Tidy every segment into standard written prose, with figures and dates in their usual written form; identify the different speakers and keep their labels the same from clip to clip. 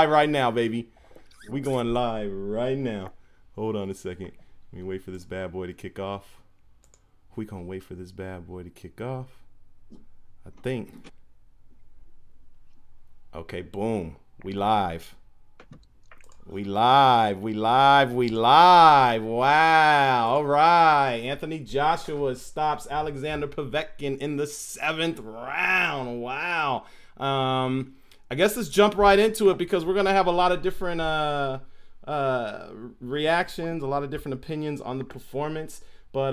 Speaker 1: right now, baby. We going live right now. Hold on a second. Let me wait for this bad boy to kick off. We gonna wait for this bad boy to kick off. I think. Okay, boom. We live. We live. Wow. All right. Anthony Joshua stops Alexander Povetkin in the 7th round. Wow. I guess let's jump right into it because we're going to have a lot of different reactions, a lot of different opinions on the performance. But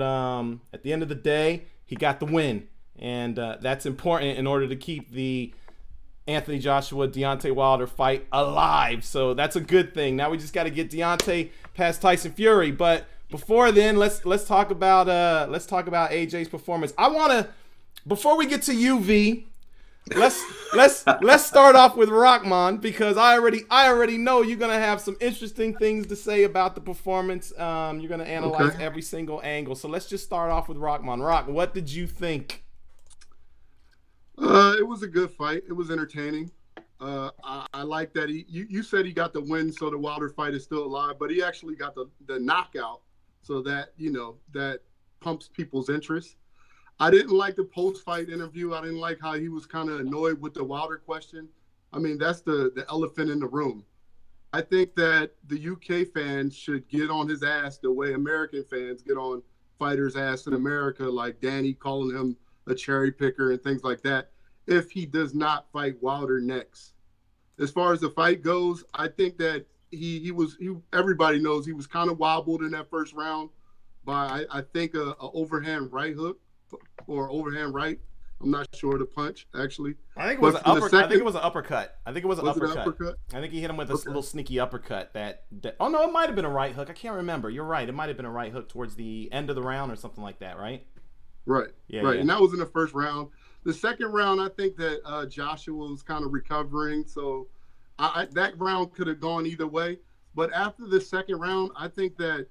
Speaker 1: at the end of the day, he got the win. And that's important in order to keep the Anthony Joshua, Deontay Wilder fight alive. So that's a good thing. Now we just got to get Deontay past Tyson Fury. But before then, let's talk about AJ's performance. I want to, before we get to UV, let's start off with Rahman because I already know you're gonna have some interesting things to say about the performance. You're gonna analyze every single angle. So let's just start off with Rahman. Rock, what did you think?
Speaker 2: It was a good fight. It was entertaining. I like that you said he got the win, so the Wilder fight is still alive, but he actually got the knockout, so that that pumps people's interest. I didn't like the post-fight interview. I didn't like how he was kind of annoyed with the Wilder question. I mean, that's the elephant in the room. I think that the UK fans should get on his ass the way American fans get on fighters' ass in America, like Danny calling him a cherry picker and things like that, if he does not fight Wilder next. As far as the fight goes, I think that everybody knows he was kind of wobbled in that first round by, I think, a overhand right hook or overhand right. I'm not sure the punch, actually.
Speaker 1: I think it was an uppercut. I think it was an uppercut. I think it was an uppercut.
Speaker 2: Uppercut.
Speaker 1: I think he hit him with a little sneaky uppercut. Oh, no, it might have been a right hook. I can't remember. You're right. It might have been a right hook towards the end of the round or something like that, right?
Speaker 2: Right.
Speaker 1: Yeah,
Speaker 2: right.
Speaker 1: Yeah.
Speaker 2: And that was in the first round. The second round, I think that Joshua was kind of recovering. So that round could have gone either way. But after the second round, I think that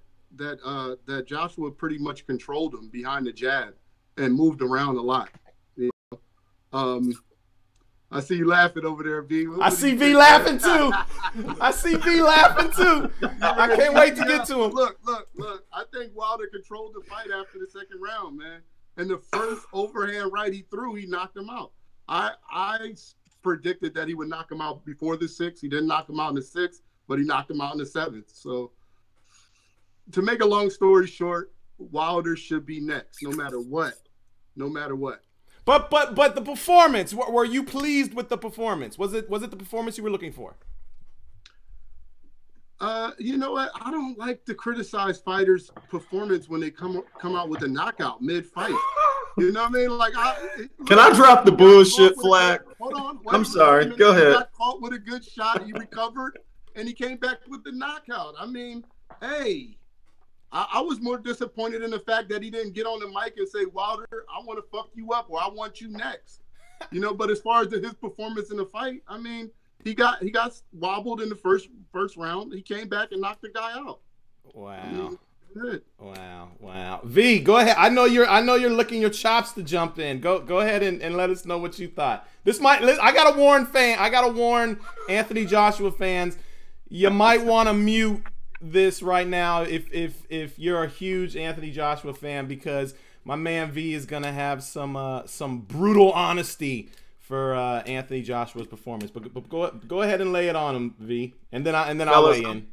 Speaker 2: Joshua pretty much controlled him behind the jab and moved around a lot. I see you laughing over there, V.
Speaker 1: I see V laughing too. I see V laughing too. I can't wait to get to him.
Speaker 2: Look. I think Wilder controlled the fight after the second round, man. And the first overhand right he threw, he knocked him out. I predicted that he would knock him out before the 6th. He didn't knock him out in the 6th, but he knocked him out in the 7th. So to make a long story short, Wilder should be next, no matter what. No matter what.
Speaker 1: But the performance, were you pleased with the performance? Was it the performance you were looking for?
Speaker 2: You know what? I don't like to criticize fighters' performance when they come out with a knockout mid-fight. You know what I mean? Like,
Speaker 3: can I drop the bullshit flag?
Speaker 2: Hold on.
Speaker 3: I'm sorry. Go ahead.
Speaker 2: He got caught with a good shot. He recovered, and he came back with the knockout. I mean, hey, I was more disappointed in the fact that he didn't get on the mic and say, Wilder, I want to fuck you up, or I want you next. But as far as his performance in the fight, I mean, he got wobbled in the first round. He came back and knocked the guy out.
Speaker 1: Wow.
Speaker 2: I mean, good.
Speaker 1: Wow. V, go ahead. I know you're licking your chops to jump in. Go ahead and let us know what you thought. I gotta warn Anthony Joshua fans, you might want to mute this right now if you're a huge Anthony Joshua fan, because my man V is gonna have some brutal honesty for Anthony Joshua's performance. But go ahead and lay it on him, V, and then I'll weigh in.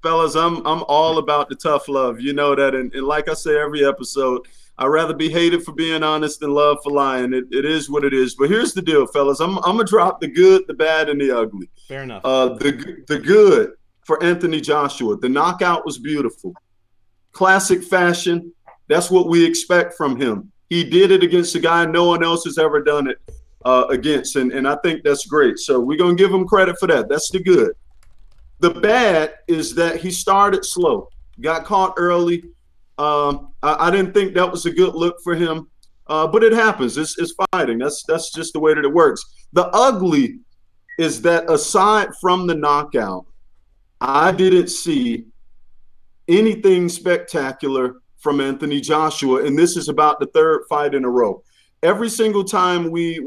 Speaker 3: Fellas, I'm all about the tough love. You know that, and like I say every episode, I'd rather be hated for being honest than loved for lying. It is what it is. But here's the deal, fellas. I'm gonna drop the good, the bad, and the ugly.
Speaker 1: Fair enough.
Speaker 3: The good for Anthony Joshua, the knockout was beautiful. Classic fashion. That's what we expect from him. He did it against a guy no one else has ever done it against, and I think that's great. So we're going to give him credit for that. That's the good. The bad is that he started slow, got caught early. I didn't think that was a good look for him, but it happens. It's fighting. That's just the way that it works. The ugly is that aside from the knockout, I didn't see anything spectacular from Anthony Joshua, and this is about the 3rd fight in a row. Every single time we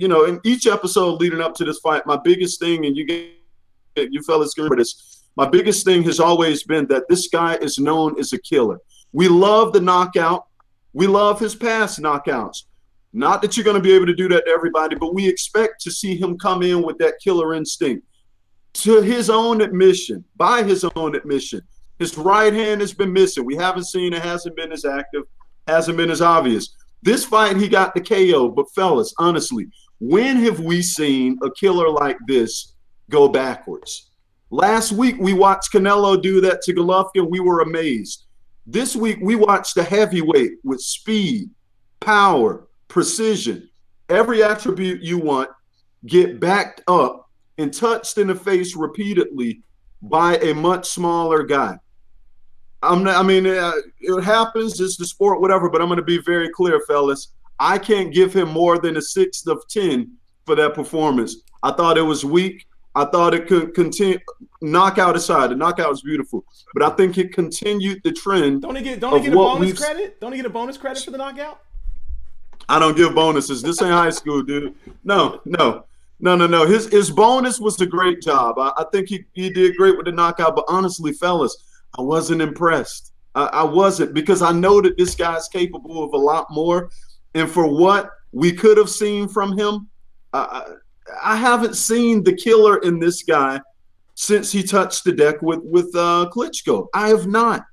Speaker 3: you know, in each episode leading up to this fight, my biggest thing, and you fellas can remember this, my biggest thing has always been that this guy is known as a killer. We love the knockout. We love his past knockouts. Not that you're going to be able to do that to everybody, but we expect to see him come in with that killer instinct. To his own admission, by his own admission, his right hand has been missing. We haven't seen it, hasn't been as active, hasn't been as obvious. This fight, he got the KO. But fellas, honestly, when have we seen a killer like this go backwards? Last week, we watched Canelo do that to Golovkin. We were amazed. This week, we watched a heavyweight with speed, power, precision, every attribute you want, get backed up and touched in the face repeatedly by a much smaller guy. It happens, it's the sport, whatever, but I'm going to be very clear, fellas. I can't give him more than a 6 of 10 for that performance. I thought it was weak. I thought it could continue. Knockout aside, the knockout was beautiful, but I think it continued the trend.
Speaker 1: Don't he get a bonus credit? Don't he get a bonus credit for the knockout?
Speaker 3: I don't give bonuses. This ain't high school, dude. No. His bonus was a great job. I think he did great with the knockout, but honestly, fellas, I wasn't impressed. I wasn't, because I know that this guy's capable of a lot more. And for what we could have seen from him, I haven't seen the killer in this guy since he touched the deck with Klitschko. I have not.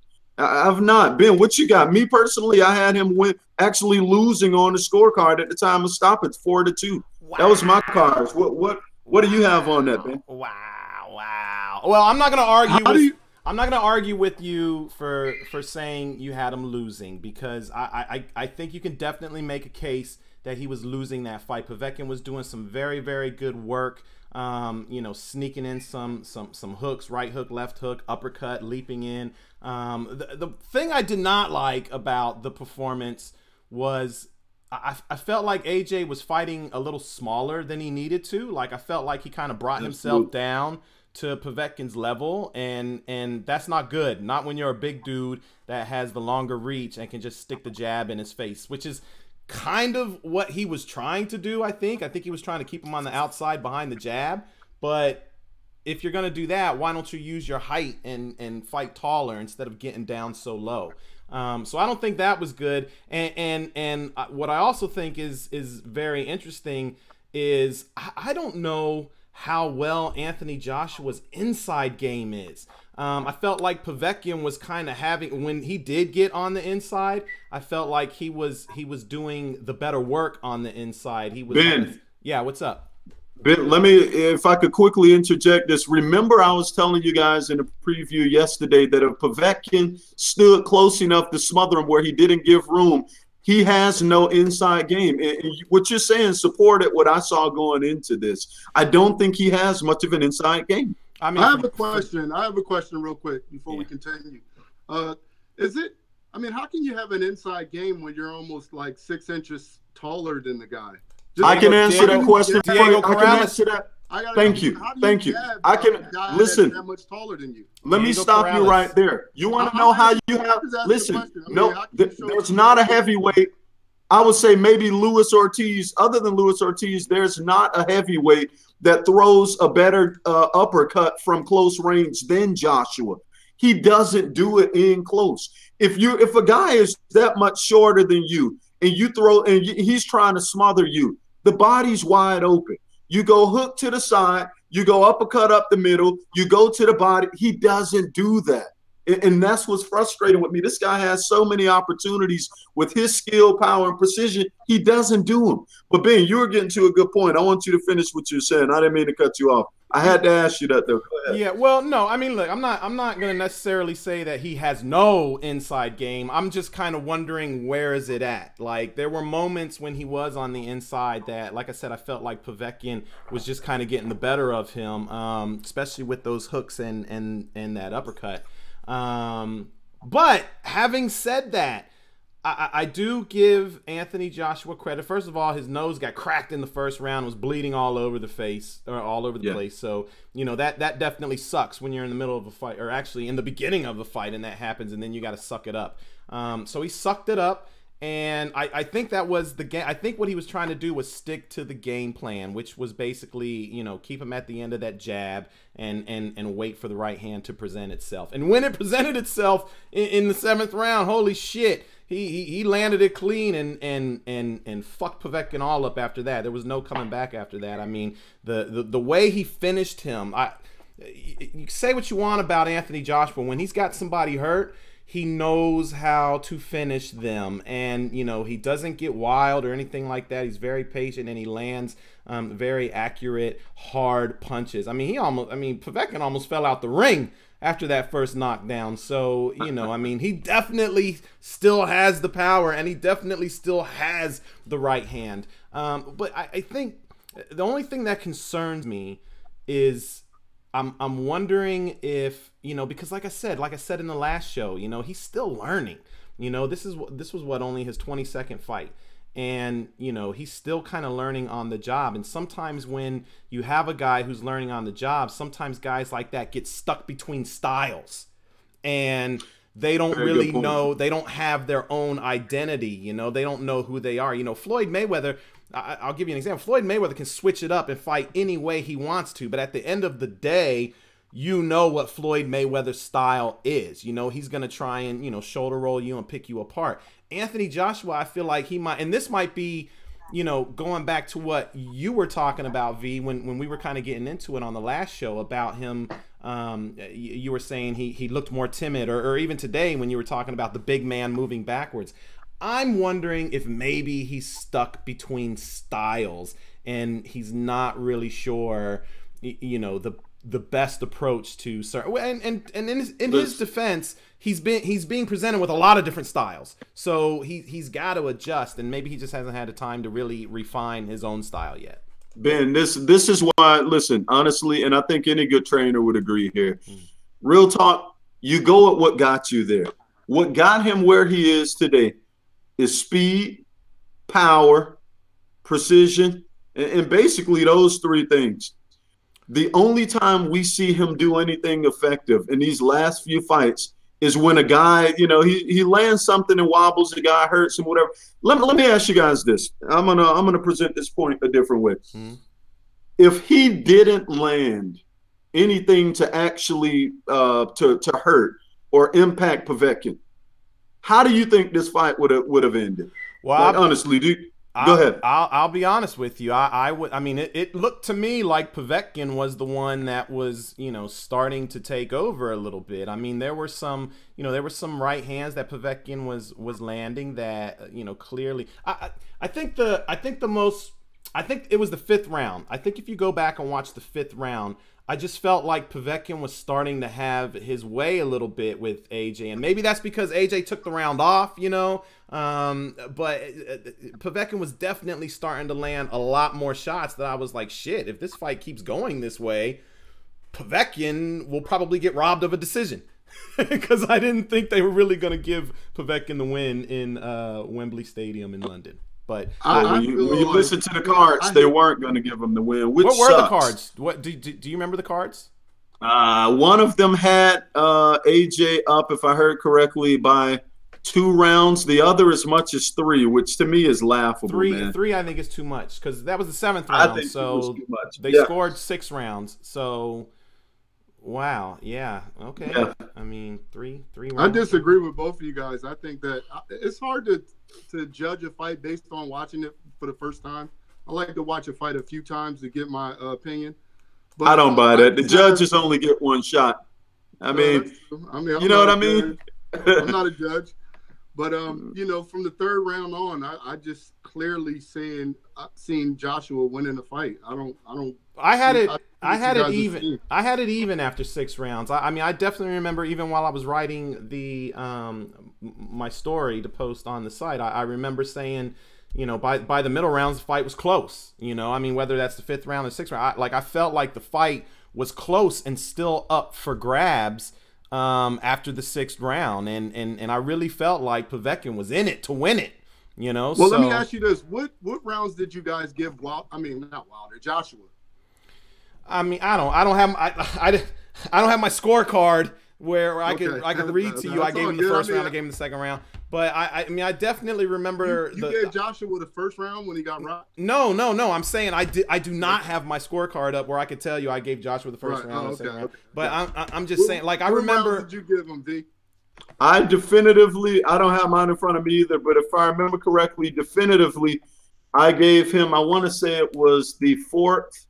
Speaker 3: Ben, what you got? Me personally, I had him actually losing on the scorecard at the time of stoppage, 4-2. Wow. That was my cards. What do you have on that, Ben?
Speaker 1: Wow. Well, I'm not gonna argue with you for saying you had him losing, because I think you can definitely make a case that he was losing that fight. Povetkin was doing some very, very good work, sneaking in some hooks, right hook, left hook, uppercut, leaping in. The thing I did not like about the performance was I felt like AJ was fighting a little smaller than he needed to. Like, I felt like he kind of brought himself down to Povetkin's level, and that's not good. Not when you're a big dude that has the longer reach and can just stick the jab in his face, which is kind of what he was trying to do, I think. I think he was trying to keep him on the outside behind the jab. But if you're going to do that, why don't you use your height and fight taller instead of getting down so low? So I don't think that was good. And what I also think is very interesting is I don't know how well Anthony Joshua's inside game is. I felt like Povetkin was kind of having, when he did get on the inside, I felt like he was doing the better work on the inside. He was
Speaker 3: Ben.
Speaker 1: Yeah, what's up?
Speaker 3: Ben, let me, if I could quickly interject this. Remember, I was telling you guys in a preview yesterday that if Povetkin stood close enough to smother him where he didn't give room, he has no inside game. And what you're saying supported what I saw going into this. I don't think he has much of an inside game.
Speaker 2: I have a question. I have a question real quick before we continue. How can you have an inside game when you're almost like 6 inches taller than the guy?
Speaker 3: I can answer that question. I can answer that. Thank you. I can listen.
Speaker 2: That much taller than you.
Speaker 3: Let me stop you right there. You want to know how you have? Listen, there's not a heavyweight. I would say maybe Luis Ortiz. Other than Luis Ortiz, there's not a heavyweight that throws a better uppercut from close range than Joshua. He doesn't do it in close. If a guy is that much shorter than you and you throw and he's trying to smother you, the body's wide open. You go hook to the side, you go uppercut up the middle, you go to the body. He doesn't do that. And that's what's frustrating with me. This guy has so many opportunities with his skill, power, and precision. He doesn't do them. But Ben, you were getting to a good point. I want you to finish what you're saying. I didn't mean to cut you off. I had to ask you that, though. Go ahead.
Speaker 1: Yeah, well, no, I mean, look, I'm not going to necessarily say that he has no inside game. I'm just kind of wondering, where is it at? Like, there were moments when he was on the inside that, like I said, I felt like Povetkin was just kind of getting the better of him, especially with those hooks and that uppercut. But having said that, I do give Anthony Joshua credit. First of all, his nose got cracked in the first round, was bleeding all over the face, or all over the place. So, that definitely sucks when you're in the middle of a fight, or actually in the beginning of a fight, and that happens, and then you got to suck it up. So he sucked it up, And I think that was the game. I think what he was trying to do was stick to the game plan, which was basically, you know, keep him at the end of that jab and wait for the right hand to present itself. And when it presented itself in the 7th round, holy shit, he landed it clean and fucked Povetkin all up after that. There was no coming back after that. I mean, the way he finished him, you say what you want about Anthony Joshua. When he's got somebody hurt, he knows how to finish them, and you know, he doesn't get wild or anything like that. He's very patient, and he lands very accurate, hard punches. I mean, Povetkin almost fell out the ring after that first knockdown. So, you know, I mean, he definitely still has the power, and he definitely still has the right hand. But I think the only thing that concerns me is I'm wondering if, you know, because like I said in the last show, you know, he's still learning. You know, this was what, only his 22nd fight. And, you know, he's still kind of learning on the job. And sometimes when you have a guy who's learning on the job, sometimes guys like that get stuck between styles. And they don't really know, they don't have their own identity, you know, they don't know who they are. You know, Floyd Mayweather, I'll give you an example. Floyd Mayweather can switch it up and fight any way he wants to, but at the end of the day, you know what Floyd Mayweather's style is. You know, he's going to try and, you know, shoulder roll you and pick you apart. Anthony Joshua, I feel like he might, and this might be, you know, going back to what you were talking about, V, when we were kind of getting into it on the last show about him. You were saying he looked more timid, or even today when you were talking about the big man moving backwards. I'm wondering if maybe he's stuck between styles and he's not really sure, you know, the best approach to certain. And in his defense, he's being presented with a lot of different styles, so he's got to adjust, and maybe he just hasn't had the time to really refine his own style yet.
Speaker 3: Ben, this is why. Listen, honestly, and I think any good trainer would agree here. Real talk, you go at what got you there. What got him where he is today is speed, power, precision, and basically those 3 things. The only time we see him do anything effective in these last few fights is when a guy, you know, he lands something and wobbles, the guy hurts him, whatever. Let me ask you guys this. I'm gonna present this point a different way. If he didn't land anything to actually to hurt or impact Povetkin, how do you think this fight would have ended? Well, like, honestly, go ahead.
Speaker 1: I'll be honest with you. I mean, it looked to me like Povetkin was the one that was, you know, starting to take over a little bit. I mean, there were some right hands that Povetkin was landing that, you know, clearly. I think it was the 5th round. I think if you go back and watch the 5th round, I just felt like Povetkin was starting to have his way a little bit with AJ, and maybe that's because AJ took the round off, you know. But Povetkin was definitely starting to land a lot more shots that I was like, shit, if this fight keeps going this way, Povetkin will probably get robbed of a decision. Because I didn't think they were really going to give Povetkin the win in Wembley Stadium in London. But
Speaker 3: when you listen to the cards, they weren't going to give him the win. Which
Speaker 1: what were
Speaker 3: sucks.
Speaker 1: the cards? What do you remember the cards?
Speaker 3: One of them had AJ up, if I heard correctly, by 2 rounds. The other as much as 3, which to me is laughable.
Speaker 1: Three, I think is too much because that was the 7th round.
Speaker 3: I think
Speaker 1: so
Speaker 3: too much.
Speaker 1: They scored 6 rounds. So wow, yeah, okay. Yeah. I mean, three rounds.
Speaker 2: I disagree with both of you guys. I think that it's hard to judge a fight based on watching it for the first time. I like to watch a fight a few times to get my opinion. But
Speaker 3: I don't buy that. The judges only get 1 shot. I mean, you know what I mean?
Speaker 2: I'm not a judge. But, you know, from the 3rd round on, I just clearly seen Joshua winning the fight. I had it
Speaker 1: even after 6 rounds. I mean, I definitely remember even while I was writing the my story to post on the site, I remember saying, you know, by the middle rounds, the fight was close. You know, I mean, whether that's the 5th round or 6th round, I felt like the fight was close and still up for grabs after the 6th round, and I really felt like Povetkin was in it to win it. You know.
Speaker 2: Well, let me ask you this: what rounds did you guys give Joshua?
Speaker 1: I mean, I don't have my scorecard where I could read to you. I gave him the 1st round, I gave him the 2nd round. But I mean, I definitely remember
Speaker 2: you gave Joshua the first round when he got rocked.
Speaker 1: No. I'm saying I do not have my scorecard up where I could tell you I gave Joshua the first round.
Speaker 2: Okay.
Speaker 1: Round. But I'm just saying, like, I remember.
Speaker 2: What rounds did you give him, V?
Speaker 3: I don't have mine in front of me either, but if I remember correctly, definitively, I gave him, I want to say it was the fourth,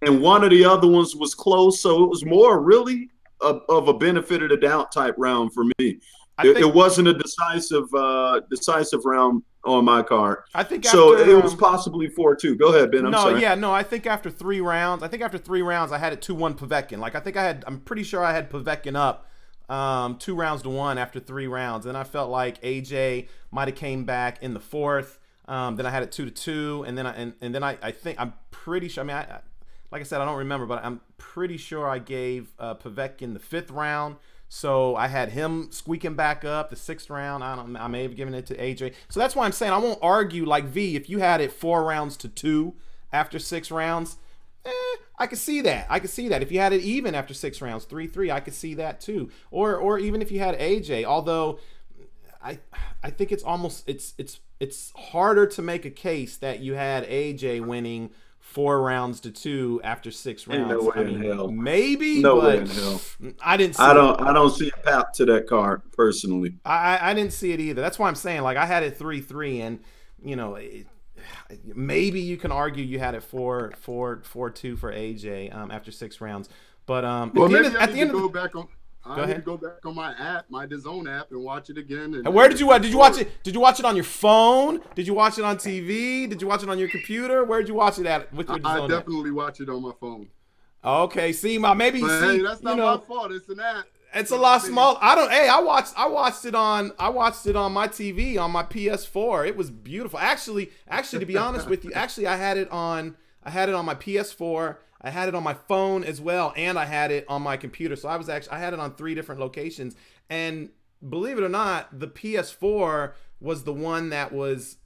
Speaker 3: and one of the other ones was close, so it was more really of a benefit of the doubt type round for me. It wasn't a decisive round on my card.
Speaker 1: I think
Speaker 3: so. It was possibly 4-2. Go ahead, Ben. I'm sorry.
Speaker 1: I think after 3 rounds, I had it 2-1 Povetkin. Like, I'm pretty sure I had Povetkin up 2-1 after 3 rounds, and I felt like AJ might have came back in the 4th. Then I had it 2-2, and then I'm pretty sure. I mean, like I said, I don't remember, but I'm pretty sure I gave Povetkin the 5th round. So I had him squeaking back up the 6th round. I may have given it to AJ. So that's why I'm saying I won't argue like V. If you had it 4-2 after 6 rounds, I could see that. If you had it even after 6 rounds, 3-3, I could see that too. Or even if you had AJ. Although I think it's almost it's harder to make a case that you had AJ winning 4-2 after 6 rounds.
Speaker 3: No way in hell.
Speaker 1: Maybe,
Speaker 3: no
Speaker 1: but
Speaker 3: way in hell.
Speaker 1: I didn't see
Speaker 3: I don't see a path to that card personally.
Speaker 1: I didn't see it either. That's why I'm saying, like, I had it 3-3, and you know, maybe you can argue you had it 4-2 for AJ after 6 rounds. But
Speaker 2: well, maybe I need to go back on.
Speaker 1: I
Speaker 2: need to go back on my app, my DAZN app, and watch it again.
Speaker 1: And where did you watch? Did you watch it? Did you watch it on your phone? Did you watch it on TV? Did you watch it on your computer? Where did you watch it at? With your DAZN
Speaker 2: I definitely watch it on my phone.
Speaker 1: Okay, see, maybe you see.
Speaker 2: Hey, that's not my fault. It's an app.
Speaker 1: It's a lot small. I watched it on my TV on my PS4. It was beautiful. Actually, to be honest with you, I had it on my PS4. I had it on my phone as well, and I had it on my computer. So I had it on 3 different locations. And believe it or not, the PS4 was the one that was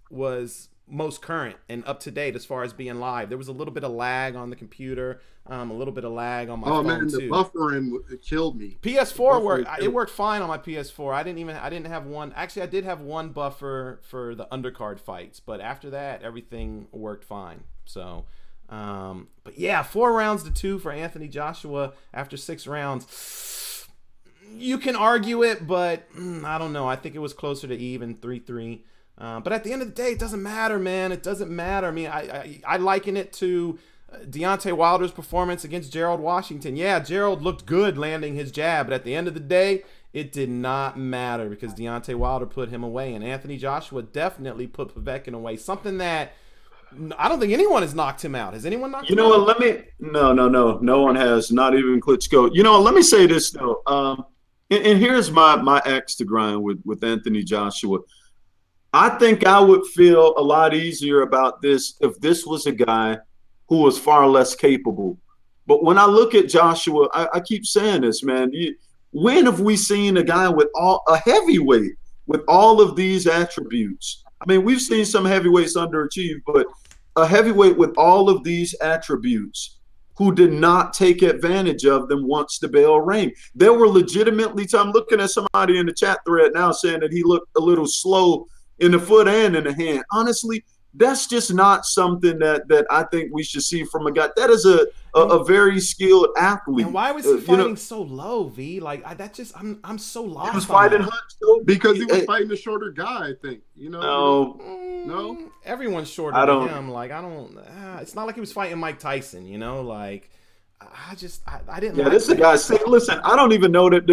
Speaker 1: most current and up to date as far as being live. There was a little bit of lag on the computer, a little bit of lag on my phone too. Oh man,
Speaker 2: the buffering it killed me.
Speaker 1: PS4 worked. It worked fine on my PS4. I didn't have one. Actually, I did have one buffer for the undercard fights, but after that, everything worked fine. So. But yeah, 4-2 for Anthony Joshua after 6 rounds. You can argue it, but I don't know. I think it was closer to even 3-3. But at the end of the day, it doesn't matter, man. It doesn't matter. I mean, I liken it to Deontay Wilder's performance against Gerald Washington. Yeah, Gerald looked good landing his jab, but at the end of the day, it did not matter because Deontay Wilder put him away, and Anthony Joshua definitely put Povetkin away. Something that I don't think anyone has knocked him out. Has anyone knocked him out?
Speaker 3: You know what? No one has. Not even Klitschko. You know what? Let me say this though. And here's my axe to grind with Anthony Joshua. I think I would feel a lot easier about this if this was a guy who was far less capable. But when I look at Joshua, I keep saying this, man. When have we seen a guy with a heavyweight with all of these attributes? I mean, we've seen some heavyweights underachieve, but a heavyweight with all of these attributes who did not take advantage of them once the bell rang. There were legitimately times, I'm looking at somebody in the chat thread now saying that he looked a little slow in the foot and in the hand. Honestly, that's just not something that I think we should see from a guy. That is a very skilled athlete.
Speaker 1: And why was he fighting so low, V? Like I'm so lost.
Speaker 3: He was fighting Hunt
Speaker 2: because he was fighting a shorter guy. I think No.
Speaker 1: Everyone's shorter than him. Like it's not like he was fighting Mike Tyson. You know, like I didn't.
Speaker 3: Yeah,
Speaker 1: like
Speaker 3: this is a guy. Listen, I don't even know that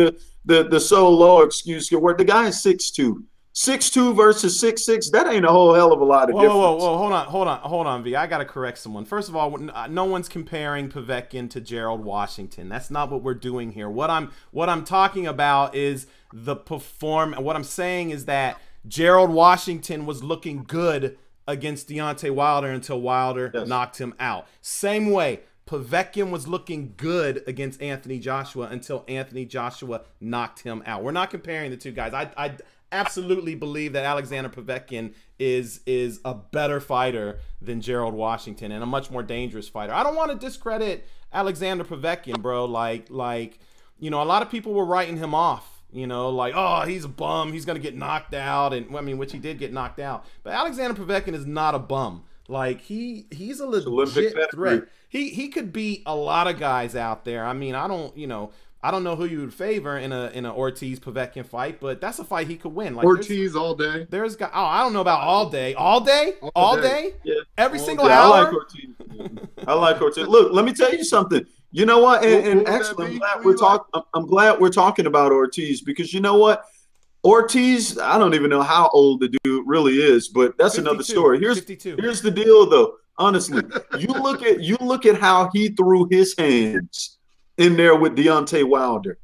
Speaker 3: the so low excuse can work. The guy is 6'2". 6'2" versus 6'6", that ain't a whole hell of a lot of difference.
Speaker 1: Whoa, hold on, V. I gotta correct someone. First of all, no one's comparing Povetkin to Gerald Washington. That's not what we're doing here. What I'm talking about is the what I'm saying is that Gerald Washington was looking good against Deontay Wilder until Wilder knocked him out. Same way, Povetkin was looking good against Anthony Joshua until Anthony Joshua knocked him out. We're not comparing the two guys. I absolutely believe that Alexander Povetkin is a better fighter than Gerald Washington and a much more dangerous fighter. I don't want to discredit Alexander Povetkin, bro. Like you know, a lot of people were writing him off You know, like, oh, he's a bum. He's going to get knocked out. And I mean, which he did get knocked out. But Alexander Povetkin is not a bum. Like, he's a legit threat. He could beat a lot of guys out there. I mean, I don't know who you would favor in a Ortiz Povetkin fight, but that's a fight he could win. Like
Speaker 2: Ortiz all day.
Speaker 1: There's got I don't know about all day. All day?
Speaker 3: Yeah.
Speaker 1: Every
Speaker 3: all
Speaker 1: single
Speaker 3: day.
Speaker 1: hour?
Speaker 3: I like Ortiz. I like Ortiz. Look, let me tell you something. You know what? And actually, I'm glad we're talking about Ortiz, because you know what? Ortiz, I don't even know how old the dude really is, but that's 52, another story. Here's the deal, though. Honestly, you look at how he threw his hands in there with Deontay Wilder.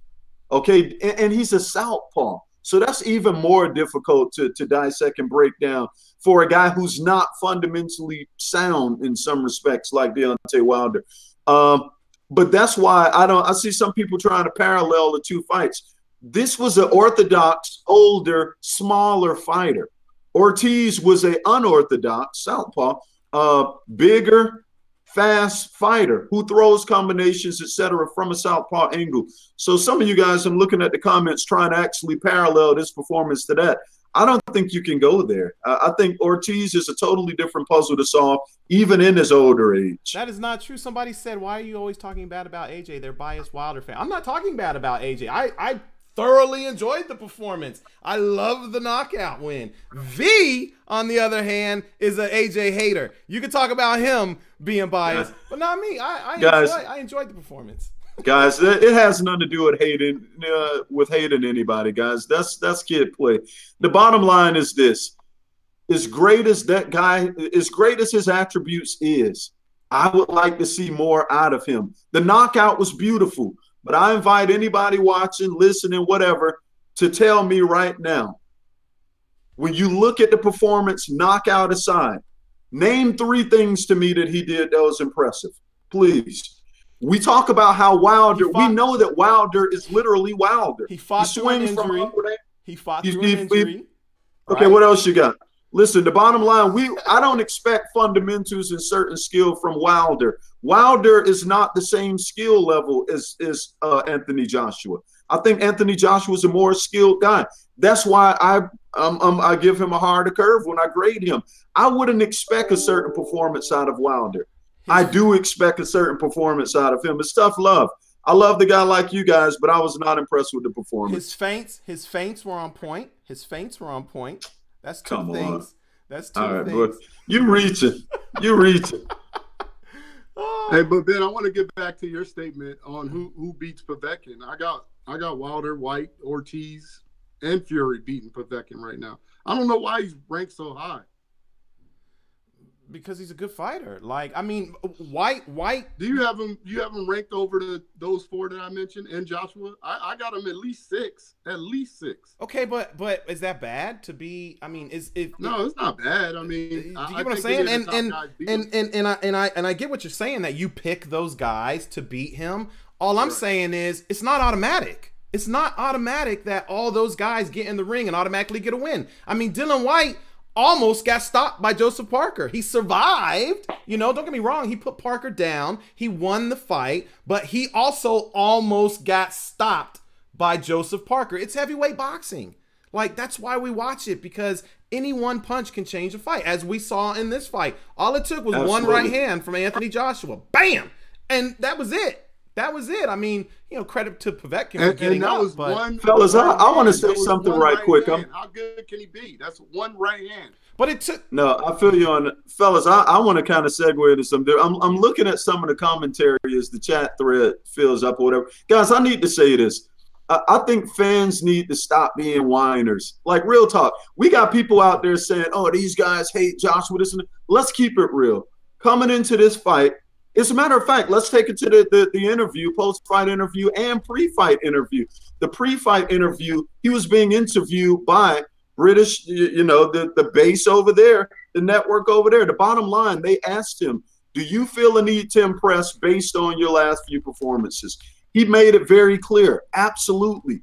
Speaker 3: Okay, and he's a southpaw, so that's even more difficult to dissect and break down for a guy who's not fundamentally sound in some respects, like Deontay Wilder. But that's why I see some people trying to parallel the two fights. This was an orthodox, older, smaller fighter. Ortiz was an unorthodox southpaw, bigger, fast fighter who throws combinations, etc., from a southpaw angle. So some of you guys, I'm looking at the comments trying to actually parallel this performance to that. I don't think you can go there. I think Ortiz is a totally different puzzle to solve, even in his older age.
Speaker 1: That is not true. Somebody said, why are you always talking bad about AJ? They're biased Wilder fan. I'm not talking bad about AJ. I thoroughly enjoyed the performance. I love the knockout win. V, on the other hand, is an AJ hater. You can talk about him being biased, but not me. I enjoyed the performance.
Speaker 3: Guys, it has nothing to do with hating anybody, guys. That's kid play. The bottom line is this: as great as that guy, as great as his attributes is, I would like to see more out of him. The knockout was beautiful, but I invite anybody watching, listening, whatever, to tell me right now, when you look at the performance, knockout aside, name 3 things to me that he did that was impressive, please. We talk about how Wilder, we know that Wilder is literally Wilder.
Speaker 1: He fought through an injury. He fought through an injury.
Speaker 3: Okay, what else you got? Listen, the bottom line, I don't expect fundamentals and certain skill from Wilder. Wilder is not the same skill level as Anthony Joshua. I think Anthony Joshua is a more skilled guy. That's why I give him a harder curve when I grade him. I wouldn't expect a certain performance out of Wilder. I do expect a certain performance out of him. It's tough love. I love the guy like you guys, but I was not impressed with the performance.
Speaker 1: His feints were on point. That's two
Speaker 3: Come
Speaker 1: things.
Speaker 3: On.
Speaker 1: That's two
Speaker 3: All right,
Speaker 1: things.
Speaker 3: bro. You reaching.
Speaker 2: Hey, but Ben, I want to get back to your statement on who beats Povetkin. I got Wilder, White, Ortiz, and Fury beating Povetkin right now. I don't know why he's ranked so high.
Speaker 1: Because he's a good fighter. Like, I mean, White.
Speaker 2: Do you have him ranked over those 4 that I mentioned and Joshua? I got him at least 6. At least 6.
Speaker 1: Okay, but is that bad to be? I mean,
Speaker 2: no, it's not bad. I mean,
Speaker 1: do you get what I'm saying? And I get what you're saying, that you pick those guys to beat him. All I'm saying is it's not automatic. It's not automatic that all those guys get in the ring and automatically get a win. I mean, Dillian Whyte almost got stopped by Joseph Parker. He survived. You know, don't get me wrong. He put Parker down. He won the fight, but he also almost got stopped by Joseph Parker. It's heavyweight boxing. Like, that's why we watch it, because any one punch can change a fight, as we saw in this fight. All it took was one right hand from Anthony Joshua. Bam! And that was it. That was it. I mean, you know, credit to Povetkin for getting up.
Speaker 3: Fellas, I want to say something right quick.
Speaker 2: How good can he be? That's one right hand.
Speaker 1: But it took.
Speaker 3: No, I feel you on, fellas. I want to kind of segue into something. I'm looking at some of the commentary as the chat thread fills up or whatever. Guys, I need to say this. I think fans need to stop being whiners. Like, real talk. We got people out there saying, "Oh, these guys hate Joshua." This and that. Let's keep it real. Coming into this fight. As a matter of fact, let's take it to the interview, post-fight interview and pre-fight interview. The pre-fight interview, he was being interviewed by British, you know, the base over there, the network over there. The bottom line, they asked him, do you feel a need to impress based on your last few performances? He made it very clear. Absolutely.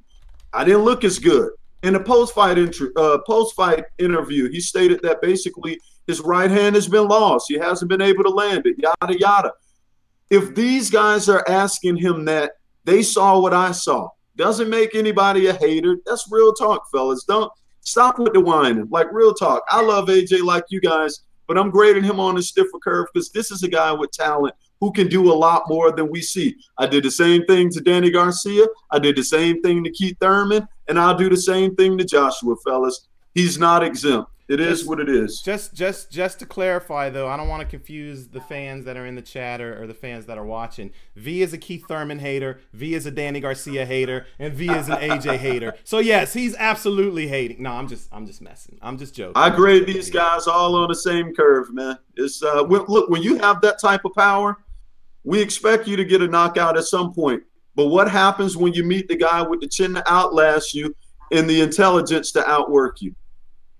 Speaker 3: I didn't look as good. In a post-fight interview, he stated that basically his right hand has been lost. He hasn't been able to land it, yada, yada. If these guys are asking him that, they saw what I saw. doesn't make anybody a hater. That's real talk, fellas. Don't stop with the whining. Like, real talk. I love AJ like you guys, but I'm grading him on a stiffer curve because this is a guy with talent who can do a lot more than we see. I did the same thing to Danny Garcia. I did the same thing to Keith Thurman, and I'll do the same thing to Joshua, fellas. He's not exempt. It is what it is.
Speaker 1: Just to clarify, though, I don't want to confuse the fans that are in the chat or the fans that are watching. V is a Keith Thurman hater, V is a Danny Garcia hater, and V is an AJ hater. So yes, he's absolutely hating. No, I'm just messing. I'm just joking.
Speaker 3: I grade these guys all on the same curve, man. It's look, when you have that type of power, we expect you to get a knockout at some point. But what happens when you meet the guy with the chin to outlast you and the intelligence to outwork you?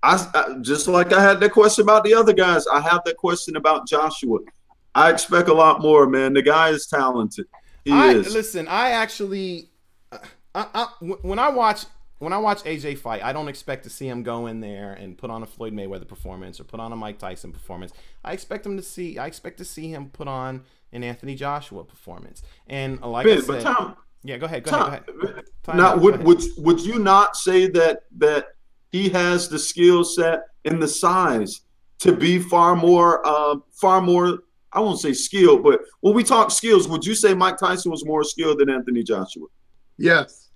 Speaker 3: I just like I had that question about the other guys, I have that question about Joshua. I expect a lot more, man. The guy is talented. He is.
Speaker 1: Listen, I actually, when I watch AJ fight, I don't expect to see him go in there and put on a Floyd Mayweather performance or put on a Mike Tyson performance. I expect to see him put on an Anthony Joshua performance. And like I said, yeah, go ahead.
Speaker 3: Now, would you not say that he has the skill set and the size to be far more, I won't say skilled, but when we talk skills, would you say Mike Tyson was more skilled than Anthony Joshua?
Speaker 2: Yes.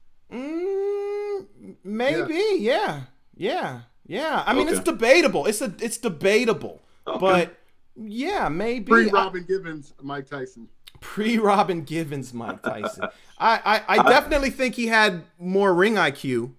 Speaker 1: Maybe, yeah. I mean, it's debatable. It's debatable, but yeah, maybe.
Speaker 2: Pre-Robin Givens, Mike Tyson.
Speaker 1: Pre-Robin Givens, Mike Tyson. I definitely think he had more ring IQ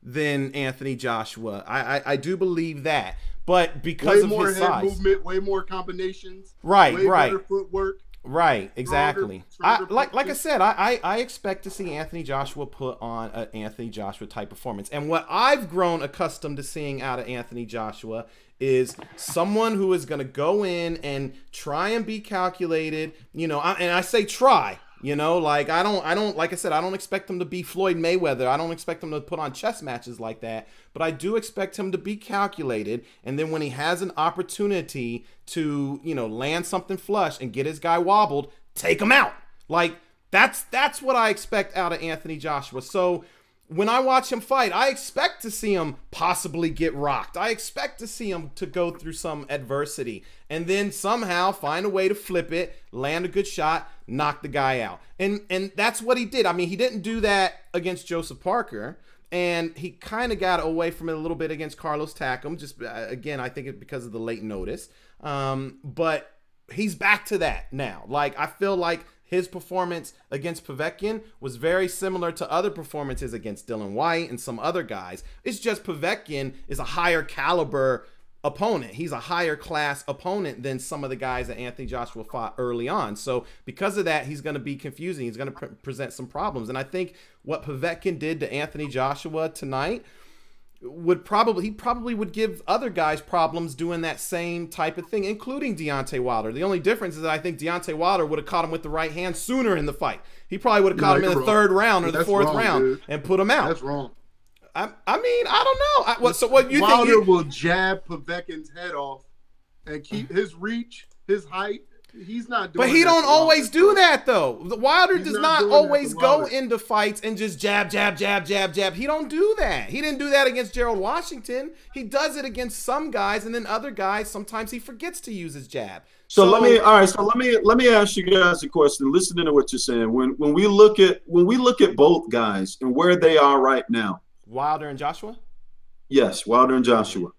Speaker 1: than Anthony Joshua. I do believe that, but because of his size, way more head movement,
Speaker 2: way more combinations,
Speaker 1: right,
Speaker 2: better footwork,
Speaker 1: right, exactly. Like I said, I expect to see Anthony Joshua put on an Anthony Joshua type performance, and what I've grown accustomed to seeing out of Anthony Joshua is someone who is going to go in and try and be calculated, and I say try. Like I don't like I said, I don't expect him to be Floyd Mayweather. I don't expect him to put on chess matches like that, but I do expect him to be calculated. And then when he has an opportunity to, land something flush and get his guy wobbled, take him out. Like that's what I expect out of Anthony Joshua. So when I watch him fight, I expect to see him possibly get rocked. I expect to see him to go through some adversity and then somehow find a way to flip it, land a good shot, knock the guy out. And that's what he did. I mean, he didn't do that against Joseph Parker, and he kind of got away from it a little bit against Carlos Takam, just again, I think it's because of the late notice. But he's back to that now. Like, I feel like his performance against Povetkin was very similar to other performances against Dylan White and some other guys. It's just Povetkin is a higher caliber opponent. He's a higher class opponent than some of the guys that Anthony Joshua fought early on. So because of that, he's going to be confusing. He's going to present some problems. And I think what Povetkin did to Anthony Joshua tonight would probably would give other guys problems doing that same type of thing, including Deontay Wilder. The only difference is that I think Deontay Wilder would have caught him with the right hand sooner in the fight. He probably would have caught him in the third round or the fourth round and put him out.
Speaker 2: That's wrong.
Speaker 1: I mean, I don't know. So what you
Speaker 2: Wilder
Speaker 1: think?
Speaker 2: Will jab Povetkin's head off and keep his reach, his height. He's not doing
Speaker 1: But he don't always do that, though. The Wilder does not always go into fights and just jab, jab, jab, jab, jab. He don't do that. He didn't do that against Gerald Washington. He does it against some guys, and then other guys, sometimes he forgets to use his jab.
Speaker 3: So let me ask you guys a question. Listening to what you're saying, when we look at both guys and where they are right now,
Speaker 1: Wilder and Joshua? Yes,
Speaker 3: Wilder and Joshua.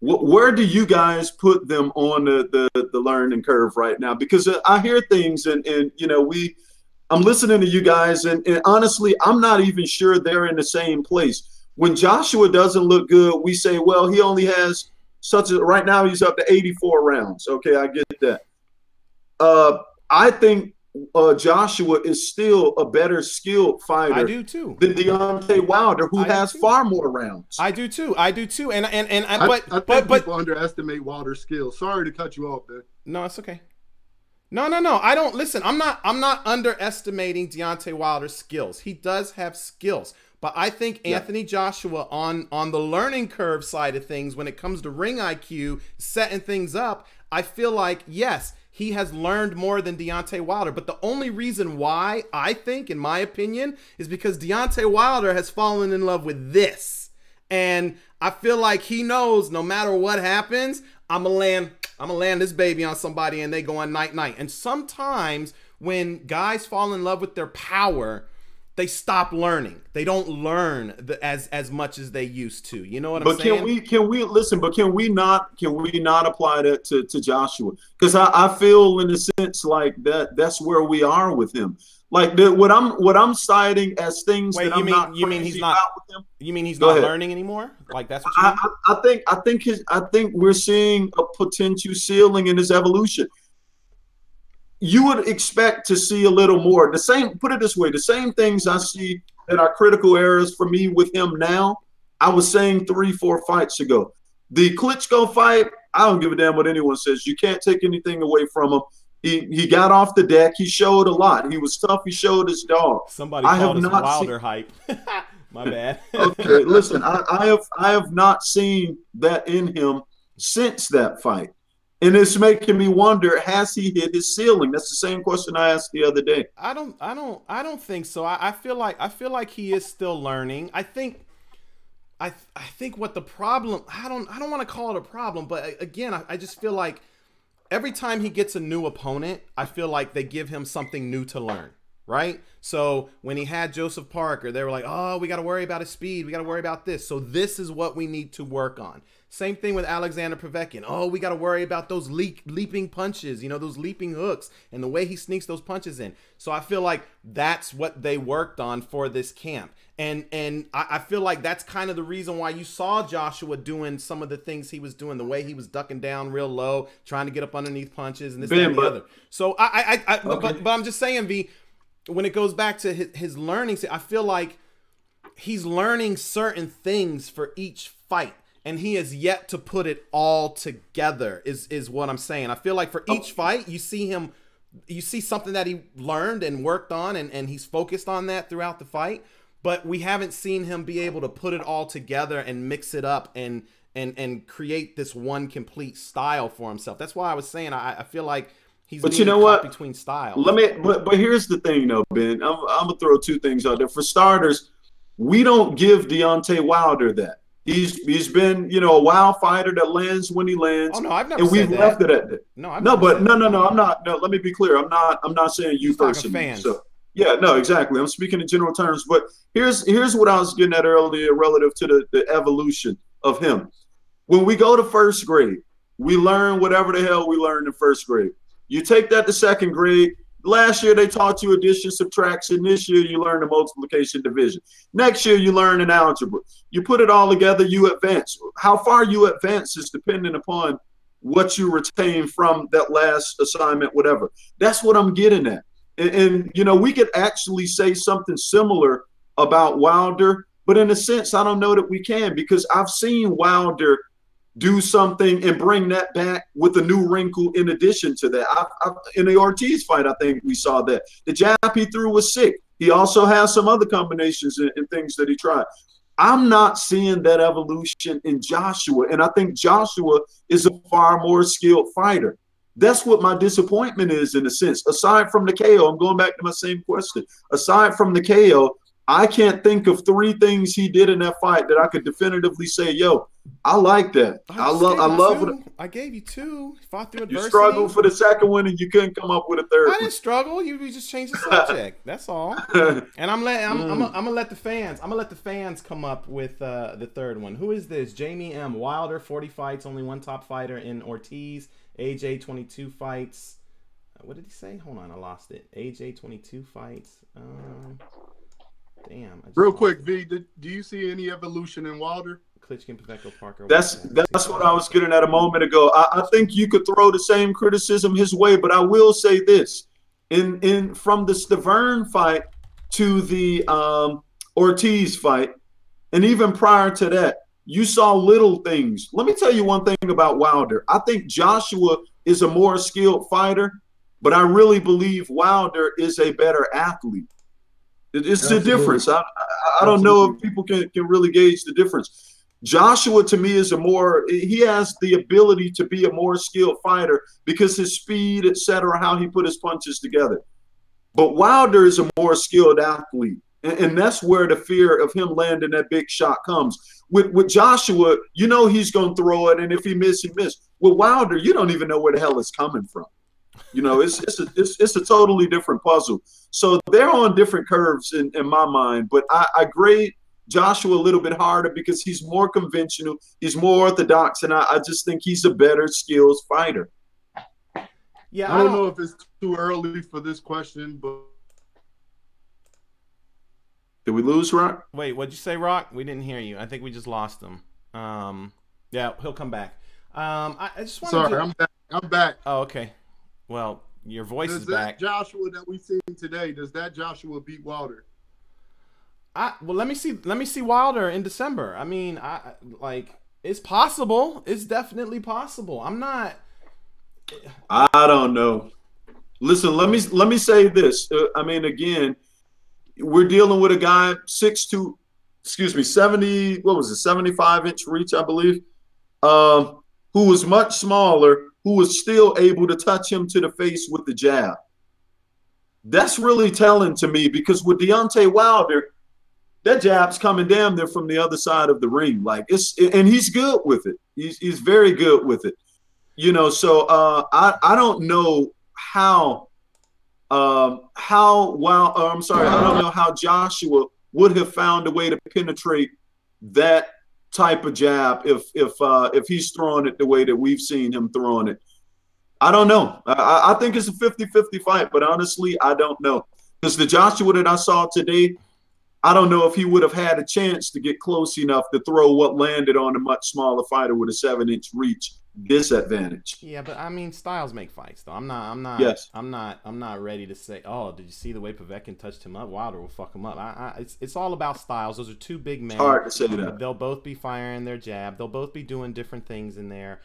Speaker 3: Where do you guys put them on the learning curve right now? Because I hear things and I'm listening to you guys and honestly, I'm not even sure they're in the same place. When Joshua doesn't look good, we say, well, he only has right now he's up to 84 rounds. Okay, I get that. I think Joshua is still a better skilled fighter.
Speaker 1: I do too.
Speaker 3: Than Deontay Wilder, who has far more rounds.
Speaker 1: I do too. I think
Speaker 2: people underestimate Wilder's skills. Sorry to cut you off, man.
Speaker 1: No, it's okay. No. I don't listen. I'm not underestimating Deontay Wilder's skills. He does have skills. But I think Anthony Joshua on the learning curve side of things, when it comes to ring IQ, setting things up, I feel like, yes, he has learned more than Deontay Wilder. But the only reason why, I think, in my opinion, is because Deontay Wilder has fallen in love with this. And I feel like he knows no matter what happens, I'm gonna land this baby on somebody and they go on night-night. And sometimes when guys fall in love with their power, they stop learning. They don't learn as much as they used to. You know what I'm saying?
Speaker 3: But can we listen? But can we not apply that to Joshua? Because I feel in a sense like that's where we are with him. Like what I'm citing as things that I'm not crazy about with him.
Speaker 1: You mean he's not learning anymore? Like that's what you mean?
Speaker 3: I think we're seeing a potential ceiling in his evolution. You would expect to see a little more. The same, put it this way, the same things I see that are critical errors for me with him now, I was saying 3-4 fights ago. The Klitschko fight, I don't give a damn what anyone says. You can't take anything away from him. He got off the deck. He showed a lot. He was tough. He showed his dog.
Speaker 1: Somebody called us Wilder hype. My bad.
Speaker 3: Okay, listen, I have not seen that in him since that fight. And it's making me wonder, has he hit his ceiling? That's the same question I asked the other day.
Speaker 1: I don't think so. I feel like he is still learning. I think what the problem, I don't want to call it a problem, but again, I just feel like every time he gets a new opponent, I feel like they give him something new to learn, right? So when he had Joseph Parker, they were like, oh, we got to worry about his speed. We got to worry about this. So this is what we need to work on. Same thing with Alexander Povetkin. Oh, we got to worry about those leaping punches, you know, those leaping hooks and the way he sneaks those punches in. So I feel like that's what they worked on for this camp. And I feel like that's kind of the reason why you saw Joshua doing some of the things he was doing, the way he was ducking down real low, trying to get up underneath punches and this, that, and the other. So but I'm just saying, V, when it goes back to his learning, I feel like he's learning certain things for each fight. And he has yet to put it all together is what I'm saying. I feel like for each fight, you see something that he learned and worked on, and he's focused on that throughout the fight. But we haven't seen him be able to put it all together and mix it up and create this one complete style for himself. That's why I was saying I feel like he's between styles.
Speaker 3: But here's the thing though, Ben. I'm gonna throw two things out there. For starters, we don't give Deontay Wilder that. He's been, you know, a wild fighter that lands when he lands.
Speaker 1: Oh no, I've never said that.
Speaker 3: And we've left it at that.
Speaker 1: No,
Speaker 3: I'm not. No, let me be clear. I'm not saying you personally. So yeah, no, exactly. I'm speaking in general terms. But here's what I was getting at earlier relative to the evolution of him. When we go to first grade, we learn whatever the hell we learned in first grade. You take that to second grade. Last year, they taught you addition, subtraction. This year, you learn the multiplication, division. Next year, you learn an algebra. You put it all together, you advance. How far you advance is dependent upon what you retain from that last assignment, whatever. That's what I'm getting at. And you know, we could actually say something similar about Wilder, but in a sense, I don't know that we can, because I've seen Wilder do something and bring that back with a new wrinkle in addition to that. In the Ortiz fight, I think we saw that. The jab he threw was sick. He also has some other combinations and things that he tried. I'm not seeing that evolution in Joshua, and I think Joshua is a far more skilled fighter. That's what my disappointment is, in a sense. Aside from the KO, I'm going back to my same question. Aside from the KO, I can't think of three things he did in that fight that I could definitively say, yo, I like that. I love it.
Speaker 1: I gave you two. Fought through adversity.
Speaker 3: You struggled for the second one and you couldn't come up with a third one.
Speaker 1: I didn't struggle. You just changed the subject. That's all. And I'm gonna let the fans come up with the third one. Who is this? Jamie M. Wilder, 40 fights, only one top fighter in Ortiz. AJ, 22 fights. What did he say? Hold on, I lost it. AJ, 22 fights. Damn.
Speaker 2: Real quick, V, do you see any evolution in Wilder?
Speaker 1: Klitschko, Povetkin, Parker.
Speaker 3: That's what I was getting at a moment ago. I think you could throw the same criticism his way, but I will say this: from the Stavern fight to the Ortiz fight, and even prior to that, you saw little things. Let me tell you one thing about Wilder. I think Joshua is a more skilled fighter, but I really believe Wilder is a better athlete. It's the difference. I don't know if people can really gauge the difference. Joshua to me is he has the ability to be a more skilled fighter because his speed, etc., how he put his punches together. But Wilder is a more skilled athlete. And that's where the fear of him landing that big shot comes. With Joshua, you know he's going to throw it, and if he misses, he misses. With Wilder, you don't even know where the hell it's coming from. You know, it's a totally different puzzle. So they're on different curves in my mind. But I grade Joshua a little bit harder because he's more conventional, he's more orthodox, and I just think he's a better skills fighter.
Speaker 2: Yeah, I don't know if it's too early for this question, but
Speaker 3: did we lose Rock?
Speaker 1: Wait, what'd you say, Rock? We didn't hear you. I think we just lost him. Yeah, he'll come back. I just wanted
Speaker 2: sorry,
Speaker 1: to...
Speaker 2: I'm back.
Speaker 1: Oh, okay. Well, your voice is back.
Speaker 2: Joshua that we seen today, does that Joshua beat Wilder?
Speaker 1: Well, let me see Wilder in December. I mean, it's possible. It's definitely possible.
Speaker 3: I don't know. Listen, let me say this. I mean, again, we're dealing with a guy 6'2", 70, what was it, 75-inch reach, I believe, who was much smaller, who was still able to touch him to the face with the jab. That's really telling to me because with Deontay Wilder, that jab's coming damn near from the other side of the ring. Like and he's good with it. He's very good with it. You know, so I don't know how I don't know how Joshua would have found a way to penetrate that type of jab if he's throwing it the way that we've seen him throwing it. I don't know. I think it's a 50-50 fight, but honestly, I don't know. Because the Joshua that I saw today, I don't know if he would have had a chance to get close enough to throw what landed on a much smaller fighter with a 7-inch reach disadvantage.
Speaker 1: Yeah, but I mean, styles make fights, though. I'm not ready to say, oh, did you see the way Povetkin touched him up? Wilder will fuck him up. It's all about styles. Those are two big men.
Speaker 3: It's hard to say that.
Speaker 1: They'll both be firing their jab. They'll both be doing different things in there.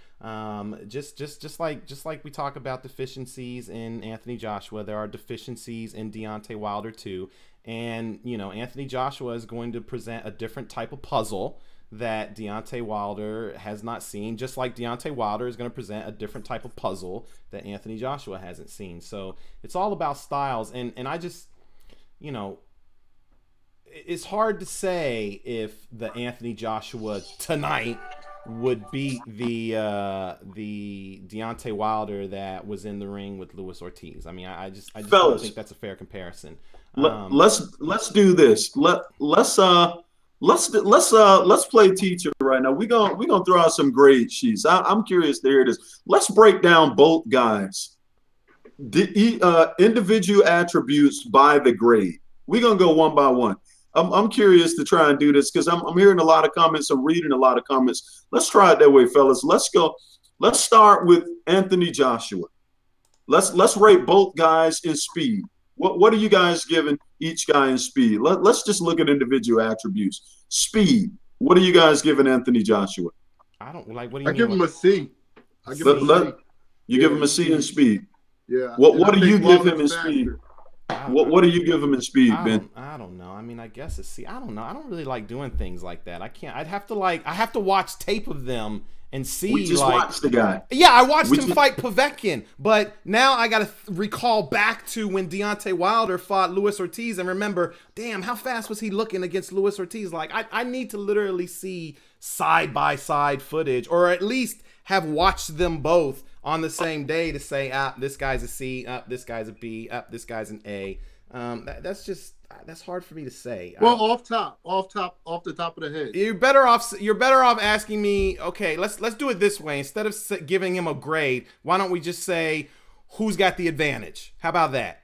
Speaker 1: Just like we talk about deficiencies in Anthony Joshua, there are deficiencies in Deontay Wilder too. And you know, Anthony Joshua is going to present a different type of puzzle that Deontay Wilder has not seen, just like Deontay Wilder is going to present a different type of puzzle that Anthony Joshua hasn't seen. So it's all about styles. And I just, you know, it's hard to say if the Anthony Joshua tonight would beat the Deontay Wilder that was in the ring with Luis Ortiz. I mean, I just don't think that's a fair comparison.
Speaker 3: Let's do this. Let's play teacher right now. We're gonna throw out some grade sheets. I'm curious to hear this. Let's break down both guys. The individual attributes by the grade. We're gonna go one by one. I'm curious to try and do this because I'm hearing a lot of comments. I'm reading a lot of comments. Let's try it that way, fellas. Let's go. Let's start with Anthony Joshua. Let's rate both guys in speed. What are you guys giving each guy in speed? Let's just look at individual attributes. Speed. What are you guys giving Anthony Joshua?
Speaker 1: I don't like. What do you mean?
Speaker 2: I give him a C.
Speaker 3: You give him a C in speed.
Speaker 2: Yeah.
Speaker 3: What do you give him in speed? What do you give him in speed, Ben?
Speaker 1: I don't know. I mean, I guess a C. I don't know. I don't really like doing things like that. I can't. I have to watch tape of them and see.
Speaker 3: We just watched the guy.
Speaker 1: Yeah, I watched him fight Povetkin, but now I got to recall back to when Deontay Wilder fought Luis Ortiz and remember, damn, how fast was he looking against Luis Ortiz? Like, I need to literally see side-by-side footage, or at least have watched them both on the same day to say, this guy's a C, this guy's a B, this guy's an A. That's hard for me to say.
Speaker 2: Well, off the top of the head.
Speaker 1: You're better off asking me. Okay, let's do it this way. Instead of giving him a grade, why don't we just say who's got the advantage? How about that?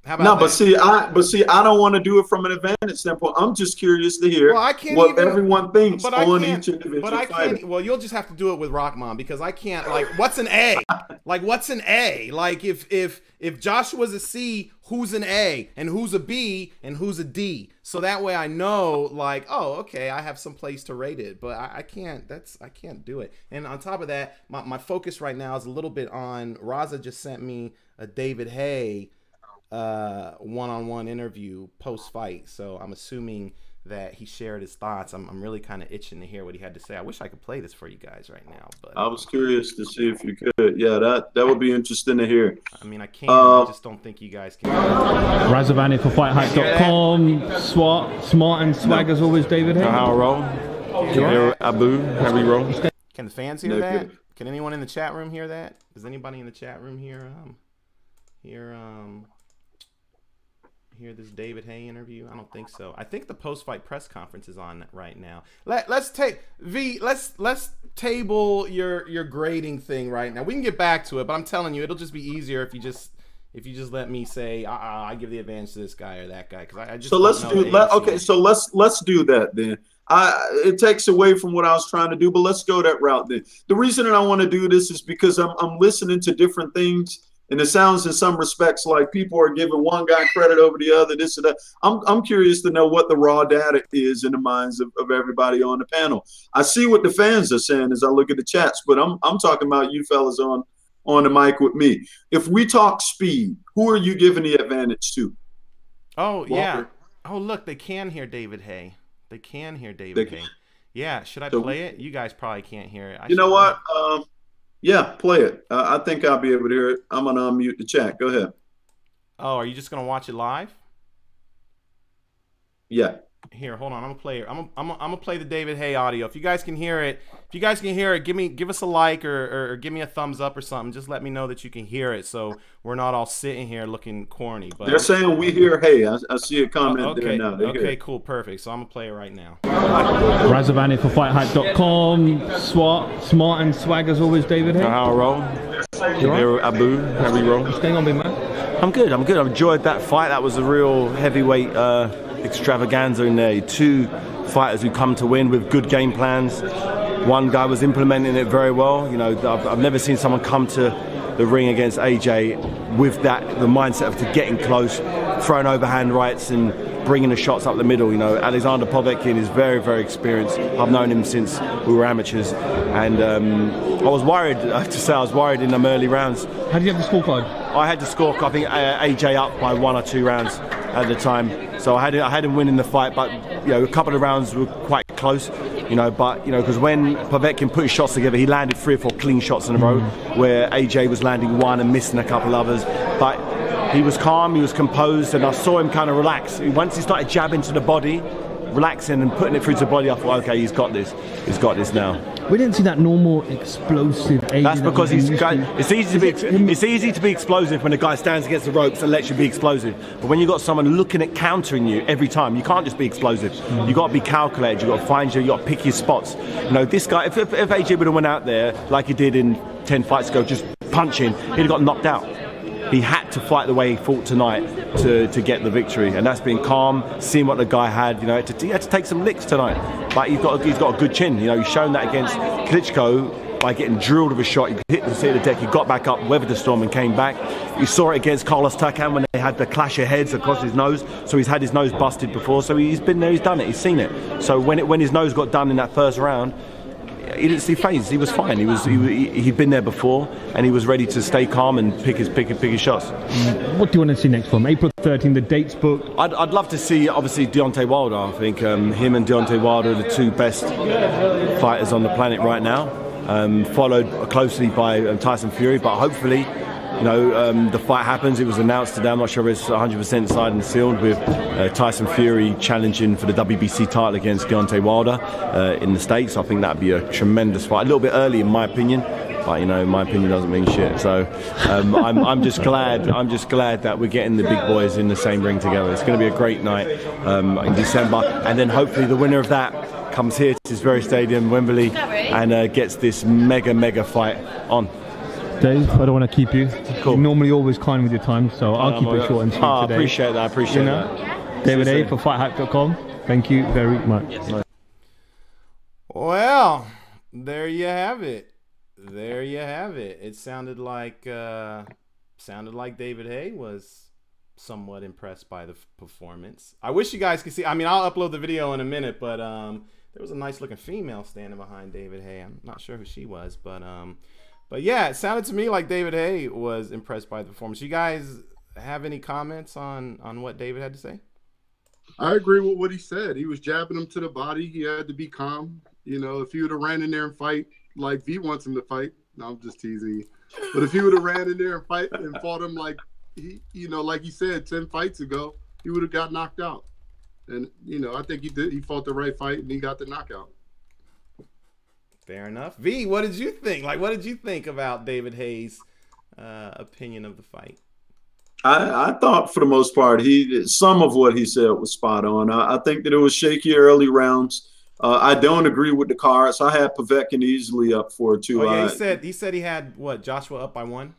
Speaker 3: But see, I don't want to do it from an advantage standpoint. I'm just curious to hear everyone thinks on each individual fighter.
Speaker 1: Well, you'll just have to do it with Rockman because I can't. Like, what's an A? Like, what's an A? Like, if Joshua's a C, who's an A, and who's a B, and who's a D? So that way I know, like, oh, okay, I have some place to rate it. But I can't. I can't do it. And on top of that, my focus right now is a little bit on. Raza just sent me a David Haye one-on-one interview post-fight, so I'm assuming that he shared his thoughts. I'm really kind of itching to hear what he had to say. I wish I could play this for you guys right now, but
Speaker 3: I was curious to see if you could. Yeah, that would be interesting to hear.
Speaker 1: I mean, I can. I just don't think you guys can.
Speaker 4: Razavani for FightHype.com. Smart and swag as always, David Haye.
Speaker 5: How I roll? Abu, how we roll?
Speaker 1: Can the fans hear that? Can anyone in the chat room hear that? Does anybody in the chat room hear this David Haye interview? I don't think so. I think the post-fight press conference is on right now. Let's table your grading thing right now. We can get back to it, but I'm telling you, it'll just be easier if you just let me say I give the advantage to this guy or that guy, because I just.
Speaker 3: So let's do let's do that then. It takes away from what I was trying to do, but let's go that route then. The reason that I want to do this is because I'm listening to different things. And it sounds in some respects like people are giving one guy credit over the other, this and that. I'm curious to know what the raw data is in the minds of everybody on the panel. I see what the fans are saying as I look at the chats, but I'm talking about you fellas on the mic with me. If we talk speed, who are you giving the advantage to?
Speaker 1: Oh,
Speaker 3: Walker?
Speaker 1: yeah. Oh, look, they can hear David Haye. They can hear David Haye. Yeah, should I play it? You guys probably can't hear it.
Speaker 3: You know what? Yeah, play it. I think I'll be able to hear it. I'm going to unmute the chat. Go ahead.
Speaker 1: Oh, are you just going to watch it live?
Speaker 3: Yeah.
Speaker 1: Here, hold on. I'm gonna play it. I'm gonna play the David Haye audio. If you guys can hear it, give us a like or give me a thumbs up or something. Just let me know that you can hear it, so we're not all sitting here looking corny. But
Speaker 3: they're saying we hear Haye. I see a comment there now.
Speaker 1: Okay, cool, perfect. So I'm gonna play it right now.
Speaker 4: Razavani for FightHype.com. Smart and swag as always, David Haye.
Speaker 5: How I roll? Abu, how we roll?
Speaker 4: What's going on, big man?
Speaker 5: I'm good. I've enjoyed that fight. That was a real heavyweight extravaganza in there. Two fighters who come to win with good game plans. One guy was implementing it very well. You know, I've never seen someone come to the ring against AJ with the mindset of getting close, throwing overhand rights and bringing the shots up the middle. You know, Alexander Povetkin is very, very experienced. I've known him since we were amateurs, and I was worried. I have to say, I was worried in them early rounds.
Speaker 4: How did you have the scorecard?
Speaker 5: I had the scorecard. I think AJ up by 1 or 2 rounds at the time, so I had him winning the fight. But you know, a couple of rounds were quite close. You know, but you know, because when Povetkin put his shots together, he landed 3 or 4 clean shots in a row, where AJ was landing 1 and missing a couple others. But he was calm, he was composed, and I saw him kind of relax. Once he started jabbing to the body, relaxing and putting it through to the body, I thought, okay, he's got this now.
Speaker 4: We didn't see that normal explosive AJ.
Speaker 5: That's because it's easy to be explosive when a guy stands against the ropes and lets you be explosive. But when you've got someone looking at countering you every time, you can't just be explosive. You got to be calculated. You got to find you got to pick your spots. You know, this guy, if AJ would have went out there like he did in 10 fights ago, just punching, he'd have got knocked out. He had to fight the way he fought tonight to get the victory, and that's been calm, seeing what the guy had. You know, he had to take some licks tonight, but he's got a good chin. You know, he's shown that against Klitschko by getting drilled with a shot. He hit the seat of the deck, he got back up, weathered the storm, and came back. You saw it against Carlos Takam when they had the clash of heads across his nose. So he's had his nose busted before. So he's been there, he's done it, he's seen it. So when his nose got done in that first round, he didn't see phased. He was fine. He'd been there before, and he was ready to stay calm and pick his shots.
Speaker 4: What do you want to see next from April 13? The dates booked.
Speaker 5: I'd love to see obviously Deontay Wilder. I think him and Deontay Wilder are the 2 best fighters on the planet right now. Followed closely by Tyson Fury, but hopefully, you know, the fight happens. It was announced today. I'm not sure if it's 100% signed and sealed, with Tyson Fury challenging for the WBC title against Deontay Wilder in the States. I think that'd be a tremendous fight. A little bit early, in my opinion, but you know, my opinion doesn't mean shit. So I'm just glad that we're getting the big boys in the same ring together. It's going to be a great night in December, and then hopefully the winner of that comes here to this very stadium, Wembley, and gets this mega fight on.
Speaker 4: Dave, I don't want to keep you.
Speaker 5: Cool.
Speaker 4: You're normally always kind with your time, so I'll keep it short and sweet today.
Speaker 5: I appreciate that. I appreciate that.
Speaker 4: David Haye for FightHype.com. Thank you very much.
Speaker 1: Well, there you have it. There you have it. It sounded like David Haye was somewhat impressed by the performance. I wish you guys could see. I mean, I'll upload the video in a minute, but there was a nice looking female standing behind David Haye. I'm not sure who she was, but yeah, it sounded to me like David Haye was impressed by the performance. You guys have any comments on what David had to say?
Speaker 2: I agree with what he said. He was jabbing him to the body. He had to be calm. You know, if he would have ran in there and fight like V wants him to fight, no, I'm just teasing you. But if he would have ran in there and fought him like like he said 10 fights ago, he would have got knocked out. And I think he did. He fought the right fight and he got the knockout.
Speaker 1: Fair enough. V, what did you think? Like, what did you think about David Haye's opinion of the fight?
Speaker 3: I thought for the most part, some of what he said was spot on. I think that it was shaky early rounds. I don't agree with the cards. I had Povetkin easily up for it too.
Speaker 1: Oh, yeah, he said he had what, Joshua up by 1?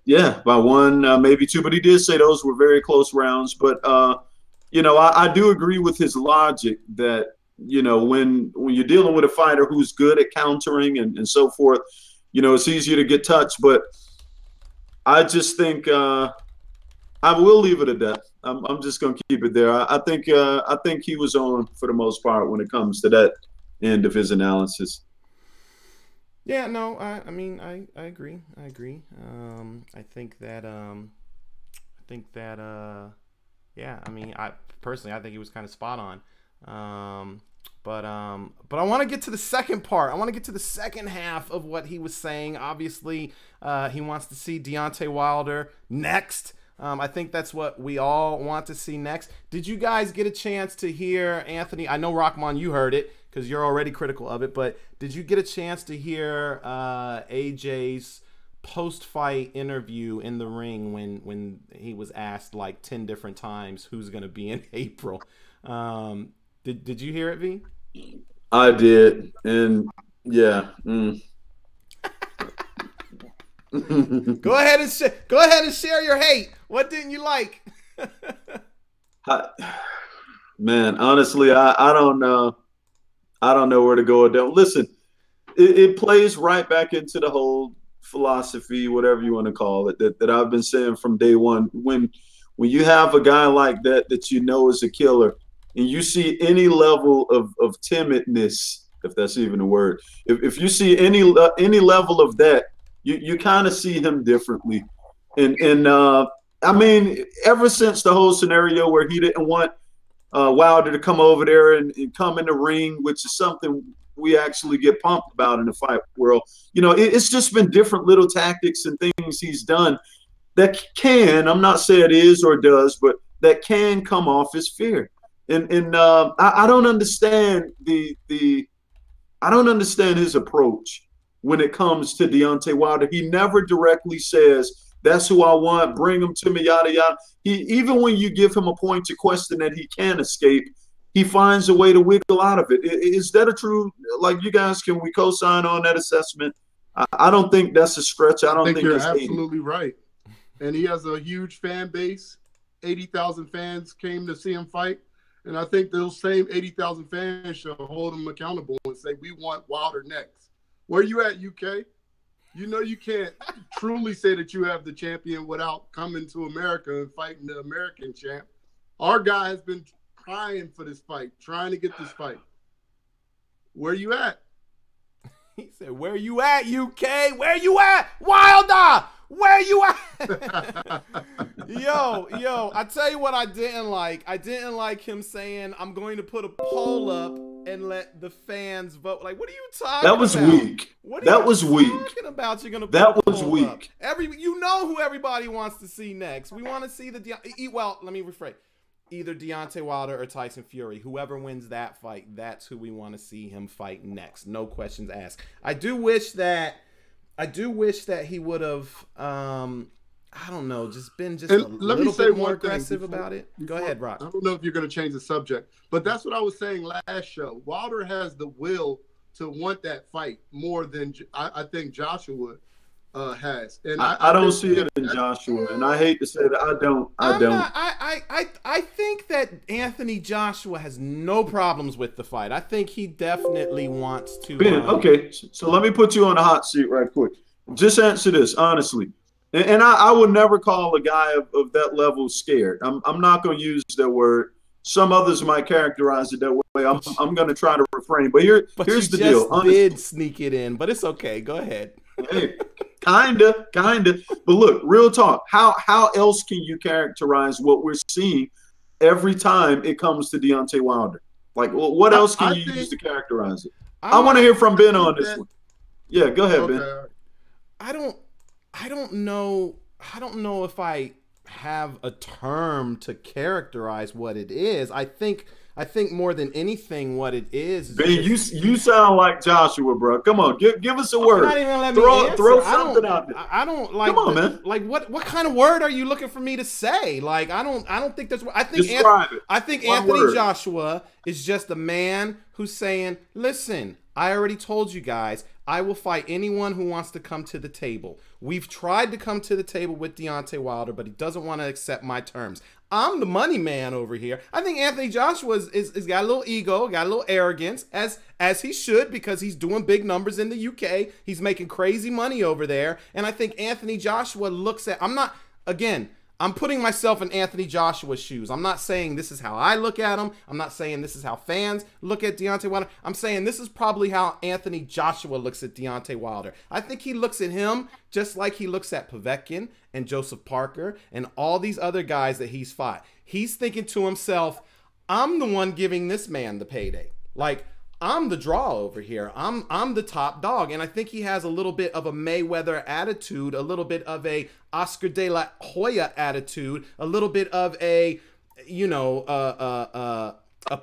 Speaker 3: Yeah, by 1, maybe 2. But he did say those were very close rounds. But I do agree with his logic that when you're dealing with a fighter who's good at countering and so forth, it's easier to get touched. But I just think I will leave it at that. I'm just gonna keep it there. I think he was on for the most part when it comes to that end of his analysis.
Speaker 1: Yeah, no, I mean I agree. I think that yeah, I mean I think he was kind of spot on. But I want to get to the second part. I want to get to the second half of what he was saying. Obviously, he wants to see Deontay Wilder next. I think that's what we all want to see next. Did you guys get a chance to hear Anthony? I know, Rahman, you heard it because you're already critical of it, but did you get a chance to hear AJ's post-fight interview in the ring when he was asked like 10 different times who's going to be in April? Did you hear it, V?
Speaker 3: I did, and yeah.
Speaker 1: Go ahead and share your hate. What didn't you like?
Speaker 3: Man, honestly, I don't know. I don't know where to go with that. Listen, it plays right back into the whole philosophy, whatever you want to call it, that I've been saying from day one. When you have a guy like that is a killer, and you see any level of timidness, if that's even a word, if you see any level of that, you kind of see him differently. And I mean, ever since the whole scenario where he didn't want Wilder to come over there and come in the ring, which is something we actually get pumped about in the fight world, it's just been different little tactics and things he's done that can, I'm not saying it is or does, but that can come off as fear. And I don't understand I don't understand his approach when it comes to Deontay Wilder. He never directly says, that's who I want, bring him to me, yada, yada. Even when you give him a pointed question that he can escape, he finds a way to wiggle out of it. Is that a true, like, you guys, can we co-sign on that assessment? I don't think that's a stretch. I think
Speaker 2: you're absolutely right. And he has a huge fan base. 80,000 fans came to see him fight. And I think those same 80,000 fans should hold him accountable and say, we want Wilder next. Where you at, UK? You can't truly say that you have the champion without coming to America and fighting the American champ. Our guy has been crying for this fight, trying to get this fight. Where you at?
Speaker 1: He said, where you at, UK? Where you at? Wilder! Where you at? Yo, I tell you what I didn't like. I didn't like him saying, I'm going to put a poll up and let the fans vote. Like, what are you talking about?
Speaker 3: That was weak.
Speaker 1: That was weak. Talking about you're gonna put
Speaker 3: that
Speaker 1: a
Speaker 3: was
Speaker 1: poll
Speaker 3: weak.
Speaker 1: Up. You know who everybody wants to see next. We want to see let me rephrase. Either Deontay Wilder or Tyson Fury. Whoever wins that fight, that's who we want to see him fight next. No questions asked. I do wish that he would have, I don't know, just been a little bit more aggressive about it. Go ahead, Rock.
Speaker 2: I don't know if you're going to change the subject, but that's what I was saying last show. Wilder has the will to want that fight more than I think Joshua has. And
Speaker 3: I don't see it in Joshua, and I hate to say that I don't.
Speaker 1: I think that Anthony Joshua has no problems with the fight. I think he definitely wants to.
Speaker 3: Ben, okay, so let me put you on the hot seat right quick. Just answer this honestly, and I would never call a guy of that level scared. I'm not going to use that word. Some others might characterize it that way. I'm going to try to refrain. But here's the deal.
Speaker 1: Honestly, did sneak it in, but it's okay. Go ahead.
Speaker 3: Kinda. But look, real talk. How else can you characterize what we're seeing every time it comes to Deontay Wilder? Like, what else can you use to characterize it? I want to hear from Ben on this one. Yeah, go ahead, Ben.
Speaker 1: I don't know if I have a term to characterize what it is. I think more than anything, what it is.
Speaker 3: Ben, you sound like Joshua, bro. Come on, give us a word.
Speaker 1: Not even let me
Speaker 3: throw something out there.
Speaker 1: I don't like.
Speaker 3: Come on, man.
Speaker 1: Like what kind of word are you looking for me to say? Like I don't think that's. I think Anthony Joshua is just a man who's saying, listen, I already told you guys, I will fight anyone who wants to come to the table. We've tried to come to the table with Deontay Wilder, but he doesn't want to accept my terms. I'm the money man over here. I think Anthony Joshua is got a little ego, got a little arrogance, as he should, because he's doing big numbers in the UK. He's making crazy money over there. And I think Anthony Joshua looks at, I'm putting myself in Anthony Joshua's shoes. I'm not saying this is how I look at him. I'm not saying this is how fans look at Deontay Wilder. I'm saying this is probably how Anthony Joshua looks at Deontay Wilder. I think he looks at him just like he looks at Povetkin and Joseph Parker and all these other guys that he's fought. He's thinking to himself, I'm the one giving this man the payday. Like, I'm the draw over here. I'm the top dog. And I think he has a little bit of a Mayweather attitude, a little bit of a Oscar de la Hoya attitude, a little bit of a, a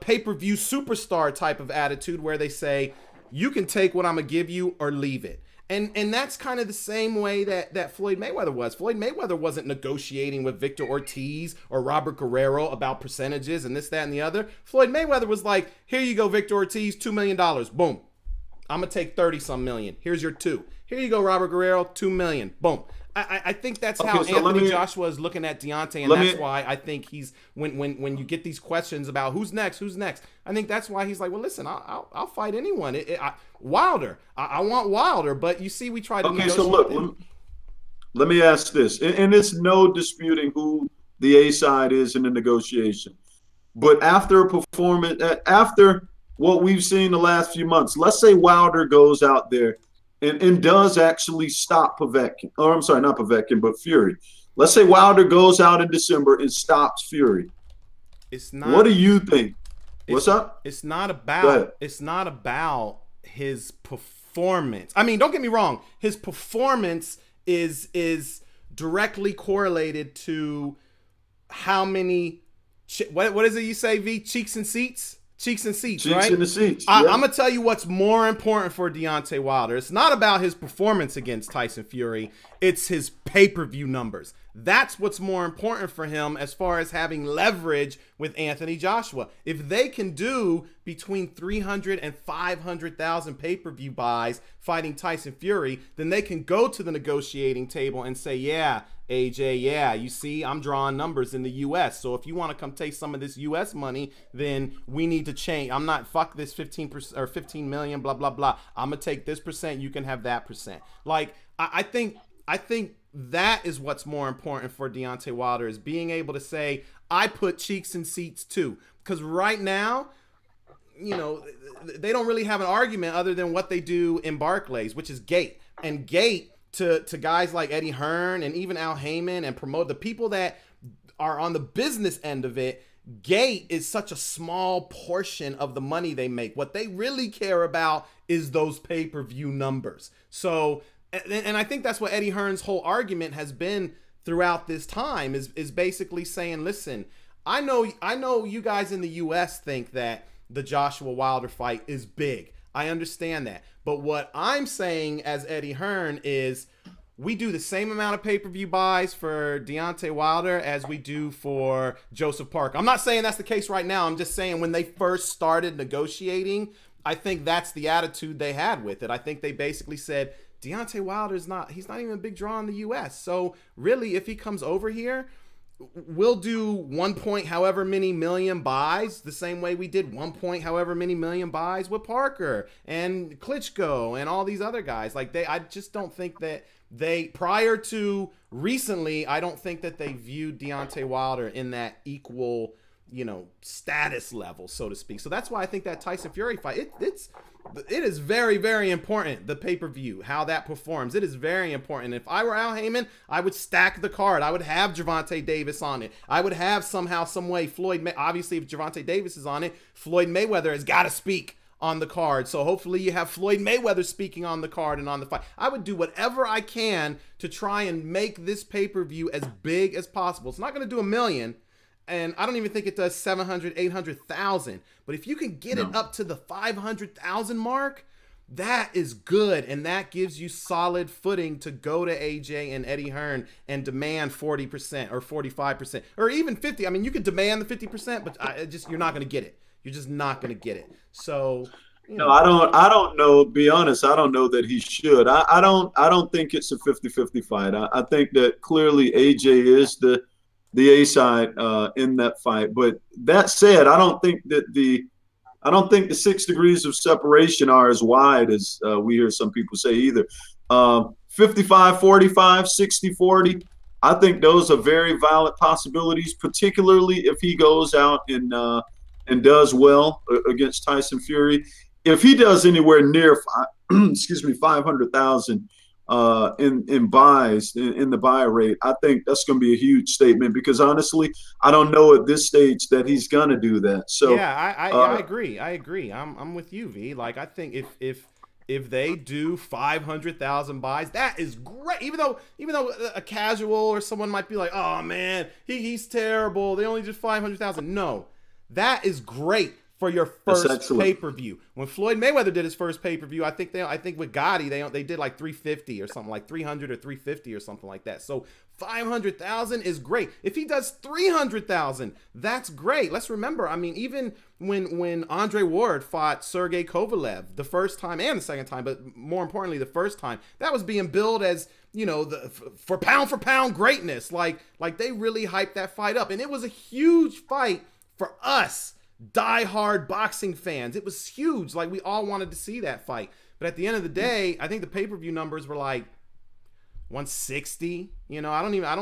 Speaker 1: pay-per-view superstar type of attitude where they say, you can take what I'm going to give you or leave it. And that's kind of the same way that Floyd Mayweather was. Floyd Mayweather wasn't negotiating with Victor Ortiz or Robert Guerrero about percentages and this, that, and the other. Floyd Mayweather was like, here you go, Victor Ortiz, $2 million. Boom. I'm going to take 30-some million. Here's your 2. Here you go, Robert Guerrero, $2 million. Boom. I think that's how Anthony Joshua is looking at Deontay, and that's why I think he's when you get these questions about who's next, I think that's why he's like, well, listen, I'll fight anyone. Wilder, I want Wilder, but you see, we tried to negotiate.
Speaker 3: So look, let me ask this, and it's no disputing who the A side is in the negotiation, but after a performance, after what we've seen the last few months, let's say Wilder goes out there and does actually stop Povetkin. Or I'm sorry, not Povetkin, but Fury. Let's say Wilder goes out in December and stops Fury.
Speaker 1: It's not.
Speaker 3: What do you think? What's up?
Speaker 1: It's not about his performance. I mean, don't get me wrong. His performance is directly correlated to how many what is it you say, V? Cheeks and seats? Cheeks and seats, right?
Speaker 3: Cheeks in the seats.
Speaker 1: I'm going to tell you what's more important for Deontay Wilder. It's not about his performance against Tyson Fury. It's his pay-per-view numbers. That's what's more important for him as far as having leverage with Anthony Joshua. If they can do between 300 and 500,000 pay-per-view buys fighting Tyson Fury, then they can go to the negotiating table and say, yeah, AJ, yeah, you see, I'm drawing numbers in the U.S. So if you want to come take some of this U.S. money, then we need to change. I'm not, fuck this 15% or 15 million, blah, blah, blah. I'm going to take this percent. You can have that percent. Like, I think that is what's more important for Deontay Wilder, is being able to say, I put cheeks in seats too. Because right now, they don't really have an argument other than what they do in Barclays, which is gate. And gate, to guys like Eddie Hearn and even Al Heyman and promote the people that are on the business end of it, gate is such a small portion of the money they make. What they really care about is those pay-per-view numbers. So, and I think that's what Eddie Hearn's whole argument has been throughout this time, is basically saying, listen, I know you guys in the US think that the Joshua Wilder fight is big. I understand that. But what I'm saying as Eddie Hearn is, we do the same amount of pay-per-view buys for Deontay Wilder as we do for Joseph Parker. I'm not saying that's the case right now. I'm just saying when they first started negotiating, I think that's the attitude they had with it. I think they basically said, Deontay Wilder he's not even a big draw in the US. So really, if he comes over here, we'll do 1 point however many million buys the same way we did 1 point however many million buys with Parker and Klitschko and all these other guys. Like, I just don't think that prior to recently, I don't think that they viewed Deontay Wilder in that equal, status level, so to speak. So that's why I think that Tyson Fury fight, it is very, very important, the pay-per-view, how that performs. It is very important. If I were Al Heyman, I would stack the card. I would have Gervonta Davis on it. I would have somehow, some way, obviously, if Gervonta Davis is on it, Floyd Mayweather has got to speak on the card. So hopefully you have Floyd Mayweather speaking on the card and on the fight. I would do whatever I can to try and make this pay-per-view as big as possible. It's not going to do 1 million. And I don't even think it does 700, 800,000. But if you can get it up to the 500,000 mark, that is good. And that gives you solid footing to go to AJ and Eddie Hearn and demand 40% or 45% or even 50. I mean, you could demand the 50%, but you're not going to get it. You're just not going to get it. So,
Speaker 3: no, I don't know. Be honest, I don't know that he should. I don't think it's a 50-50 fight. I think that clearly AJ is the A side in that fight. But that said, I don't think the 6 degrees of separation are as wide as we hear some people say either. 55-45, 60-40. I think those are very valid possibilities, particularly if he goes out and does well against Tyson Fury. If he does anywhere near 500,000 in buys in the buy rate, I think that's going to be a huge statement, because honestly, I don't know at this stage that he's going to do that. So
Speaker 1: yeah, I agree. I'm with you, V. Like, I think if they do 500,000 buys, that is great. Even though a casual or someone might be like, oh man, he's terrible, they only did 500,000. No, that is great for your first pay-per-view. When Floyd Mayweather did his first pay-per-view, I think with Gotti they did like 350 or something, like 300 or 350 or something like that. So 500,000 is great. If he does 300,000, that's great. Let's remember, I mean, even when Andre Ward fought Sergey Kovalev the first time and the second time, but more importantly the first time, that was being billed as, you know, for pound greatness. Like they really hyped that fight up, and it was a huge fight for us die-hard boxing fans. It was huge. Like, we all wanted to see that fight. But at the end of the day, I think the pay-per-view numbers were like 160. You know, I mean, I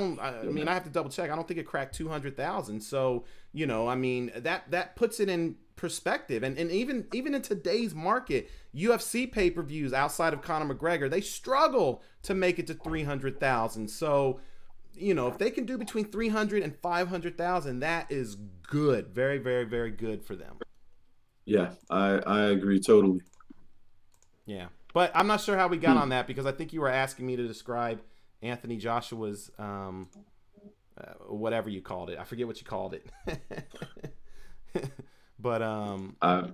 Speaker 1: have to double check. I don't think it cracked 200,000. So, you know, I mean, that puts it in perspective. And even in today's market, UFC pay-per-views outside of Conor McGregor, they struggle to make it to 300,000. So, you know, if they can do between 300 and 500,000, that is good. Very, very, very good for them.
Speaker 3: Yeah, I agree totally.
Speaker 1: Yeah, but I'm not sure how we got on that, because I think you were asking me to describe Anthony Joshua's whatever you called it. I forget what you called it. But yeah.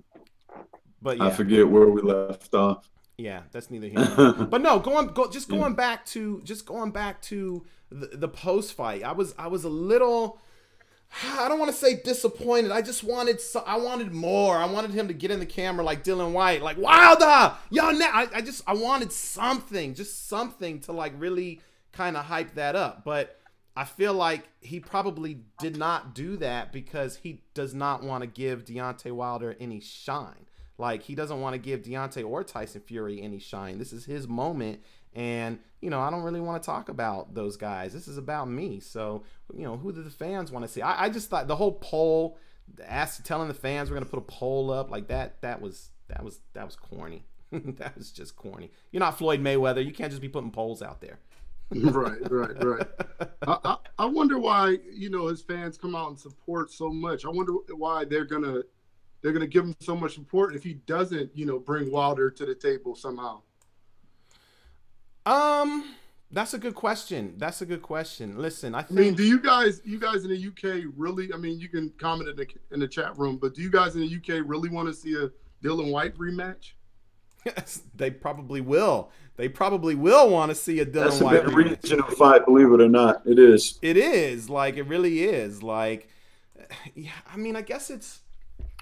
Speaker 3: I forget where we left off.
Speaker 1: Yeah, that's neither here nor there. But no, going back to the post fight. I was a little, I don't want to say disappointed. I wanted more. I wanted him to get in the camera like Dylan White, like Wilder. Y'all now. I wanted something, just something to like really kind of hype that up. But I feel like he probably did not do that because he does not want to give Deontay Wilder any shine. Like, he doesn't want to give Deontay or Tyson Fury any shine. This is his moment. And, you know, I don't really want to talk about those guys. This is about me. So, you know, who do the fans want to see? I just thought the whole poll, telling the fans we're going to put a poll up, like that was corny. That was just corny. You're not Floyd Mayweather. You can't just be putting polls out there.
Speaker 2: Right. I wonder why, you know, his fans come out and support so much. I wonder why they're gonna give him so much support if he doesn't, you know, bring Wilder to the table somehow.
Speaker 1: That's a good question. Listen, I
Speaker 2: mean, do you guys in the UK really? I mean, you can comment in the chat room, but do you guys in the UK really want to see a Dylan White rematch?
Speaker 1: Yes, they probably will. They probably will want to see a Dylan White rematch. That's a big
Speaker 3: regional fight, believe it or not. It is.
Speaker 1: It is. Like, it really is. Like, yeah, I mean, I guess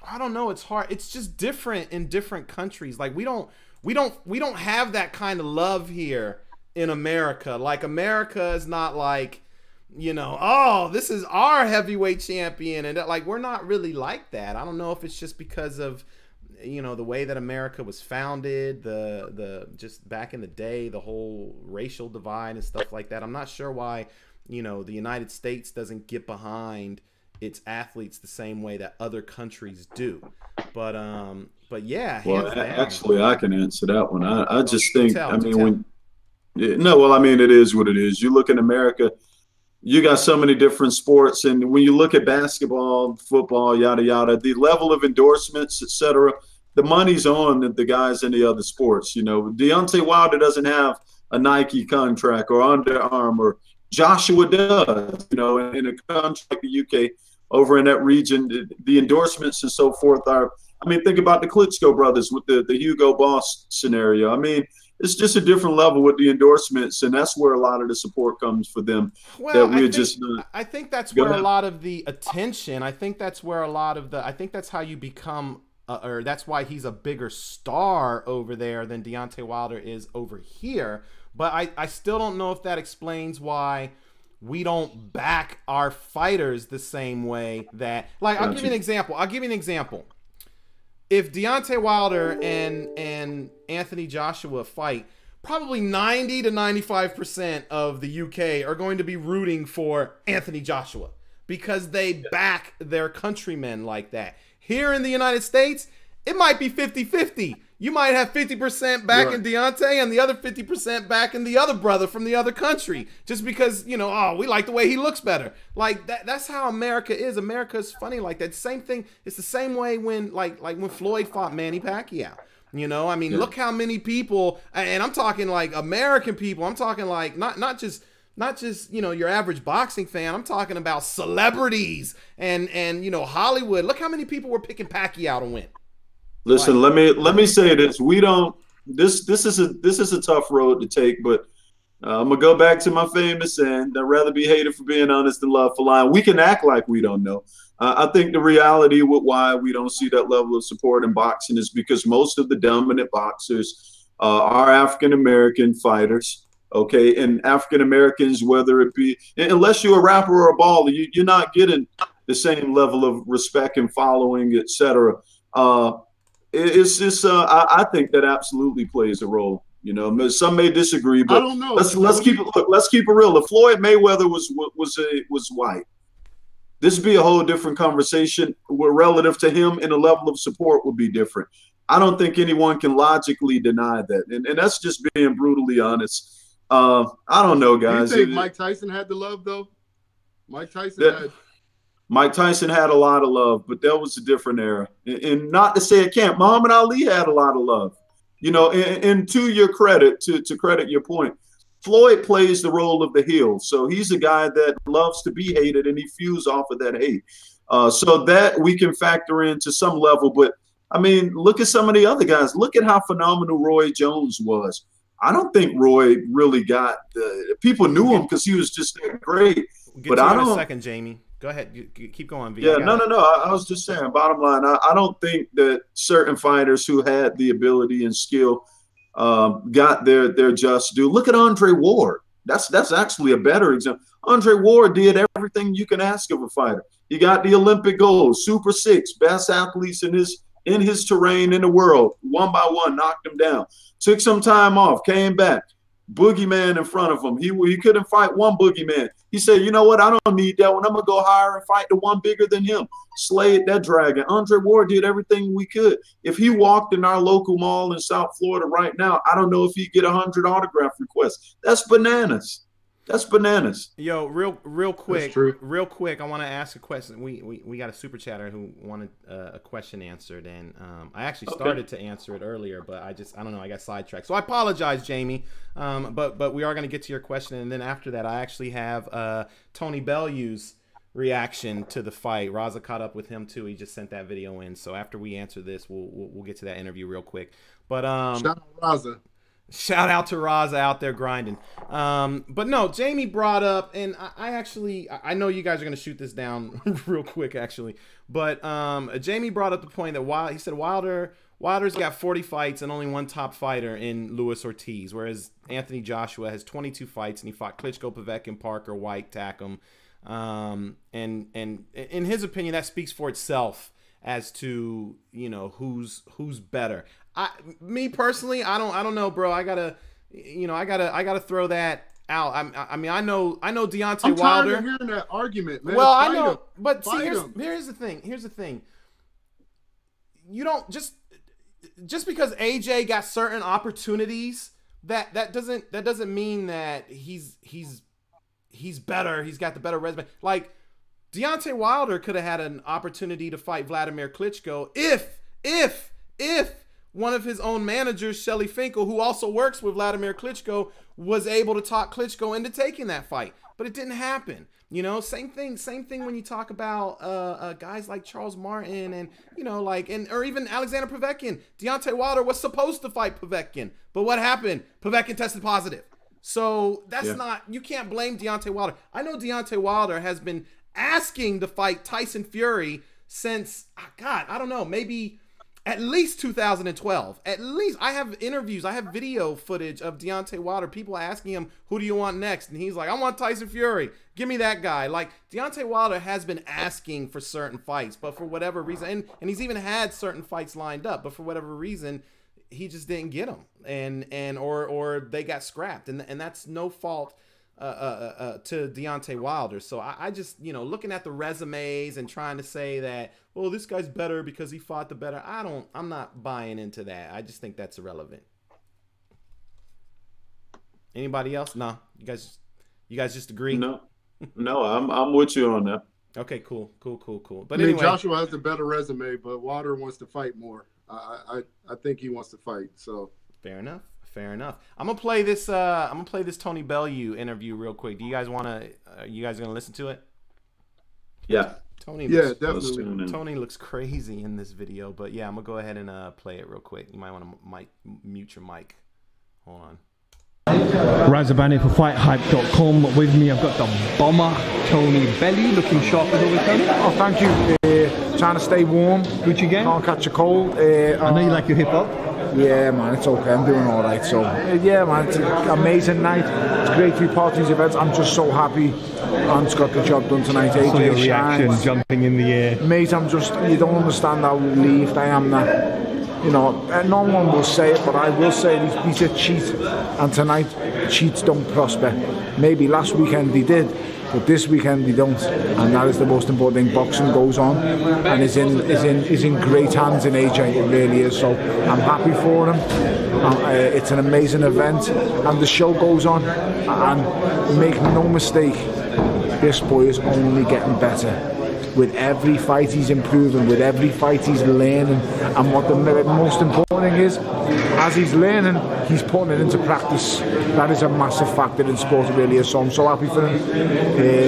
Speaker 1: I don't know. It's hard. It's just different in different countries. Like, we don't have that kind of love here in America. Like, America is not like, you know, oh, this is our heavyweight champion, and like, we're not really like that. I don't know if it's just because of, you know, the way that America was founded, the just back in the day, the whole racial divide and stuff like that. I'm not sure why, you know, the United States doesn't get behind its athletes the same way that other countries do. But yeah,
Speaker 3: Well,
Speaker 1: hands down.
Speaker 3: actually, I can answer that one. I just think,
Speaker 1: tell,
Speaker 3: I mean, when, yeah, no, well, I mean, it is what it is. You look in America, you got so many different sports, and when you look at basketball, football, yada yada, the level of endorsements, etc., the money's on the guys in the other sports. You know, Deontay Wilder doesn't have a Nike contract or Under Armour. Joshua does. You know, in a country like the UK, over in that region, the endorsements and so forth are. I mean, think about the Klitschko brothers with the Hugo Boss scenario. I mean, it's just a different level with the endorsements, and that's where a lot of the support comes for them.
Speaker 1: Well,
Speaker 3: that
Speaker 1: I think that's where a lot of the attention. I think that's where a lot of the. I think that's how you become, or that's why he's a bigger star over there than Deontay Wilder is over here. But I still don't know if that explains why we don't back our fighters the same way that. Like, I'll give you an example. If Deontay Wilder and Anthony Joshua fight, probably 90 to 95% of the UK are going to be rooting for Anthony Joshua because they back their countrymen like that. Here in the United States, it might be 50-50. You might have 50% back in Deontay and the other 50% back in the other brother from the other country, just because, you know, oh, we like the way he looks better. Like that's how America is. America is funny like that. Same thing. It's the same way when like when Floyd fought Manny Pacquiao. You know, I mean, look how many people, and I'm talking like American people. I'm talking like not just you know your average boxing fan. I'm talking about celebrities and you know Hollywood. Look how many people were picking Pacquiao to win.
Speaker 3: Listen, let me say this. We don't. This is a tough road to take, but I'm gonna go back to my famous saying: I'd rather be hated for being honest than loved for lying. We can act like we don't know. I think the reality with why we don't see that level of support in boxing is because most of the dominant boxers are African American fighters. Okay, and African Americans, whether it be unless you're a rapper or a baller, you're not getting the same level of respect and following, etc. It's just I think that absolutely plays a role. You know, some may disagree, but
Speaker 2: I don't know.
Speaker 3: Let's keep it real. If Floyd Mayweather was white, this would be a whole different conversation. Where relative to him, and the level of support would be different. I don't think anyone can logically deny that, and that's just being brutally honest. I don't know, guys.
Speaker 2: Do you think Mike Tyson had the love though?
Speaker 3: Mike Tyson had a lot of love, but that was a different era. And not to say it can't. Muhammad Ali had a lot of love. You know, and to your credit, to credit your point, Floyd plays the role of the heel. So he's a guy that loves to be hated, and he fews off of that hate. So that we can factor in to some level. But, I mean, look at some of the other guys. Look at how phenomenal Roy Jones was. I don't think Roy really got – people knew him because he was just great.
Speaker 1: But I don't – in a second, Jamie. Go ahead. Keep going, V.
Speaker 3: Yeah, no. I was just saying, bottom line, I don't think that certain fighters who had the ability and skill got their just due. Look at Andre Ward. That's actually a better example. Andre Ward did everything you can ask of a fighter. He got the Olympic gold, Super Six, best athletes in his terrain in the world. One by one, knocked him down. Took some time off, came back. Boogeyman in front of him. He couldn't fight one boogeyman. He said, you know what? I don't need that one. I'm going to go higher and fight the one bigger than him. Slayed that dragon. Andre Ward did everything we could. If he walked in our local mall in South Florida right now, I don't know if he'd get 100 autograph requests. That's bananas. That's bananas.
Speaker 1: Yo, real quick, I want to ask a question. We got a super chatter who wanted a question answered, and I actually started to answer it earlier, but I don't know, I got sidetracked. So I apologize, Jamie. But we are going to get to your question, and then after that, I actually have Tony Bellew's reaction to the fight. Raza caught up with him too. He just sent that video in. So after we answer this, we'll get to that interview real quick. But
Speaker 2: shout out Raza.
Speaker 1: Shout out to Raza out there grinding. But no, Jamie brought up, and I know you guys are going to shoot this down real quick, actually. But Jamie brought up the point that he said Wilder's got 40 fights and only one top fighter in Luis Ortiz, whereas Anthony Joshua has 22 fights, and he fought Klitschko, Povetkin, Parker, White, Takam. And in his opinion, that speaks for itself as to, you know, who's better. Me personally, I don't know, bro. I gotta throw that out. I mean, I know Deontay Wilder.
Speaker 2: I'm tired of hearing that argument, man.
Speaker 1: Well, I know, but see, here's the thing. you don't just because AJ got certain opportunities, that doesn't mean that he's better. He's got the better resume. Like Deontay Wilder could have had an opportunity to fight Vladimir Klitschko if one of his own managers, Shelly Finkel, who also works with Vladimir Klitschko, was able to talk Klitschko into taking that fight. But it didn't happen. You know, same thing when you talk about guys like Charles Martin and, you know, like, or even Alexander Povetkin. Deontay Wilder was supposed to fight Povetkin, but what happened? Povetkin tested positive. So that's not, you can't blame Deontay Wilder. I know Deontay Wilder has been asking to fight Tyson Fury since, God, I don't know, maybe at least 2012. At least. I have interviews, I have video footage of Deontay Wilder, people asking him, who do you want next? And he's like, I want Tyson Fury. Give me that guy. Like, Deontay Wilder has been asking for certain fights, but for whatever reason, and he's even had certain fights lined up, but for whatever reason, he just didn't get them, or they got scrapped, and that's no fault to Deontay Wilder. So I just, you know, looking at the resumes and trying to say that, well, this guy's better because he fought the better. I'm not buying into that. I just think that's irrelevant. Anybody else? No, you guys just agree?
Speaker 3: No, I'm with you on that.
Speaker 1: Okay, cool. But
Speaker 2: I mean,
Speaker 1: anyway,
Speaker 2: Joshua has the better resume, but Wilder wants to fight more. I think he wants to fight. So
Speaker 1: fair enough. I'm gonna play this Tony Bellew interview real quick. Do you guys wanna? You guys gonna listen to it?
Speaker 3: Yeah.
Speaker 2: Definitely.
Speaker 1: Tony looks crazy in this video, but yeah, I'm gonna go ahead and play it real quick. You might want to mute your mic. Hold on.
Speaker 4: Razabani for FightHype.com. With me, I've got the bomber Tony Bellew, looking sharp as always, Tony.
Speaker 6: Oh, thank you. Trying to stay warm.
Speaker 4: Gucci gang.
Speaker 6: Can't catch a cold.
Speaker 4: I know you like your hip hop.
Speaker 6: Yeah, man, it's okay. I'm doing all right. So, yeah, man, it's an amazing night. It's great to be part of these events. I'm just so happy Ant's got the job done tonight.
Speaker 4: I saw your reaction, jumping in the air.
Speaker 6: Mate, you don't understand how relieved I am that, you know, no one will say it, but I will say he's a cheat. And tonight, cheats don't prosper. Maybe last weekend he did, but this weekend they don't, and that is the most important thing. Boxing goes on, and is in great hands in AJ. It really is. So I'm happy for him. It's an amazing event, and the show goes on. And make no mistake, this boy is only getting better. With every fight he's improving, with every fight he's learning, and what the most important thing is, as he's learning, he's putting it into practice. That is a massive factor in sport, it really is. So I'm so happy for him.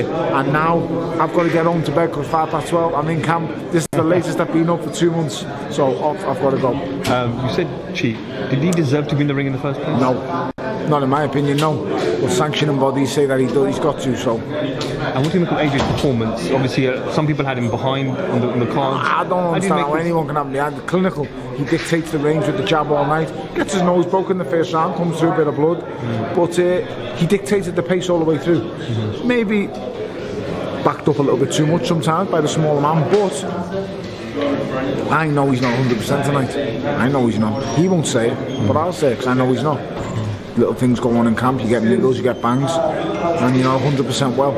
Speaker 6: And now I've got to get home to bed because 12:05 I'm in camp. This is the latest I've been up for 2 months, so I've got to go.
Speaker 4: You said cheat. Did he deserve to be in the ring in the first place?
Speaker 6: No, not in my opinion. No. Well, sanctioning bodies say that he's got to. So.
Speaker 4: And what do you make of AJ's performance? Obviously, some people had him behind on the cards.
Speaker 6: I don't understand how anyone can have him behind. Clinical. He dictates the range with the jab all night. Gets his nose broken in the first round, comes through a bit of blood. But he dictated the pace all the way through. Maybe backed up a little bit too much sometimes by the smaller man, but I know he's not 100% tonight. I know he's not. He won't say it, but I'll say it because I know he's not. Little things go on in camp, you get niggles, you get bangs, and you're not 100% well.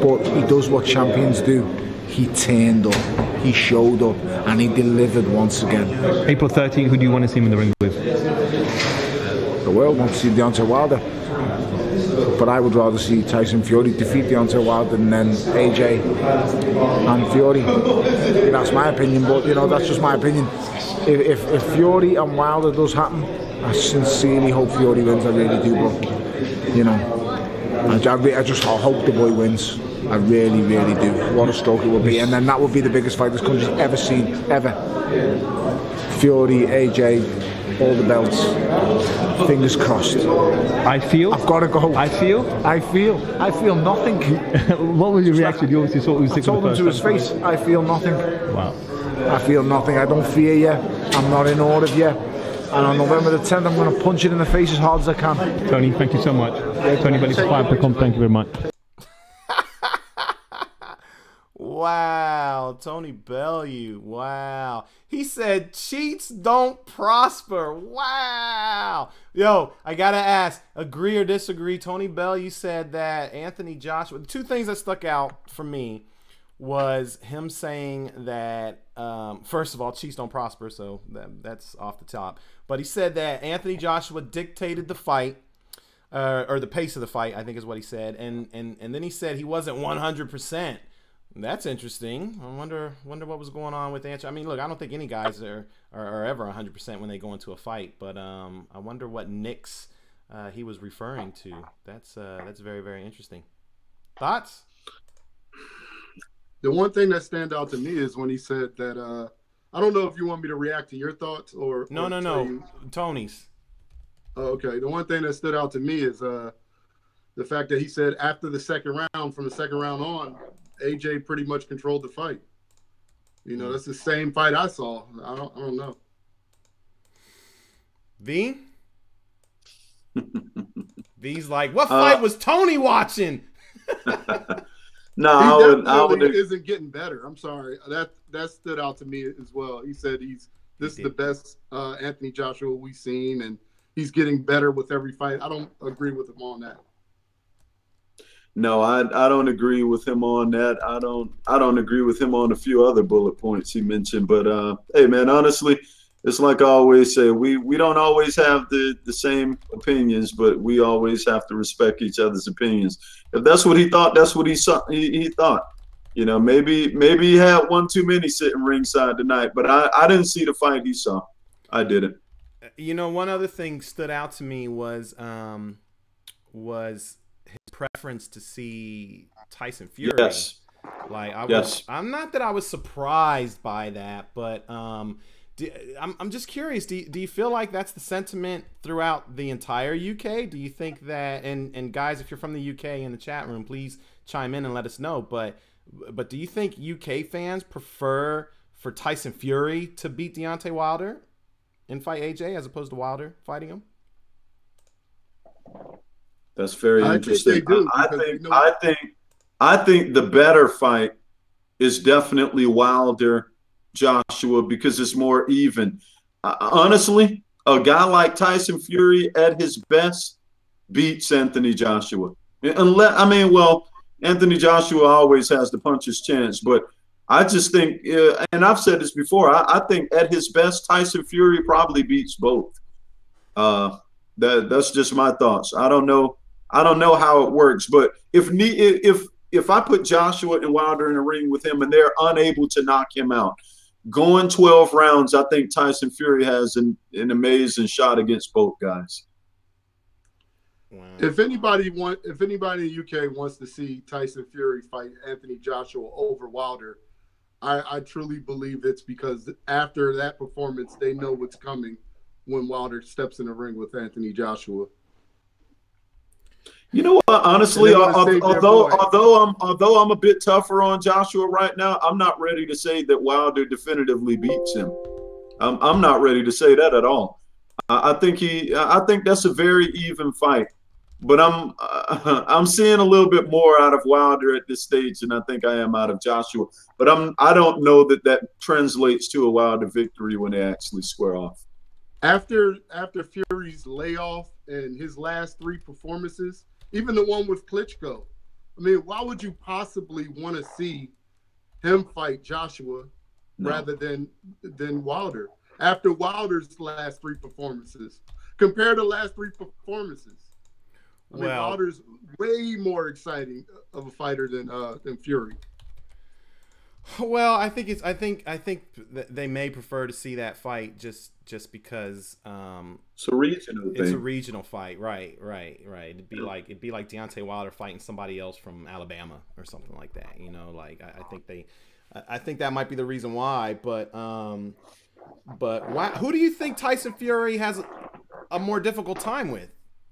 Speaker 6: But he does what champions do. He turned up, he showed up, and he delivered once again.
Speaker 4: April 13th, who do you want to see him in the ring with?
Speaker 6: The world wants to see Deontay Wilder. But I would rather see Tyson Fury defeat Deontay Wilder than then AJ and Fury. That's my opinion, but you know, that's just my opinion. If Fury and Wilder does happen, I sincerely hope Fury wins. I really do, but you know, I just hope the boy wins. I really, really do. What a stroke it would be, and then that would be the biggest fight this country's ever seen, ever. Fury, AJ, all the belts. Fingers crossed. I've got to go. I feel nothing.
Speaker 4: What was your reaction? You obviously saw it was.
Speaker 6: I told him to his face. I feel nothing.
Speaker 4: Wow.
Speaker 6: I feel nothing. I don't fear you. I'm not in awe of you. And on November the 10th, I'm going to punch it in the face as hard as I can.
Speaker 4: Tony, thank you so much. Tony Bellew for FightHype.com. Thank you very much.
Speaker 1: Wow, Tony Bellew. Wow. He said cheats don't prosper. Wow. Yo, I got to ask, agree or disagree? Tony Bellew said that Anthony Joshua, the two things that stuck out for me was him saying that, first of all, Chiefs don't prosper, so that's off the top. But he said that Anthony Joshua dictated the fight, or the pace of the fight, I think is what he said. And then he said he wasn't 100%. That's interesting. I wonder what was going on with Anthony. I mean, look, I don't think any guys are ever 100% when they go into a fight, but I wonder what nicks he was referring to. That's very, very interesting. Thoughts?
Speaker 2: The one thing that stands out to me is when he said that, I don't know if you want me to react to your thoughts or
Speaker 1: no, Tony's.
Speaker 2: Oh, okay. The one thing that stood out to me is the fact that he said after the second round, from the second round on, AJ pretty much controlled the fight. You know, that's the same fight I saw. I don't know.
Speaker 1: V? V's like, what fight was Tony watching?
Speaker 2: No, I would isn't getting better. I'm sorry. That stood out to me as well. He said this is the best Anthony Joshua we've seen, and he's getting better with every fight. I don't agree with him on that.
Speaker 3: No, I don't agree with him on that. I don't agree with him on a few other bullet points he mentioned. But hey, man, honestly, it's like I always say, we don't always have the same opinions, but we always have to respect each other's opinions. If that's what he thought, that's what he thought. You know, maybe he had one too many sitting ringside tonight, but I didn't see the fight he saw. I didn't.
Speaker 1: You know, one other thing stood out to me was his preference to see Tyson Fury.
Speaker 3: Yes.
Speaker 1: Like I'm not that I was surprised by that, but I'm just curious. Do you feel like that's the sentiment throughout the entire UK? Do you think that, and guys, if you're from the UK in the chat room, please chime in and let us know. But do you think UK fans prefer for Tyson Fury to beat Deontay Wilder and fight AJ as opposed to Wilder fighting him?
Speaker 3: That's very interesting. I think the better fight is definitely Wilder Joshua because it's more even. Honestly, a guy like Tyson Fury at his best beats Anthony Joshua. Anthony Joshua always has the puncher's chance, but I just think, and I've said this before, I think at his best, Tyson Fury probably beats both. That's just my thoughts. I don't know how it works, but if I put Joshua and Wilder in a ring with him and they're unable to knock him out, going 12 rounds, I think Tyson Fury has an amazing shot against both guys.
Speaker 1: Wow.
Speaker 2: If anybody in the UK wants to see Tyson Fury fight Anthony Joshua over Wilder, I truly believe it's because after that performance, they know what's coming when Wilder steps in the ring with Anthony Joshua.
Speaker 3: You know what? Honestly, although I'm a bit tougher on Joshua right now, I'm not ready to say that Wilder definitively beats him. I'm not ready to say that at all. I think that's a very even fight, but I'm seeing a little bit more out of Wilder at this stage than I think I am out of Joshua. But I don't know that translates to a Wilder victory when they actually square off.
Speaker 2: After Fury's layoff and his last three performances, even the one with Klitschko, I mean, why would you possibly want to see him fight Joshua rather than Wilder? After Wilder's last three performances, compare the last three performances. I mean, Wilder's way more exciting of a fighter than Fury.
Speaker 1: Well, I think that they may prefer to see that fight just because
Speaker 3: it's a regional thing.
Speaker 1: It's a regional fight, right. It'd be like Deontay Wilder fighting somebody else from Alabama or something like that. You know, like I think that might be the reason why. But who do you think Tyson Fury has a more difficult time with,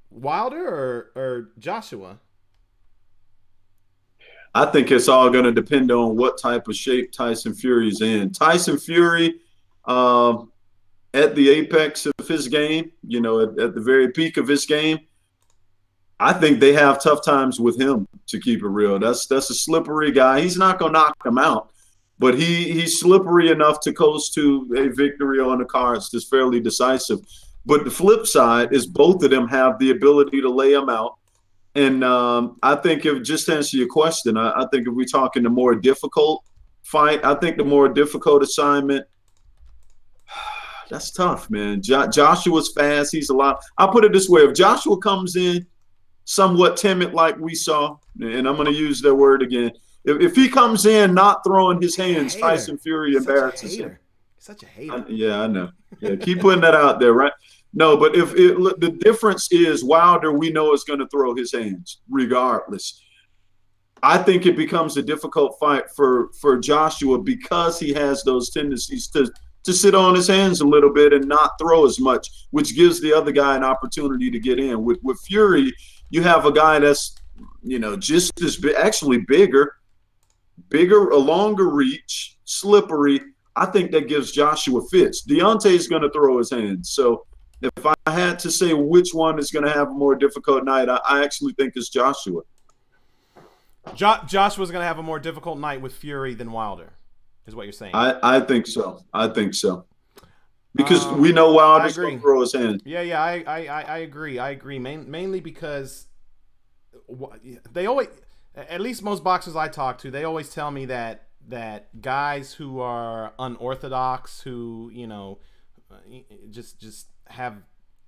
Speaker 1: Wilder or Joshua?
Speaker 3: I think it's all going to depend on what type of shape Tyson Fury's in. Tyson Fury, at the apex of his game, you know, at the very peak of his game, I think they have tough times with him, to keep it real. That's a slippery guy. He's not going to knock him out, but he's slippery enough to coast to a victory on the cards that's fairly decisive. But the flip side is both of them have the ability to lay him out. And I think if just to answer your question, I think if we're talking the more difficult fight, I think the more difficult assignment, that's tough, man. Joshua's fast. He's a lot. I'll put it this way. If Joshua comes in somewhat timid like we saw, and I'm going to use that word again, if he comes in not throwing his hands, Tyson Fury embarrasses him.
Speaker 1: Such a hater.
Speaker 3: Yeah, I know. Yeah, keep putting that out there, right? No, but the difference is Wilder, we know is going to throw his hands regardless. I think it becomes a difficult fight for Joshua because he has those tendencies to sit on his hands a little bit and not throw as much, which gives the other guy an opportunity to get in. With Fury, you have a guy that's, just as big, actually bigger, a longer reach, slippery. I think that gives Joshua fits. Deontay's going to throw his hands. So if I had to say which one is going to have a more difficult night, I actually think it's Joshua.
Speaker 1: Joshua's going to have a more difficult night with Fury than Wilder, is what you're saying.
Speaker 3: I think so. I think so. Because we know Wilder's going to throw his hands.
Speaker 1: Yeah, I agree. I agree. Mainly because they always, at least most boxers I talk to, they always tell me that guys who are unorthodox, who just have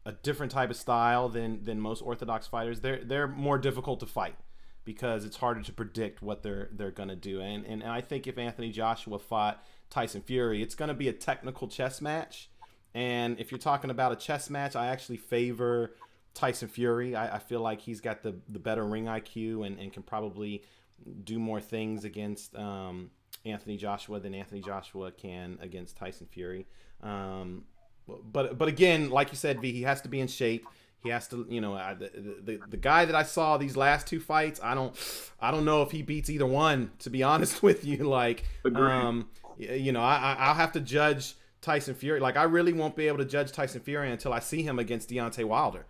Speaker 1: a different type of style than most orthodox fighters, they're more difficult to fight because it's harder to predict what they're gonna do. And I think if Anthony Joshua fought Tyson Fury, it's gonna be a technical chess match. And if you're talking about a chess match, I actually favor Tyson Fury. I feel like he's got the better ring IQ and can probably do more things against Anthony Joshua than Anthony Joshua can against Tyson Fury. But again, like you said, V, he has to be in shape. He has to, the guy that I saw these last two fights, I don't know if he beats either one, to be honest with you. Like, I'll have to judge Tyson Fury. Like, I really won't be able to judge Tyson Fury until I see him against Deontay Wilder,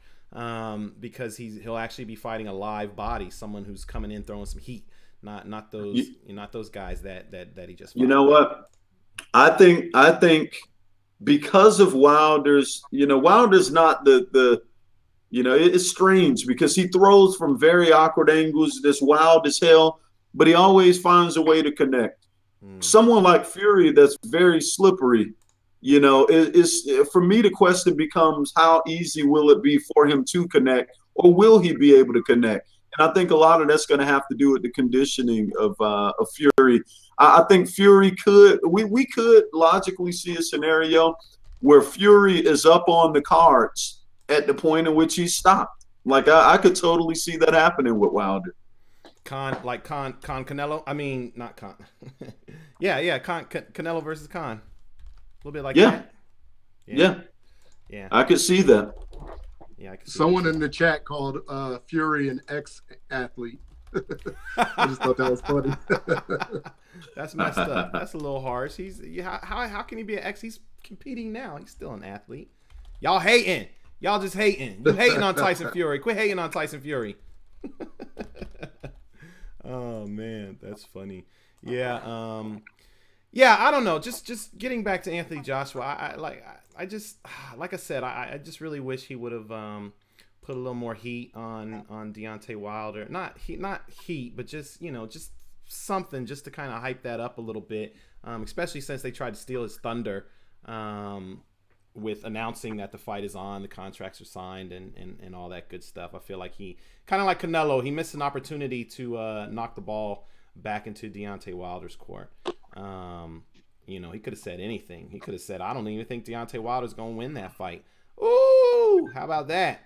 Speaker 1: because he'll actually be fighting a live body, someone who's coming in throwing some heat, not those guys that he just fought.
Speaker 3: You know what? I think because of Wilder's, Wilder's not the it's strange because he throws from very awkward angles, this wild as hell, but he always finds a way to connect. Someone like Fury that's very slippery, for me, the question becomes how easy will it be for him to connect, or will he be able to connect? And I think a lot of that's going to have to do with the conditioning of Fury. I think Fury we could logically see a scenario where Fury is up on the cards at the point in which he stopped. Like I could totally see that happening with Wilder.
Speaker 1: Canelo. I mean, not Con. yeah, Canelo versus Con. A little bit like
Speaker 3: that.
Speaker 1: Yeah.
Speaker 3: I could see that.
Speaker 1: Yeah, I could see
Speaker 2: someone in the chat called Fury an ex-athlete. I just thought that was funny.
Speaker 1: That's messed up. That's a little harsh. How can he be an ex? He's competing now. He's still an athlete. Y'all hating. Y'all just hating. You hating on Tyson Fury. Quit hating on Tyson Fury. Oh man, that's funny. Yeah. I don't know. Just getting back to Anthony Joshua. I just really wish he would have put a little more heat on Deontay Wilder. Not heat, but just something just to kind of hype that up a little bit. Especially since they tried to steal his thunder with announcing that the fight is on, the contracts are signed, and all that good stuff. I feel like he, kind of like Canelo, he missed an opportunity to knock the ball back into Deontay Wilder's court. He could have said anything. He could have said, I don't even think Deontay Wilder's going to win that fight. Ooh, how about that?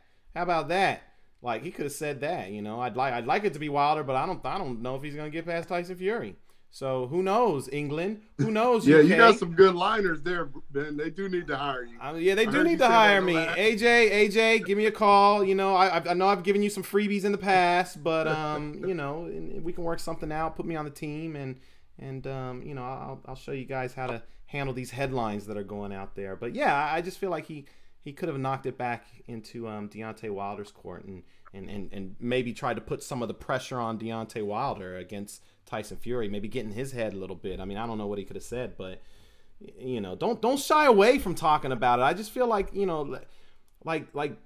Speaker 1: Like, he could have said that, I'd like it to be Wilder, but I don't know if he's going to get past Tyson Fury. So who knows, England? Who knows?
Speaker 2: Yeah,
Speaker 1: UK?
Speaker 2: you got some good liners there, Ben. They do need to hire you.
Speaker 1: Yeah, they do need to hire me. AJ, give me a call. I know I've given you some freebies in the past, but we can work something out. Put me on the team, and I'll show you guys how to handle these headlines that are going out there. But yeah, I just feel like he could have knocked it back into Deontay Wilder's court and maybe tried to put some of the pressure on Deontay Wilder against Tyson Fury, maybe get in his head a little bit. I mean, I don't know what he could have said, but don't shy away from talking about it. I just feel like like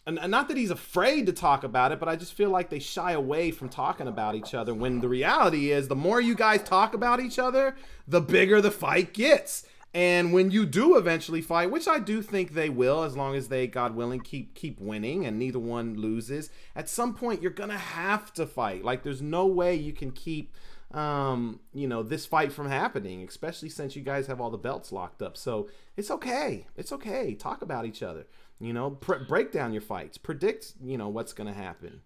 Speaker 1: and not that he's afraid to talk about it, but I just feel like they shy away from talking about each other, when the reality is the more you guys talk about each other, the bigger the fight gets. And when you do eventually fight, which I do think they will, as long as they, God willing, keep winning and neither one loses, at some point you're gonna have to fight. Like, there's no way you can keep you know, this fight from happening, especially since you guys have all the belts locked up. So it's okay. It's okay. Talk about each other. You know, break down your fights. Predict, you know, what's gonna happen.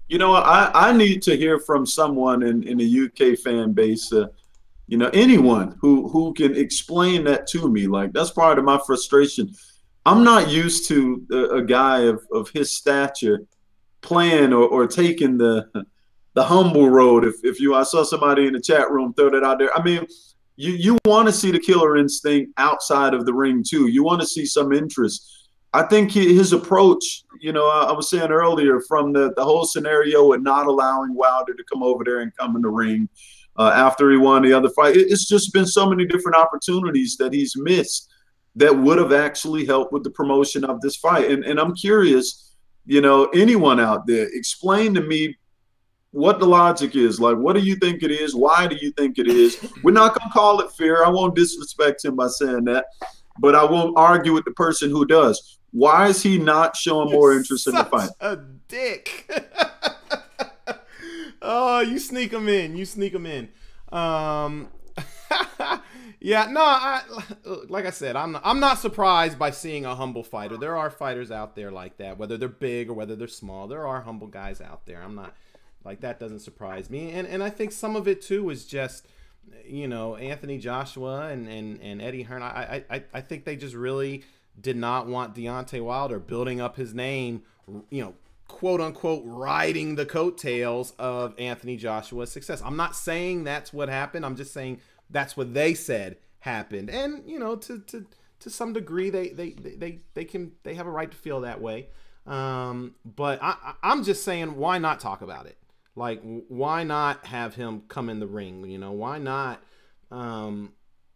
Speaker 3: You know, I need to hear from someone in the UK fan base. You know, anyone who can explain that to me. Like, that's part of my frustration. I'm not used to a guy of his stature playing or taking the humble road. I saw somebody in the chat room throw that out there. I mean, you want to see the killer instinct outside of the ring too. You want to see some interest. I think his approach, you know, I was saying earlier, from the whole scenario with not allowing Wilder to come over there and come in the ring after he won the other fight. It's just been so many different opportunities that he's missed that would have actually helped with the promotion of this fight. And I'm curious, you know, anyone out there, explain to me what the logic is. Like, what do you think it is? Why do you think it is? We're not going to call it fear. I won't disrespect him by saying that, but I won't argue with the person who does. Why is he not showing more interest in the fight?
Speaker 1: A dick. Oh, you sneak him in. You sneak him in. Yeah, no, like I said, I'm not surprised by seeing a humble fighter. There are fighters out there like that, whether they're big or whether they're small. There are humble guys out there. I'm not, like, that doesn't surprise me. And I think some of it too is just, you know, Anthony Joshua and Eddie Hearn. I think they just really did not want Deontay Wilder building up his name, you know, quote unquote, riding the coattails of Anthony Joshua's success. I'm not saying that's what happened. I'm just saying that's what they said happened. And, you know, to some degree, they have a right to feel that way. But I'm just saying, why not talk about it? Like, why not have him come in the ring? You know, why not,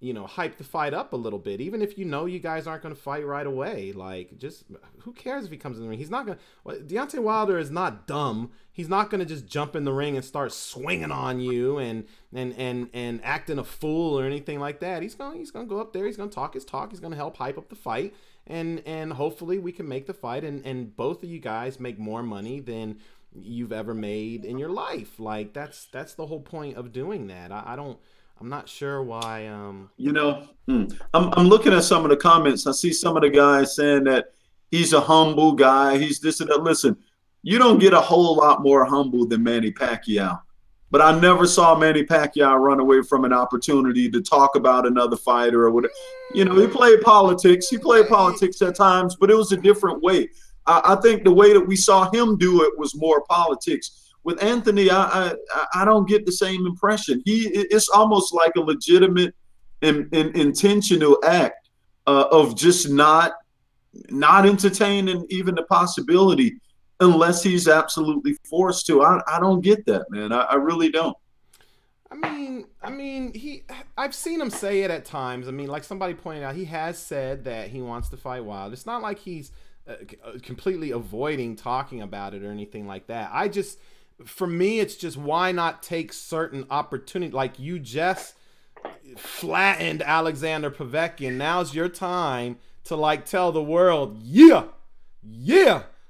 Speaker 1: you know, hype the fight up a little bit, even if you know you guys aren't going to fight right away. Like, just, who cares if he comes in the ring? He's not going to, Deontay Wilder is not dumb. He's not going to just jump in the ring and start swinging on you and acting a fool or anything like that. He's going to go up there. He's going to talk his talk. He's going to help hype up the fight. And hopefully we can make the fight and both of you guys make more money than you've ever made in your life. Like, that's the whole point of doing that. I'm not sure why.
Speaker 3: You know, I'm looking at some of the comments. I see some of the guys saying that he's a humble guy. He's this and that. Listen, you don't get a whole lot more humble than Manny Pacquiao. But I never saw Manny Pacquiao run away from an opportunity to talk about another fighter or whatever. You know, he played politics. He played politics at times, but it was a different way. I think the way that we saw him do it was more politics. With Anthony, I don't get the same impression. It's almost like a legitimate and intentional act of just not entertaining even the possibility unless he's absolutely forced to. I don't get that, man. I really don't.
Speaker 1: I mean, I've seen him say it at times. I mean, like somebody pointed out, he has said that he wants to fight Wilder. It's not like he's completely avoiding talking about it or anything like that. For me, it's just, why not take certain opportunities? Like, you just flattened Alexander Povetkin. Now's your time to, like, tell the world, yeah,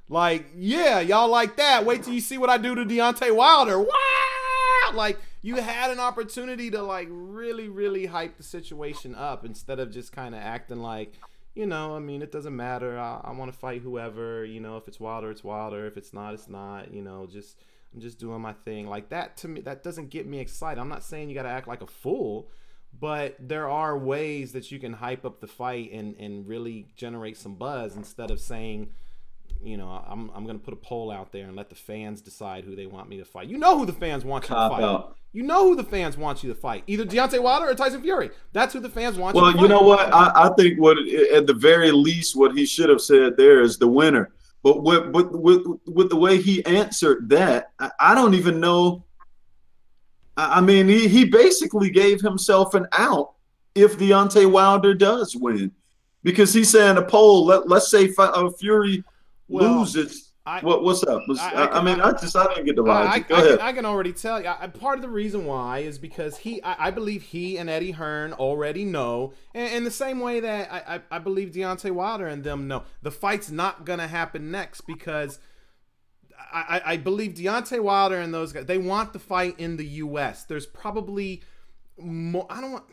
Speaker 1: like, yeah, y'all like that. Wait till you see what I do to Deontay Wilder. Wow! Like, you had an opportunity to, like, really, really hype the situation up instead of just kind of acting like, you know, I mean, it doesn't matter. I want to fight whoever. You know, if it's Wilder, it's Wilder. If it's not, it's not. You know, I'm just doing my thing. Like, that, to me, that doesn't get me excited. I'm not saying you got to act like a fool, but there are ways that you can hype up the fight and really generate some buzz instead of saying, you know, I'm going to put a poll out there and let the fans decide who they want me to fight. You know who the fans want you to fight. You know who the fans want you to fight. Either Deontay Wilder or Tyson Fury. That's who the fans want you to fight.
Speaker 3: Well, you know what? I think at the very least, what he should have said there is the winner. But with the way he answered that, I don't even know. I mean, he basically gave himself an out if Deontay Wilder does win. Because he's saying a poll, let's say Fury
Speaker 1: Well,
Speaker 3: loses. What's up? I mean, I didn't get the logic. Go ahead.
Speaker 1: I can already tell you. Part of the reason why is because I believe he and Eddie Hearn already know, and in the same way that I believe Deontay Wilder and them know, the fight's not gonna happen next because I believe Deontay Wilder and those guys, they want the fight in the U.S. There's probably more.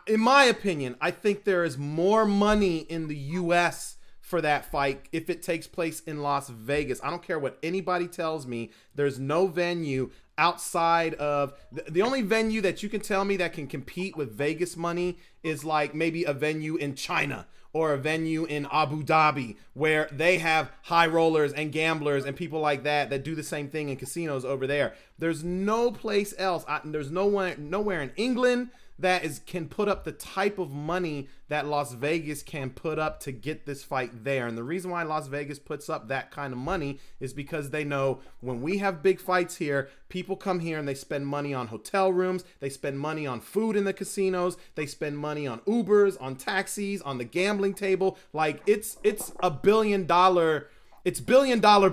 Speaker 1: In my opinion, I think there is more money in the U.S. for that fight if it takes place in Las Vegas. I don't care what anybody tells me. There's no venue outside of the only venue that you can tell me that can compete with Vegas money is like maybe a venue in China or a venue in Abu Dhabi where they have high rollers and gamblers and people like that do the same thing in casinos over there. There's no place else. There's nowhere in England that can put up the type of money that Las Vegas can put up to get this fight there. And the reason why Las Vegas puts up that kind of money is because they know when we have big fights here, people come here and they spend money on hotel rooms, they spend money on food in the casinos, they spend money on Ubers, on taxis, on the gambling table. Like it's $1 billion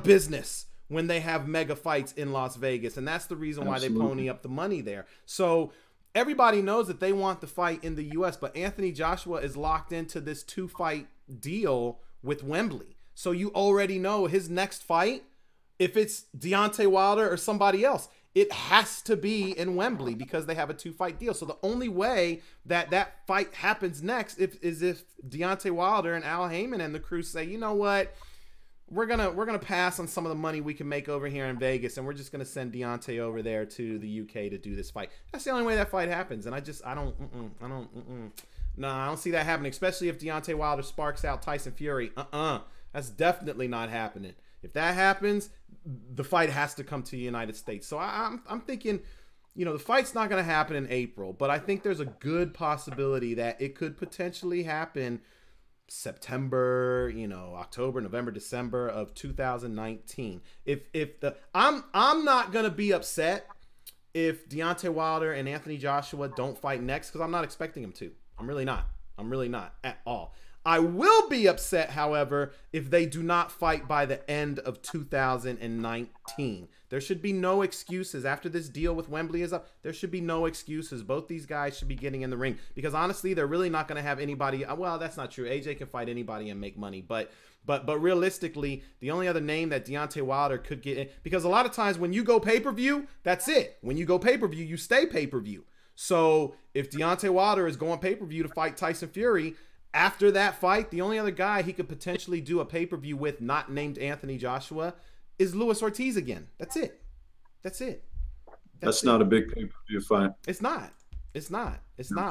Speaker 1: business when they have mega fights in Las Vegas. And that's the reason why they pony up the money there. So everybody knows that they want the fight in the U.S., but Anthony Joshua is locked into this 2-fight deal with Wembley. So you already know his next fight, if it's Deontay Wilder or somebody else, it has to be in Wembley because they have a 2-fight deal. So the only way that fight happens next is if Deontay Wilder and Al Heyman and the crew say, you know what, we're gonna pass on some of the money we can make over here in Vegas, and we're just gonna send Deontay over there to the UK to do this fight. That's the only way that fight happens, and I don't see that happening. Especially if Deontay Wilder sparks out Tyson Fury. That's definitely not happening. If that happens, the fight has to come to the United States. So I'm thinking, you know, the fight's not gonna happen in April, but I think there's a good possibility that it could potentially happen September, you know, October, November, December of 2019. I'm not gonna be upset if Deontay Wilder and Anthony Joshua don't fight next because I'm not expecting them to. I'm really not at all. I will be upset, however, if they do not fight by the end of 2019. There should be no excuses. After this deal with Wembley is up, there should be no excuses. Both these guys should be getting in the ring because honestly, they're really not going to have anybody. Well, that's not true. AJ can fight anybody and make money, but realistically, the only other name that Deontay Wilder could get in, because a lot of times when you go pay-per-view, that's it. When you go pay-per-view, you stay pay-per-view. So if Deontay Wilder is going pay-per-view to fight Tyson Fury, after that fight, the only other guy he could potentially do a pay-per-view with, not named Anthony Joshua, is Luis Ortiz again. That's it. That's
Speaker 3: not a big pay-per-view fight.
Speaker 1: It's not. It's not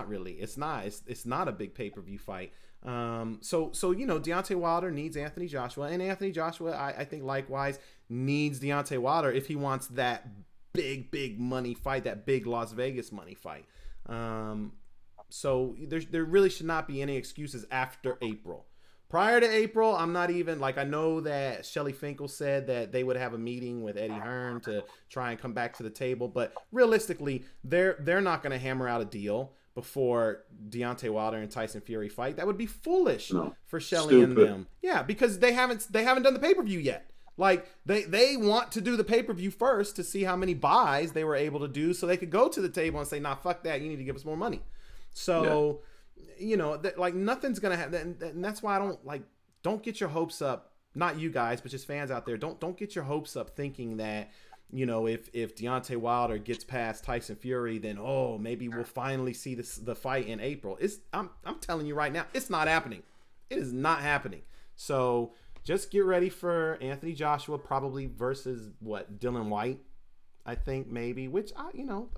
Speaker 1: really. It's not a big pay-per-view fight. So you know, Deontay Wilder needs Anthony Joshua, and Anthony Joshua, I think likewise needs Deontay Wilder if he wants that big money fight, that big Las Vegas money fight. So there really should not be any excuses after April. Prior to April, I'm not even, like, I know that Shelly Finkel said that they would have a meeting with Eddie Hearn to try and come back to the table, but realistically, they're not going to hammer out a deal before Deontay Wilder and Tyson Fury fight. That would be foolish for Shelly and them. Yeah, because they haven't done the pay-per-view yet. Like, they want to do the pay-per-view first to see how many buys they were able to do so they could go to the table and say, nah, fuck that, you need to give us more money. So, you know, like, nothing's going to happen. And that's why don't get your hopes up. Not you guys, but just fans out there. Don't get your hopes up thinking that, you know, if Deontay Wilder gets past Tyson Fury, then, oh, maybe we'll finally see the fight in April. I'm telling you right now, it's not happening. It is not happening. So just get ready for Anthony Joshua probably versus, Dylan White, I think, maybe, which,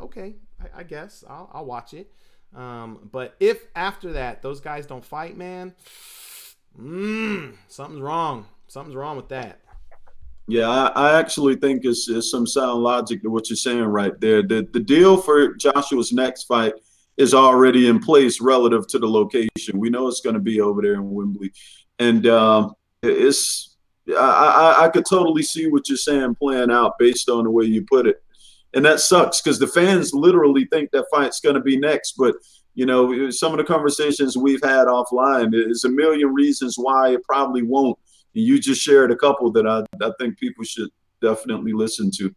Speaker 1: okay, I guess I'll watch it. But if after that those guys don't fight, man, something's wrong. Something's wrong with that.
Speaker 3: Yeah, I actually think it's some sound logic to what you're saying right there. The deal for Joshua's next fight is already in place relative to the location. We know it's going to be over there in Wembley, and I could totally see what you're saying playing out based on the way you put it. And that sucks because the fans literally think that fight's going to be next. But, you know, some of the conversations we've had offline, there's a million reasons why it probably won't. you just shared a couple that I think people should definitely listen to.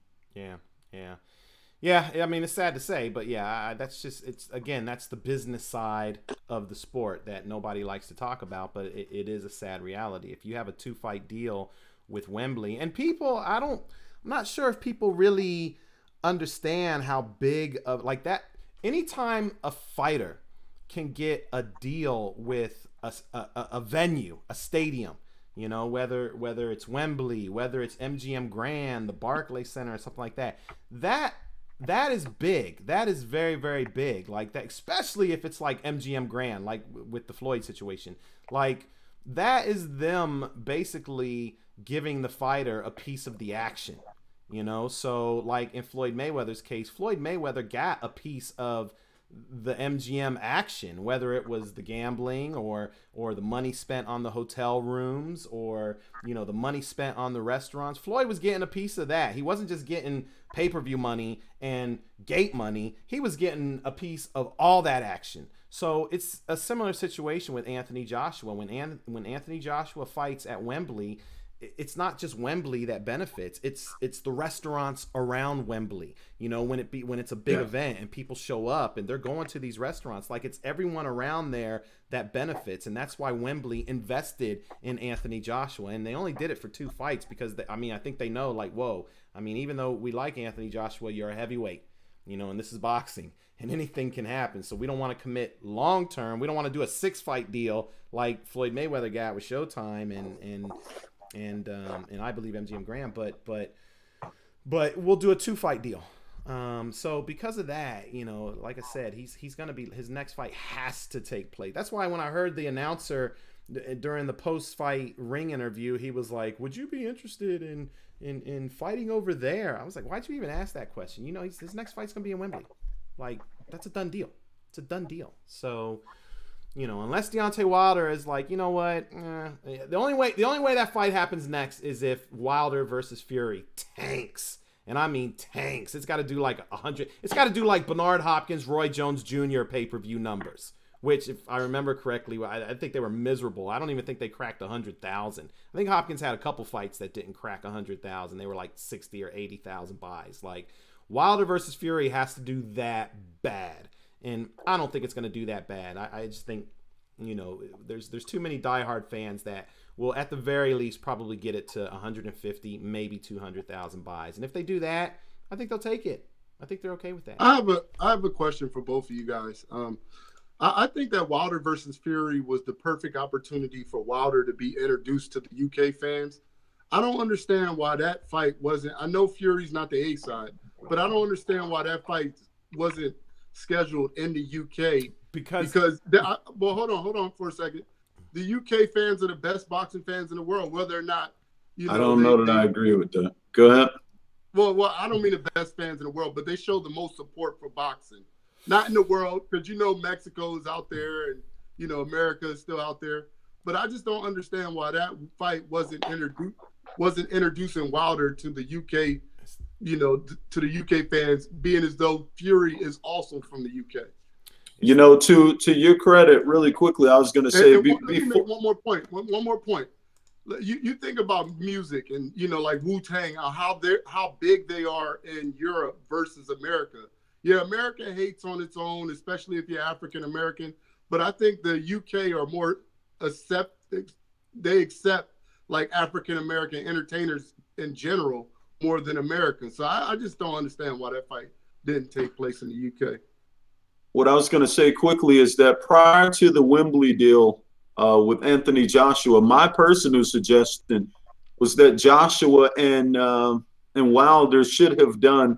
Speaker 1: Yeah, I mean, it's sad to say, but yeah, that's just, that's the business side of the sport that nobody likes to talk about, but it is a sad reality. If you have a 2-fight deal with Wembley, and people, I'm not sure if people really understand how big of, like, that, anytime a fighter can get a deal with a venue, a stadium, you know, whether it's Wembley, whether it's MGM Grand, the Barclays Center, or something like that, that is big. That is very, very big. Like that, especially if it's like MGM Grand, like with the Floyd situation. Like that is them basically giving the fighter a piece of the action, you know? So like in Floyd Mayweather's case, Floyd Mayweather got a piece of the MGM action, whether it was the gambling or the money spent on the hotel rooms, or, you know, the money spent on the restaurants. Floyd was getting a piece of that. He wasn't just getting pay-per-view money and gate money. He was getting a piece of all that action. So it's a similar situation with Anthony Joshua. When Anthony Joshua fights at Wembley, it's not just Wembley that benefits. It's the restaurants around Wembley. You know, when it's a big event and people show up and they're going to these restaurants, like it's everyone around there that benefits. And that's why Wembley invested in Anthony Joshua. And they only did it for 2 fights because I think they know, like, whoa, I mean, even though we like Anthony Joshua, you're a heavyweight, you know, and this is boxing and anything can happen. So we don't want to commit long term. We don't want to do a 6-fight deal like Floyd Mayweather got with Showtime and I believe MGM Grand, but we'll do a 2-fight deal. So because of that, you know, like I said, he's gonna be, his next fight has to take place. That's why when I heard the announcer during the post-fight ring interview, he was like, "Would you be interested in fighting over there?" I was like, "Why'd you even ask that question?" You know, his next fight's gonna be in Wembley. Like that's a done deal. It's a done deal. So, you know, unless Deontay Wilder is like, you know what, the only way that fight happens next is if Wilder versus Fury tanks, and I mean tanks. It's got to do like 100. It's got to do like Bernard Hopkins, Roy Jones Jr. pay-per-view numbers, which, if I remember correctly, I think they were miserable. I don't even think they cracked 100,000. I think Hopkins had a couple fights that didn't crack 100,000. They were like 60 or 80,000 buys. Like Wilder versus Fury has to do that bad. And I don't think it's going to do that bad. I just think, you know, there's too many diehard fans that will, at the very least, probably get it to 150, maybe 200,000 buys. And if they do that, I think they'll take it. I think they're okay with that.
Speaker 2: I have a question for both of you guys. I think that Wilder versus Fury was the perfect opportunity for Wilder to be introduced to the UK fans. I don't understand why that fight wasn't. I know Fury's not the A side, but I don't understand why that fight wasn't scheduled in the UK because well, hold on for a second. The UK fans are the best boxing fans in the world, whether or not, you know,
Speaker 3: I don't know that I agree with that. Go ahead.
Speaker 2: Well, I don't mean the best fans in the world, but they show the most support for boxing. Not in the world, because you know Mexico is out there and you know America is still out there. But I just don't understand why that fight wasn't introducing Wilder to the UK, you know, to the UK fans, being as though Fury is also from the UK.
Speaker 3: You know, to your credit, really quickly, I was going to say,
Speaker 2: let me make one more point. One more point. You think about music and, you know, like Wu-Tang, how big they are in Europe versus America. Yeah, America hates on its own, especially if you're African American. But I think the UK are more they accept like African American entertainers in general more than Americans. So I just don't understand why that fight didn't take place in the UK.
Speaker 3: What I was going to say quickly is that prior to the Wembley deal with Anthony Joshua, my personal suggestion was that Joshua and Wilder should have done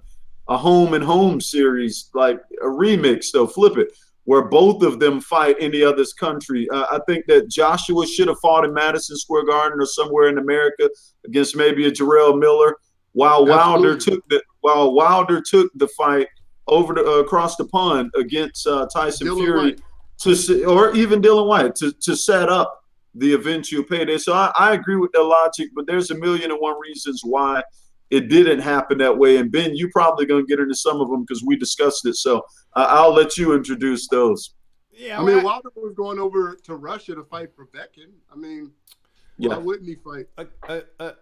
Speaker 3: a home and home series, like a remix, though, flip it, where both of them fight in the other's country. I think that Joshua should have fought in Madison Square Garden or somewhere in America against maybe a Jarrell Miller, while Wilder took the fight over across the pond against Tyson Fury, or even Dylan White to set up the eventual payday. So I agree with that logic, but there's a million and one reasons why it didn't happen that way. And Ben, you probably going to get into some of them because we discussed it. So I'll let you introduce those.
Speaker 2: Yeah, I mean, Wilder was going over to Russia to fight Povetkin. I mean, Why wouldn't he fight?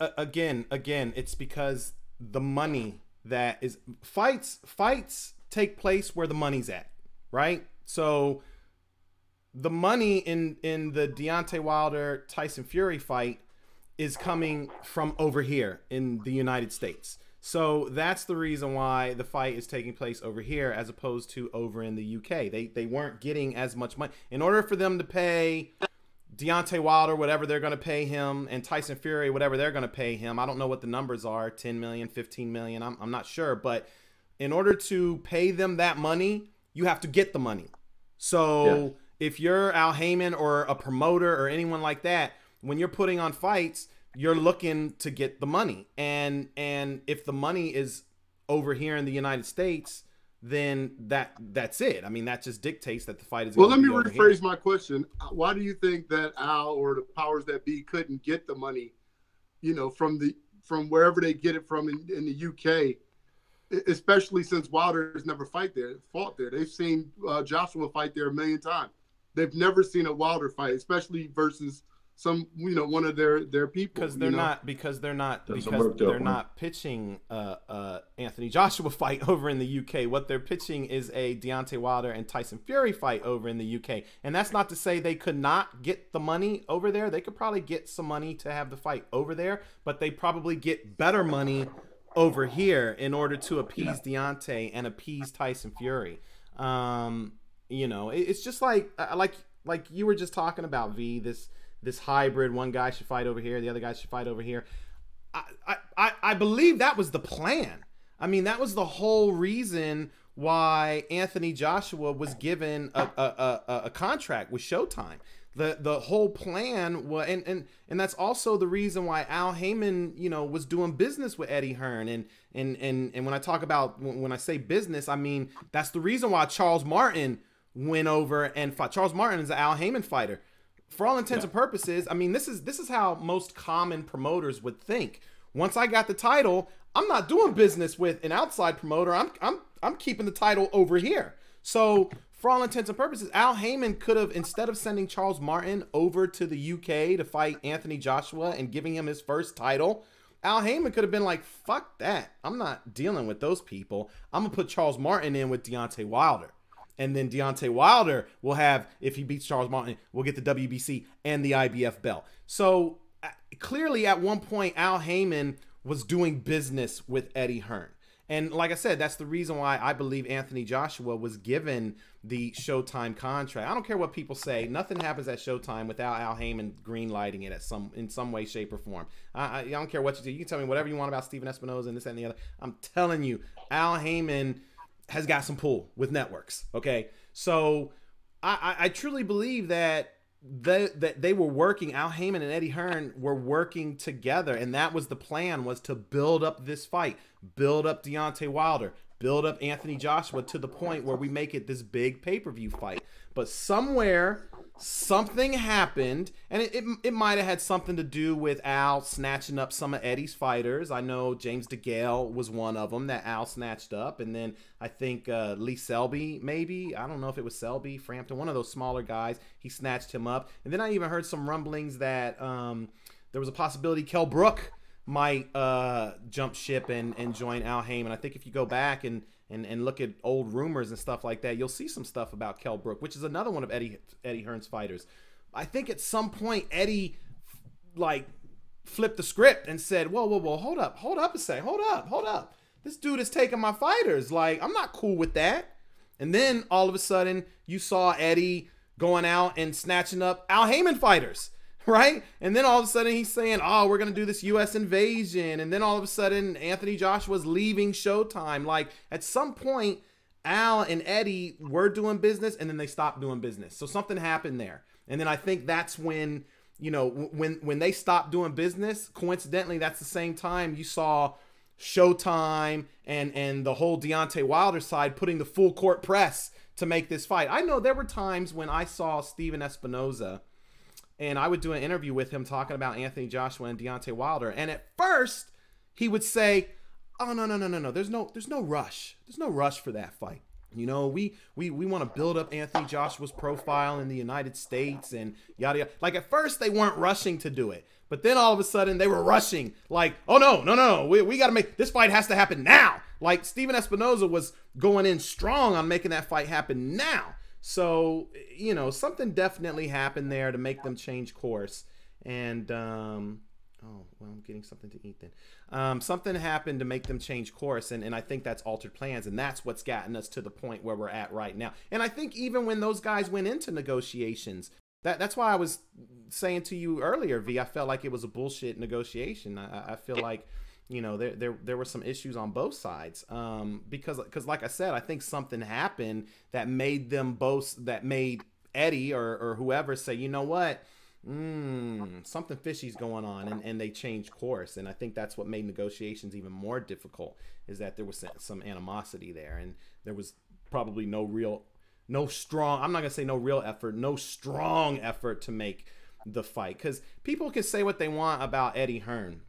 Speaker 1: Again, it's because the money that is fights take place where the money's at, right? So the money in the Deontay Wilder Tyson Fury fight is coming from over here in the United States. So that's the reason why the fight is taking place over here as opposed to over in the UK. They weren't getting as much money. In order for them to pay Deontay Wilder whatever they're going to pay him, and Tyson Fury whatever they're going to pay him, I don't know what the numbers are, 10 million, 15 million, I'm not sure, but in order to pay them that money, you have to get the money. So if you're Al Heyman or a promoter or anyone like that, when you're putting on fights, you're looking to get the money. And if the money is over here in the United States, then that's it. I mean, that just dictates that the fight is.
Speaker 2: Well, let me rephrase my question. Why do you think that Al or the powers that be couldn't get the money, you know, from wherever they get it from in the UK, especially since Wilder has never fought there? They've seen Joshua fight there a million times. They've never seen a Wilder fight, especially versus some, you know, one of their people. Because
Speaker 1: they're not pitching Anthony Joshua fight over in the UK. What they're pitching is a Deontay Wilder and Tyson Fury fight over in the UK. And that's not to say they could not get the money over there. They could probably get some money to have the fight over there, but they probably get better money over here in order to appease Deontay and appease Tyson Fury. You know, it's just like you were just talking about, V, this hybrid. One guy should fight over here, the other guy should fight over here. I believe that was the plan. I mean, that was the whole reason why Anthony Joshua was given a contract with Showtime. The whole plan was, and that's also the reason why Al Heyman, you know, was doing business with Eddie Hearn. And when I talk about, when I say business, I mean that's the reason why Charles Martin went over and fought. Charles Martin is an Al Heyman fighter. For all intents and purposes, I mean, this is how most common promoters would think. Once I got the title, I'm not doing business with an outside promoter. I'm keeping the title over here. So for all intents and purposes, Al Heyman could have, instead of sending Charles Martin over to the UK to fight Anthony Joshua and giving him his first title, Al Heyman could have been like, fuck that. I'm not dealing with those people. I'm going to put Charles Martin in with Deontay Wilder. And then Deontay Wilder will have, if he beats Charles Martin, will get the WBC and the IBF belt. So clearly at one point, Al Heyman was doing business with Eddie Hearn. And like I said, that's the reason why I believe Anthony Joshua was given the Showtime contract. I don't care what people say. Nothing happens at Showtime without Al Heyman greenlighting it in some way, shape, or form. I don't care what you do. You can tell me whatever you want about Steven Espinoza and this and the other. I'm telling you, Al Heyman has got some pull with networks. Okay, so I truly believe that they were working. Al Heyman and Eddie Hearn were working together, and that was the plan, was to build up this fight, build up Deontay Wilder, build up Anthony Joshua to the point where we make it this big pay-per-view fight. But somewhere something happened, and it might have had something to do with Al snatching up some of Eddie's fighters. I know James DeGale was one of them that Al snatched up, and then I think Lee Selby, maybe, I don't know if it was Selby, Frampton, one of those smaller guys, he snatched him up. And then I even heard some rumblings that there was a possibility Kell Brook might jump ship and join Al Heyman. I think if you go back and look at old rumors and stuff like that, you'll see some stuff about Kell Brook, which is another one of Eddie Hearn's fighters. I think at some point Eddie like flipped the script and said, whoa, hold up a second, hold up. This dude is taking my fighters. Like, I'm not cool with that. And then all of a sudden you saw Eddie going out and snatching up Al Heyman fighters. Right? And then all of a sudden he's saying, oh, we're going to do this U.S. invasion. And then all of a sudden Anthony Joshua's leaving Showtime. Like, at some point, Al and Eddie were doing business, and then they stopped doing business. So something happened there. And then I think that's when, you know, when they stopped doing business, coincidentally, that's the same time you saw Showtime and the whole Deontay Wilder side putting the full court press to make this fight. I know there were times when I saw Steven Espinoza, and I would do an interview with him talking about Anthony Joshua and Deontay Wilder. And at first, he would say, oh, no. There's no rush. There's no rush for that fight. You know, we want to build up Anthony Joshua's profile in the United States and yada, yada. Like, at first, they weren't rushing to do it. But then all of a sudden they were rushing, like, oh no, we got to make this fight, has to happen now. Like Steven Espinoza was going in strong on making that fight happen now. So, you know, something definitely happened there to make them change course. And oh, well, I'm getting something to eat then. Something happened to make them change course, and I think that's altered plans, and that's what's gotten us to the point where we're at right now. And I think even when those guys went into negotiations, that's why I was saying to you earlier, V, I felt like it was a bullshit negotiation. I feel like, you know, there were some issues on both sides, because like I said, I think something happened that made them both, that made Eddie or whoever say, you know what, something fishy's going on, and they changed course. And I think that's what made negotiations even more difficult, is that there was some animosity there, and there was probably no strong, I'm not gonna say no real effort, no strong effort to make the fight. Because people can say what they want about Eddie Hearn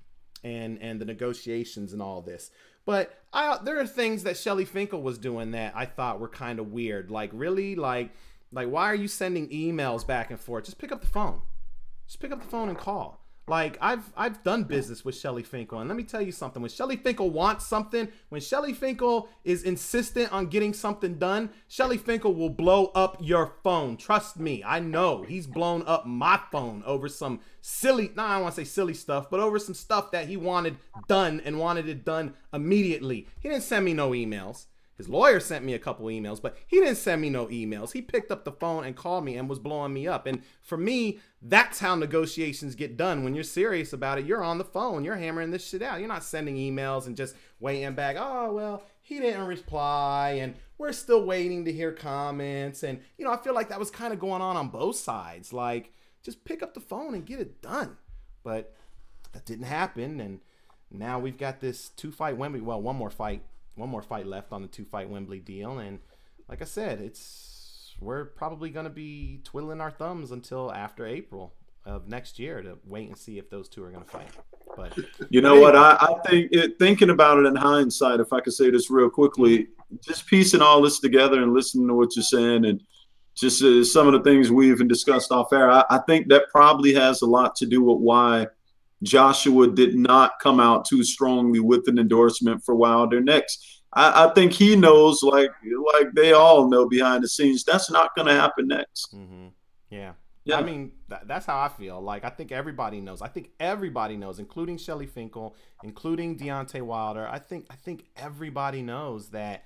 Speaker 1: and the negotiations and all this, but there are things that Shelly Finkel was doing that I thought were kind of weird. Like, really, like why are you sending emails back and forth? Just pick up the phone. Just pick up the phone and call. Like, I've done business with Shelly Finkel, and let me tell you something. When Shelly Finkel wants something, when Shelly Finkel is insistent on getting something done, Shelly Finkel will blow up your phone. Trust me, I know. He's blown up my phone over some silly, I don't want to say silly stuff, but over some stuff that he wanted done and wanted it done immediately. He didn't send me no emails. His lawyer sent me a couple emails, but he didn't send me no emails. He picked up the phone and called me and was blowing me up. And for me, that's how negotiations get done. When you're serious about it, you're on the phone. You're hammering this shit out. You're not sending emails and just waiting back. Oh, well, he didn't reply, and we're still waiting to hear comments. And, you know, I feel like that was kind of going on both sides. Like, just pick up the phone and get it done. But that didn't happen, and now we've got this two-fight Wembley. Well, one more fight left on the two-fight Wembley deal, and like I said, we're probably going to be twiddling our thumbs until after April of next year to wait and see if those two are going to fight. But
Speaker 3: you know what? I think thinking about it in hindsight, if I could say this real quickly, just piecing all this together and listening to what you're saying, and just some of the things we even discussed off air, I think that probably has a lot to do with why Joshua did not come out too strongly with an endorsement for Wilder next. I think he knows, like they all know behind the scenes, that's not going to happen next.
Speaker 1: Mm-hmm. Yeah. I mean, that's how I feel. Like, I think everybody knows. I think everybody knows, including Shelly Finkel, including Deontay Wilder. I think everybody knows that.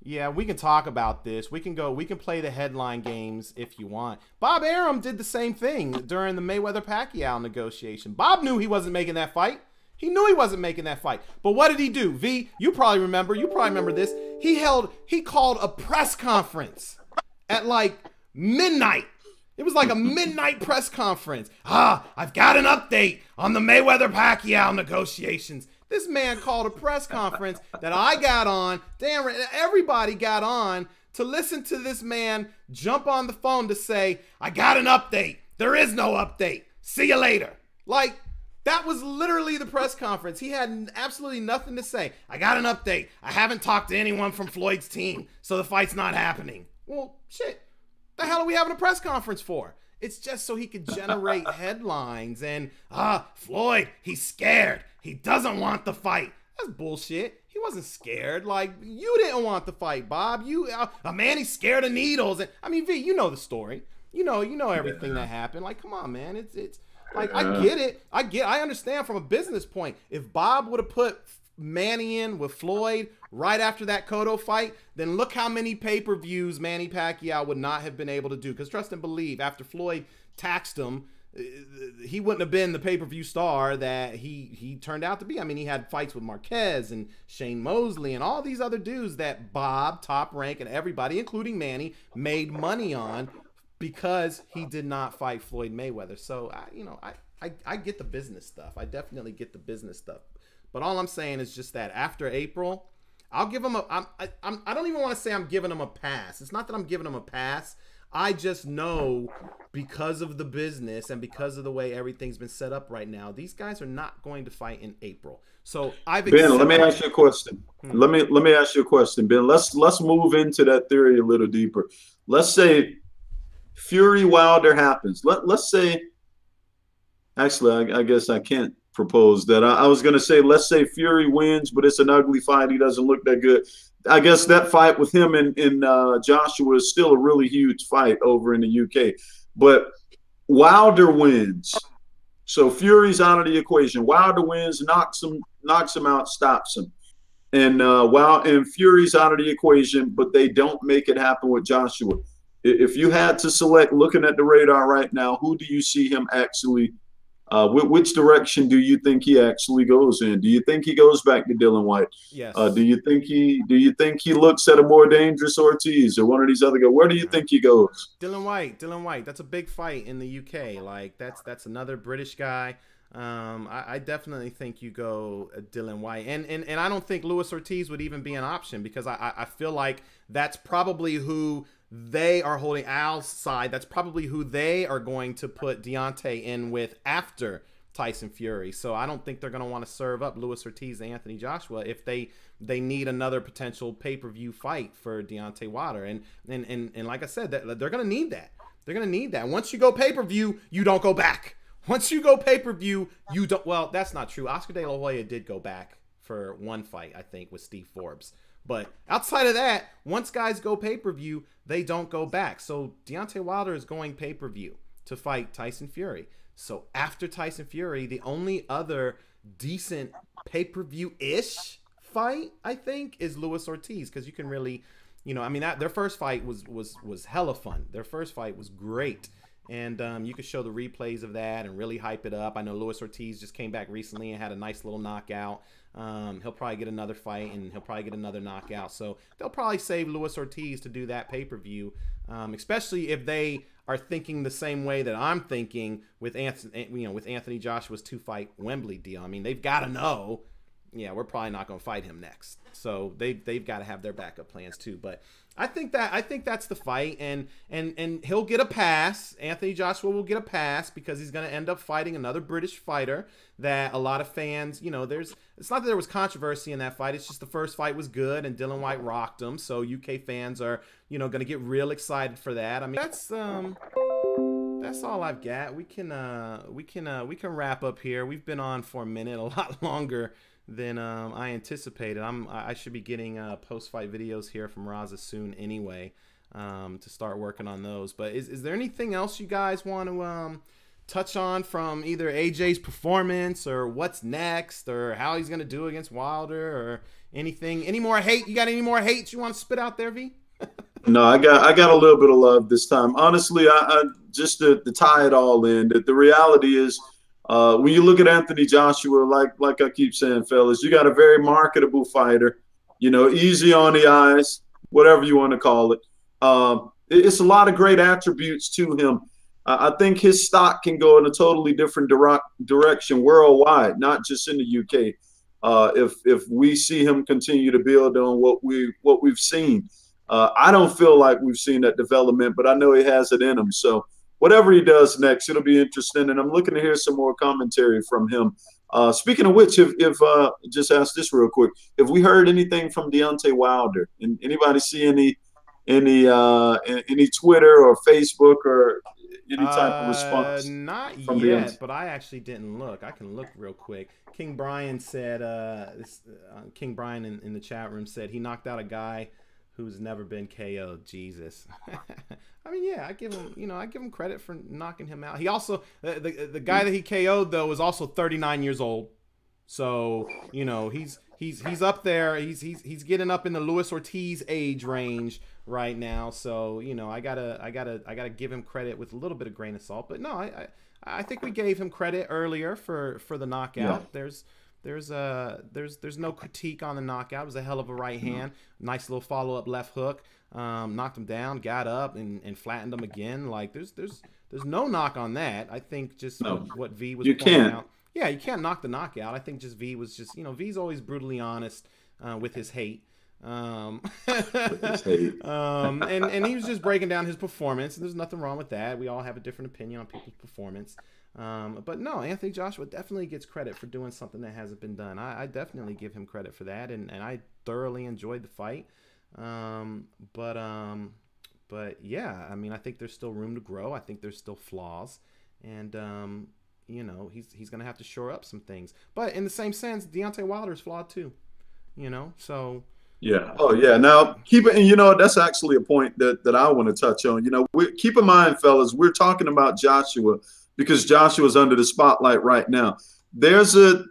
Speaker 1: Yeah, we can talk about this. We can play the headline games if you want. Bob Arum did the same thing during the Mayweather-Pacquiao negotiation. Bob knew he wasn't making that fight. He knew he wasn't making that fight. But what did he do? V, you probably remember this. He called a press conference at like midnight. It was like a midnight press conference. I've got an update on the Mayweather-Pacquiao negotiations. This man called a press conference that I got on. Damn, everybody got on to listen to this man jump on the phone to say, I got an update. There is no update. See you later. Like, that was literally the press conference. He had absolutely nothing to say. I got an update. I haven't talked to anyone from Floyd's team, so the fight's not happening. Well, shit. The hell are we having a press conference for? It's just so he could generate headlines and, Floyd, he's scared. He doesn't want the fight. That's bullshit. He wasn't scared. Like, you didn't want the fight, Bob. You, a man, he's scared of needles. And I mean, V, you know the story. You know everything that happened. Like, come on, man. It's like, I get it. I understand from a business point. If Bob would have put Manny in with Floyd right after that Cotto fight, then look how many pay-per-views Manny Pacquiao would not have been able to do. Because trust and believe, after Floyd taxed him, he wouldn't have been the pay-per-view star that he turned out to be. I mean, he had fights with Marquez and Shane Mosley and all these other dudes that Bob, Top Rank, and everybody, including Manny, made money on because he did not fight Floyd Mayweather. So, I get the business stuff. I definitely get the business stuff. But all I'm saying is just that after April, I'll give him I don't even want to say I'm giving him a pass. It's not that I'm giving him a pass. I just know because of the business and because of the way everything's been set up right now, these guys are not going to fight in April. So Ben,
Speaker 3: let me ask you a question. Let me ask you a question, Ben. Let's move into that theory a little deeper. Let's say Fury Wilder happens. Let's say Actually, I guess I can't propose that. I was going to say, let's say Fury wins, but it's an ugly fight. He doesn't look that good. I guess that fight with him and Joshua is still a really huge fight over in the UK. But Wilder wins. So Fury's out of the equation. Wilder wins, knocks him out, stops him. And Fury's out of the equation, but they don't make it happen with Joshua. If you had to select, looking at the radar right now, who do you see him actually? Which direction do you think he actually goes in? Do you think he goes back to Dylan White?
Speaker 1: Yes.
Speaker 3: Do you think he looks at a more dangerous Ortiz or one of these other guys? Where do you think he goes?
Speaker 1: Dylan White. That's a big fight in the UK. Like that's another British guy. I definitely think you go Dylan White, and I don't think Luis Ortiz would even be an option, because I feel like that's probably who they are holding Al's side. That's probably who they are going to put Deontay in with after Tyson Fury. So I don't think they're going to want to serve up Luis Ortiz and Anthony Joshua if they need another potential pay-per-view fight for Deontay Wilder. And like I said, that they're going to need that. They're going to need that. Once you go pay-per-view, you don't go back. Once you go pay-per-view, you don't. Well, that's not true. Oscar De La Hoya did go back for one fight, I think, with Steve Forbes. But outside of that, once guys go pay-per-view, they don't go back. So Deontay Wilder is going pay-per-view to fight Tyson Fury. So after Tyson Fury, the only other decent pay-per-view-ish fight, I think, is Luis Ortiz, because you can really, I mean, their first fight was hella fun. Their first fight was great. And you could show the replays of that and really hype it up. I know Luis Ortiz just came back recently and had a nice little knockout. He'll probably get another fight, and he'll probably get another knockout. So they'll probably save Luis Ortiz to do that pay-per-view, especially if they are thinking the same way that I'm thinking with Anthony Joshua's 2-fight Wembley deal. I mean, they've got to know, yeah, we're probably not going to fight him next. So they've got to have their backup plans too. But I think that's the fight, and he'll get a pass. Anthony Joshua will get a pass because he's going to end up fighting another British fighter that a lot of fans, it's not that there was controversy in that fight. It's just the first fight was good and Dylan White rocked him. So UK fans are, going to get real excited for that. I mean, that's all I've got. We can wrap up here. We've been on for a minute, a lot longer than I anticipated. I should be getting post-fight videos here from Raza soon anyway, to start working on those. But is there anything else you guys want to touch on from either AJ's performance or what's next or how he's going to do against Wilder or anything? Any more hate? You got any more hate you want to spit out there, V?
Speaker 3: No, I got a little bit of love this time. Honestly, I just to tie it all in, that the reality is, when you look at Anthony Joshua, like I keep saying, fellas, you got a very marketable fighter, easy on the eyes, whatever you want to call it. It's a lot of great attributes to him. I think his stock can go in a totally different direction worldwide, not just in the UK. If we see him continue to build on what we've seen, I don't feel like we've seen that development, but I know he has it in him. So whatever he does next, it'll be interesting, and I'm looking to hear some more commentary from him. Speaking of which, if just ask this real quick, have we heard anything from Deontay Wilder? And anybody see any Twitter or Facebook or any type of response?
Speaker 1: Not
Speaker 3: from
Speaker 1: yet,
Speaker 3: Deontay?
Speaker 1: but I actually didn't look. I can look real quick. King Brian said, King Brian in the chat room said he knocked out a guy who's never been KO'd. Jesus. I mean, yeah, I give him credit for knocking him out. He also, the guy that he KO'd though was also 39 years old. So, he's up there. He's getting up in the Luis Ortiz age range right now. So, I gotta give him credit with a little bit of grain of salt. But no, I think we gave him credit earlier for the knockout. Yeah. There's no critique on the knockout. It was a hell of a right hand. Nice little follow-up left hook. Knocked him down, got up, and flattened him again. Like there's no knock on that. I think just what V was pointing out. Yeah, you can't knock the knockout. I think just V was just, V's always brutally honest with his hate. And he was just breaking down his performance, and there's nothing wrong with that. We all have a different opinion on people's performance. But no, Anthony Joshua definitely gets credit for doing something that hasn't been done. I definitely give him credit for that, and I thoroughly enjoyed the fight. But yeah, I mean, I think there's still room to grow. I think there's still flaws, and you know, he's going to have to shore up some things. But in the same sense, Deontay Wilder is flawed too, you know, so.
Speaker 3: Yeah. Oh, yeah. Now, and you know, that's actually a point that I want to touch on. You know, keep in mind, fellas, we're talking about Joshua because Joshua's under the spotlight right now. There's a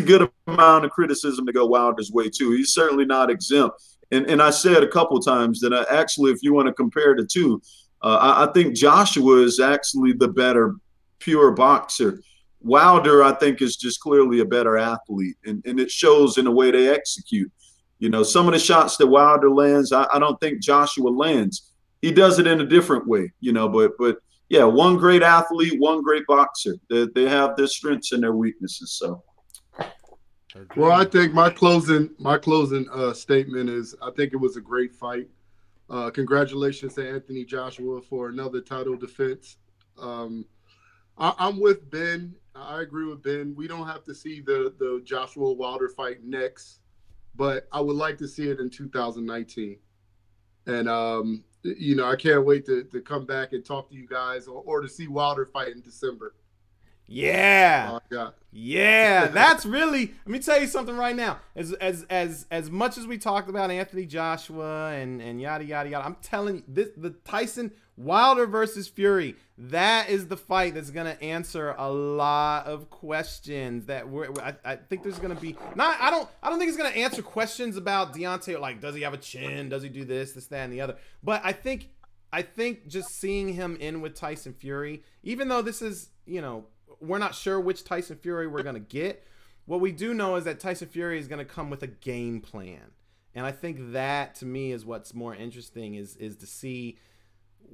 Speaker 3: good amount of criticism to go Wilder's way too. He's certainly not exempt. And I said a couple times that actually, if you want to compare the two, I think Joshua is actually the better pure boxer. Wilder, I think, is just clearly a better athlete, and it shows in the way they execute. You know, some of the shots that Wilder lands, I don't think Joshua lands. He does it in a different way, you know, but yeah, one great athlete, one great boxer. They have their strengths and their weaknesses. So,
Speaker 2: well, I think my closing statement is I think it was a great fight. Congratulations to Anthony Joshua for another title defense. I'm with Ben. I agree with Ben. We don't have to see the Joshua Wilder fight next, but I would like to see it in 2019. And, you know, I can't wait to come back and talk to you guys or to see Wilder fight in December.
Speaker 1: Yeah.
Speaker 2: Oh, God.
Speaker 1: Yeah. That's really, let me tell you something right now. As much as we talked about Anthony Joshua and yada, yada, yada, I'm telling you, the Tyson Wilder versus Fury, that is the fight that's going to answer a lot of questions that I think there's going to be, I don't think it's going to answer questions about Deontay, like, does he have a chin? Does he do this, that, and the other? But I think just seeing him in with Tyson Fury, even though this is, you know, we're not sure which Tyson Fury we're going to get, what we do know is that Tyson Fury is going to come with a game plan. And I think that, to me, is what's more interesting is to see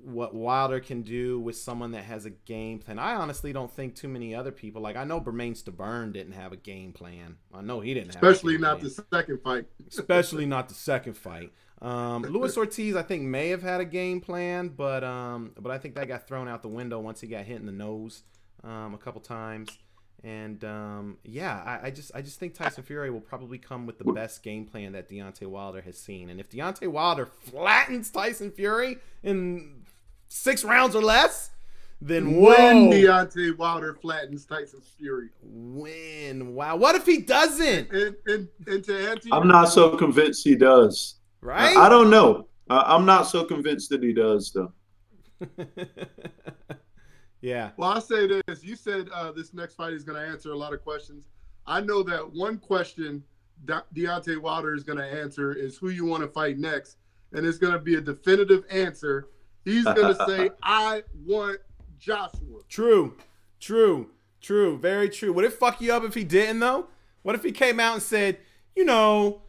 Speaker 1: what Wilder can do with someone that has a game plan. I honestly don't think too many other people, like I know Bermane Stabern didn't have a game plan. I know he didn't have
Speaker 2: especially not the second fight.
Speaker 1: Especially not the second fight. Luis Ortiz, I think, may have had a game plan, but I think that got thrown out the window once he got hit in the nose a couple times. And yeah, I just think Tyson Fury will probably come with the best game plan that Deontay Wilder has seen. And if Deontay Wilder flattens Tyson Fury in 6 rounds or less, then
Speaker 2: when Deontay Wilder flattens Tyson Fury,
Speaker 1: wow, what if he doesn't?
Speaker 2: And to answer,
Speaker 3: I'm not so convinced he does.
Speaker 1: Right?
Speaker 3: I don't know. I'm not so convinced that he does, though.
Speaker 1: Yeah.
Speaker 2: Well, I'll say this. You said this next fight is going to answer a lot of questions. I know that one question Deontay Wilder is going to answer is who you want to fight next, and it's going to be a definitive answer. He's going to say, I want Joshua.
Speaker 1: True. Very true. Would it fuck you up if he didn't, though? What if he came out and said, you know,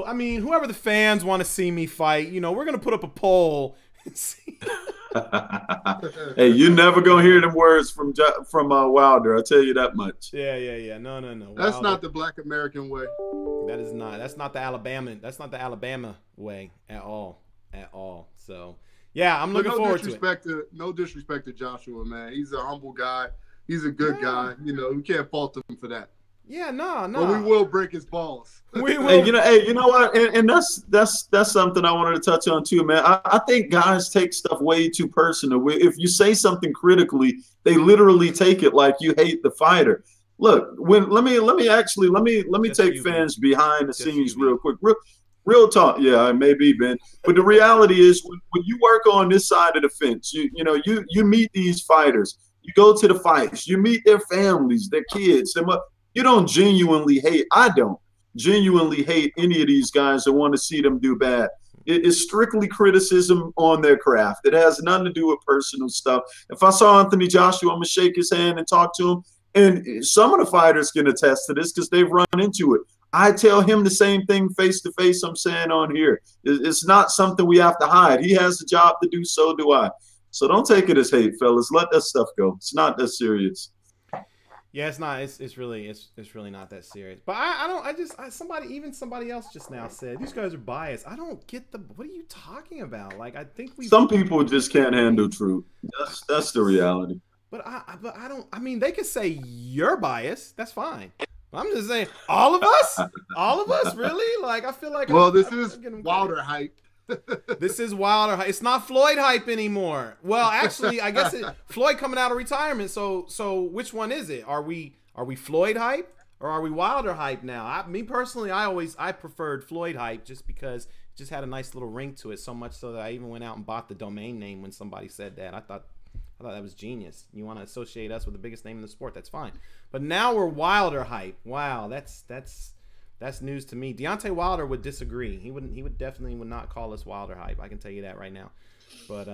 Speaker 1: I mean, whoever the fans want to see me fight, you know, we're going to put up a poll and see.
Speaker 3: Hey, you're never gonna hear them words from Wilder. I'll tell you that much.
Speaker 1: Yeah. No.
Speaker 2: That's
Speaker 1: Wilder,
Speaker 2: not the Black American way.
Speaker 1: That is not. That's not the Alabama. That's not the Alabama way at all. So yeah, I'm looking forward to it.
Speaker 2: No disrespect to Joshua, man. He's a humble guy. He's a good guy. You know, we can't fault him for that.
Speaker 1: Yeah, no.
Speaker 2: But we will break his balls.
Speaker 1: We will.
Speaker 3: Hey, you know what? And that's something I wanted to touch on too, man. I think guys take stuff way too personal. If you say something critically, they literally take it like you hate the fighter. Look, let me take fans behind the scenes real quick. Real talk, yeah, maybe, Ben. But the reality is, when you work on this side of the fence, you meet these fighters. You go to the fights. You meet their families, their kids. You don't genuinely hate. I don't genuinely hate any of these guys that want to see them do bad. It is strictly criticism on their craft. It has nothing to do with personal stuff. If I saw Anthony Joshua, I'm going to shake his hand and talk to him. And some of the fighters can attest to this because they've run into it. I tell him the same thing face to face I'm saying on here. It's not something we have to hide. He has a job to do, so do I. So don't take it as hate, fellas. Let that stuff go. It's not that serious.
Speaker 1: Yeah, it's not. It's really not that serious. But somebody else just now said these guys are biased. I don't get what are you talking about? Like, I think
Speaker 3: some people just can't handle truth. That's the reality.
Speaker 1: But I don't. I mean, they could say you're biased. That's fine. I'm just saying, all of us, really. Like, I feel like.
Speaker 2: Well, this is Wilder hype.
Speaker 1: This is Wilder hype. It's not Floyd hype anymore. Well, actually, I guess Floyd coming out of retirement. So which one is it? Are we Floyd hype or are we Wilder hype now? Me personally, I preferred Floyd hype just because it just had a nice little ring to it. So much so that I even went out and bought the domain name when somebody said that. I thought that was genius. You want to associate us with the biggest name in the sport? That's fine. But now we're Wilder hype. Wow, that's news to me. Deontay Wilder would disagree. He would definitely not call us Wilder hype. I can tell you that right now. But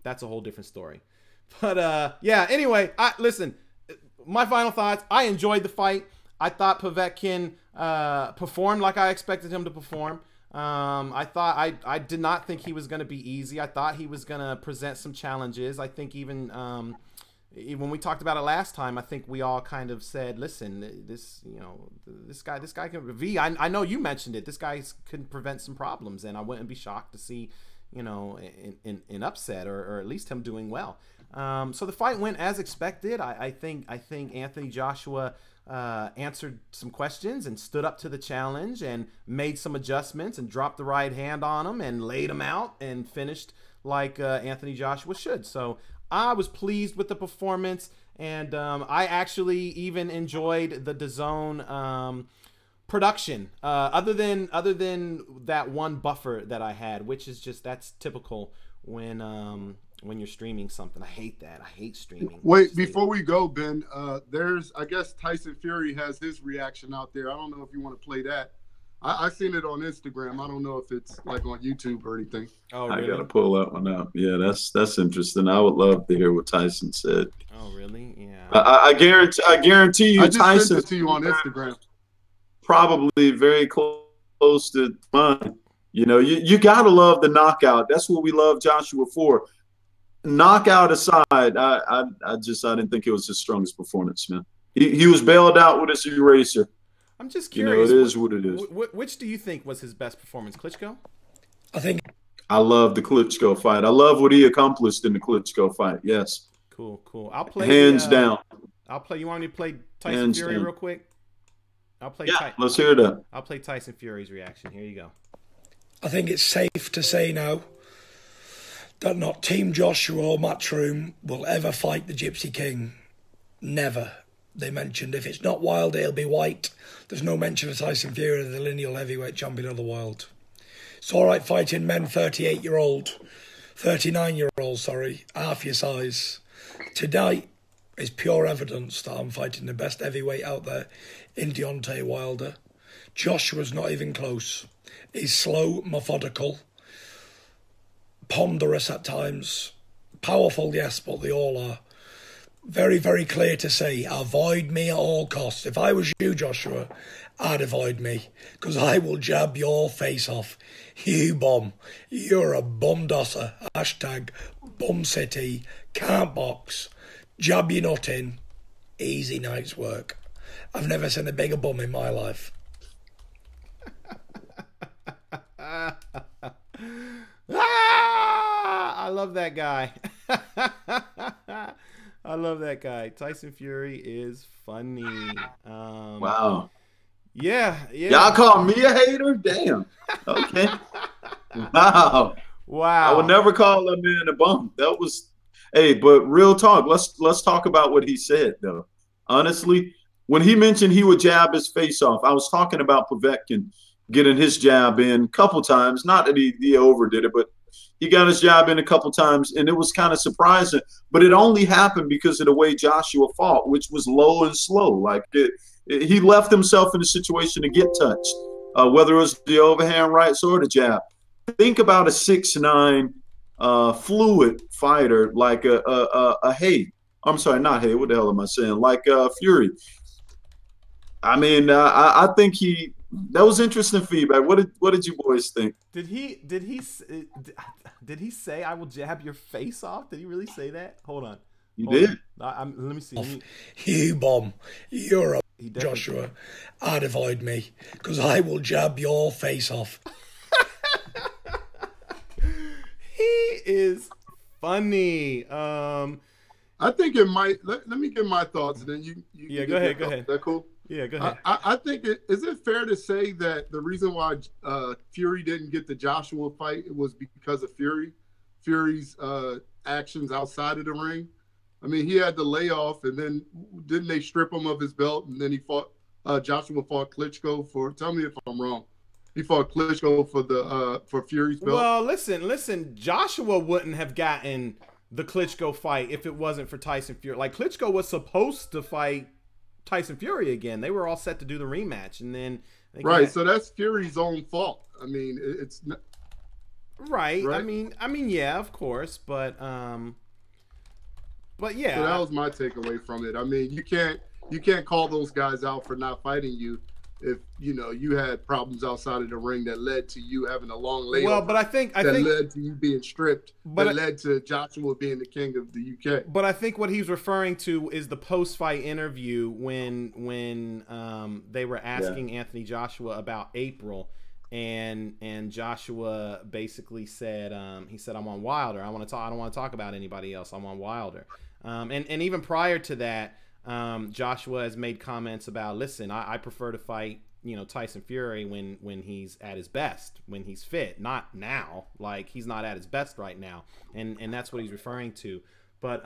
Speaker 1: that's a whole different story. But yeah. Anyway, listen. My final thoughts. I enjoyed the fight. I thought Povetkin performed like I expected him to perform. I did not think he was going to be easy. I thought he was going to present some challenges. I think even when we talked about it last time, I think we all kind of said, listen, this guy can I know you mentioned it. This guy can prevent some problems, and I wouldn't be shocked to see, an upset or at least him doing well. So the fight went as expected. I think Anthony Joshua answered some questions and stood up to the challenge and made some adjustments and dropped the right hand on him and laid him out and finished like Anthony Joshua should. So I was pleased with the performance, and I actually even enjoyed the DAZN production, other than that one buffer that I had, which is that's typical when you're streaming something. I hate that. I hate streaming.
Speaker 2: Wait, before we go, Ben, I guess Tyson Fury has his reaction out there. I don't know if you want to play that. I seen it on Instagram. I don't know if it's like on YouTube or anything.
Speaker 1: Oh, really?
Speaker 3: I gotta pull that one up. Yeah, that's interesting. I would love to hear what Tyson said.
Speaker 1: Oh, really? Yeah.
Speaker 3: I guarantee you,
Speaker 2: I just
Speaker 3: Tyson
Speaker 2: sent it to you on Instagram.
Speaker 3: Probably very close to mine. You gotta love the knockout. That's what we love Joshua for. Knockout aside, I didn't think it was his strongest performance, man. He was bailed out with his eraser.
Speaker 1: I'm just curious.
Speaker 3: It is what it is.
Speaker 1: Which do you think was his best performance, Klitschko?
Speaker 3: I love the Klitschko fight. I love what he accomplished in the Klitschko fight. Yes.
Speaker 1: Cool. I'll play
Speaker 3: hands down.
Speaker 1: I'll play. You want me to play Tyson Fury real quick? I'll play.
Speaker 3: Yeah, let's hear that.
Speaker 1: I'll play Tyson Fury's reaction. Here you go.
Speaker 7: I think it's safe to say now that not Team Joshua or Matchroom will ever fight the Gypsy King. Never. They mentioned if it's not Wilder, it'll be White. There's no mention of Tyson Fury, the lineal heavyweight champion of the world. It's all right fighting men 39-year-old, half your size. Tonight is pure evidence that I'm fighting the best heavyweight out there in Deontay Wilder. Joshua's not even close. He's slow, methodical, ponderous at times. Powerful, yes, but they all are. Very, very clear to say, avoid me at all costs. If I was you, Joshua, I'd avoid me, because I will jab your face off. You bum. You're a bum dosser. Hashtag bum city. Can't box. Jab your nut in. Easy night's work. I've never seen a bigger bum in my life.
Speaker 1: I love that guy. I love that guy. Tyson Fury is funny.
Speaker 3: Wow.
Speaker 1: Yeah.
Speaker 3: Y'all call me a hater? Damn. Okay. Wow. I would never call a man a bum. That was, but real talk. Let's talk about what he said though. Honestly, when he mentioned he would jab his face off, I was talking about Povetkin getting his jab in a couple times. Not that he overdid it, but he got his jab in a couple times, and it was kind of surprising. But it only happened because of the way Joshua fought, which was low and slow. Like he left himself in a situation to get touched, whether it was the overhand rights or the jab. Think about a 6'9", fluid fighter like a Haye. I'm sorry, not Haye. What the hell am I saying? Like Fury. I mean, I think that was interesting feedback. What did you boys think?
Speaker 1: Did he say I will jab your face off? Did he really say that? Hold on.
Speaker 3: You did.
Speaker 1: Let me see.
Speaker 7: You bomb. You're a Joshua. I'd avoid me, because I will jab your face off.
Speaker 1: He is funny.
Speaker 2: I think it might. Let me give my thoughts, and then you
Speaker 1: yeah, go ahead.
Speaker 2: Is that cool?
Speaker 1: Yeah, go ahead.
Speaker 2: I think is it fair to say that the reason why Fury didn't get the Joshua fight was because of Fury's actions outside of the ring? I mean, he had the layoff, and then didn't they strip him of his belt, and then he fought Joshua fought Klitschko for. Tell me if I'm wrong. He fought Klitschko for Fury's belt.
Speaker 1: Well, listen. Joshua wouldn't have gotten the Klitschko fight if it wasn't for Tyson Fury. Like, Klitschko was supposed to fight Tyson Fury again. They were all set to do the rematch, and then
Speaker 2: right. So that's Fury's own fault. I mean, it's not,
Speaker 1: right. I mean, yeah, of course, but yeah.
Speaker 2: So that was my takeaway from it. I mean, you can't call those guys out for not fighting you if you had problems outside of the ring that led to you having a long layover.
Speaker 1: Well, but I think
Speaker 2: led to you being stripped. But led to Joshua being the king of the UK.
Speaker 1: But I think what he's referring to is the post-fight interview when they were asking Anthony Joshua about April, and Joshua basically said he said, I'm on Wilder. I don't want to talk about anybody else. I'm on Wilder. And even prior to that, Joshua has made comments about, listen, I prefer to fight, Tyson Fury when he's at his best, when he's fit, not now. Like, he's not at his best right now. And that's what he's referring to. But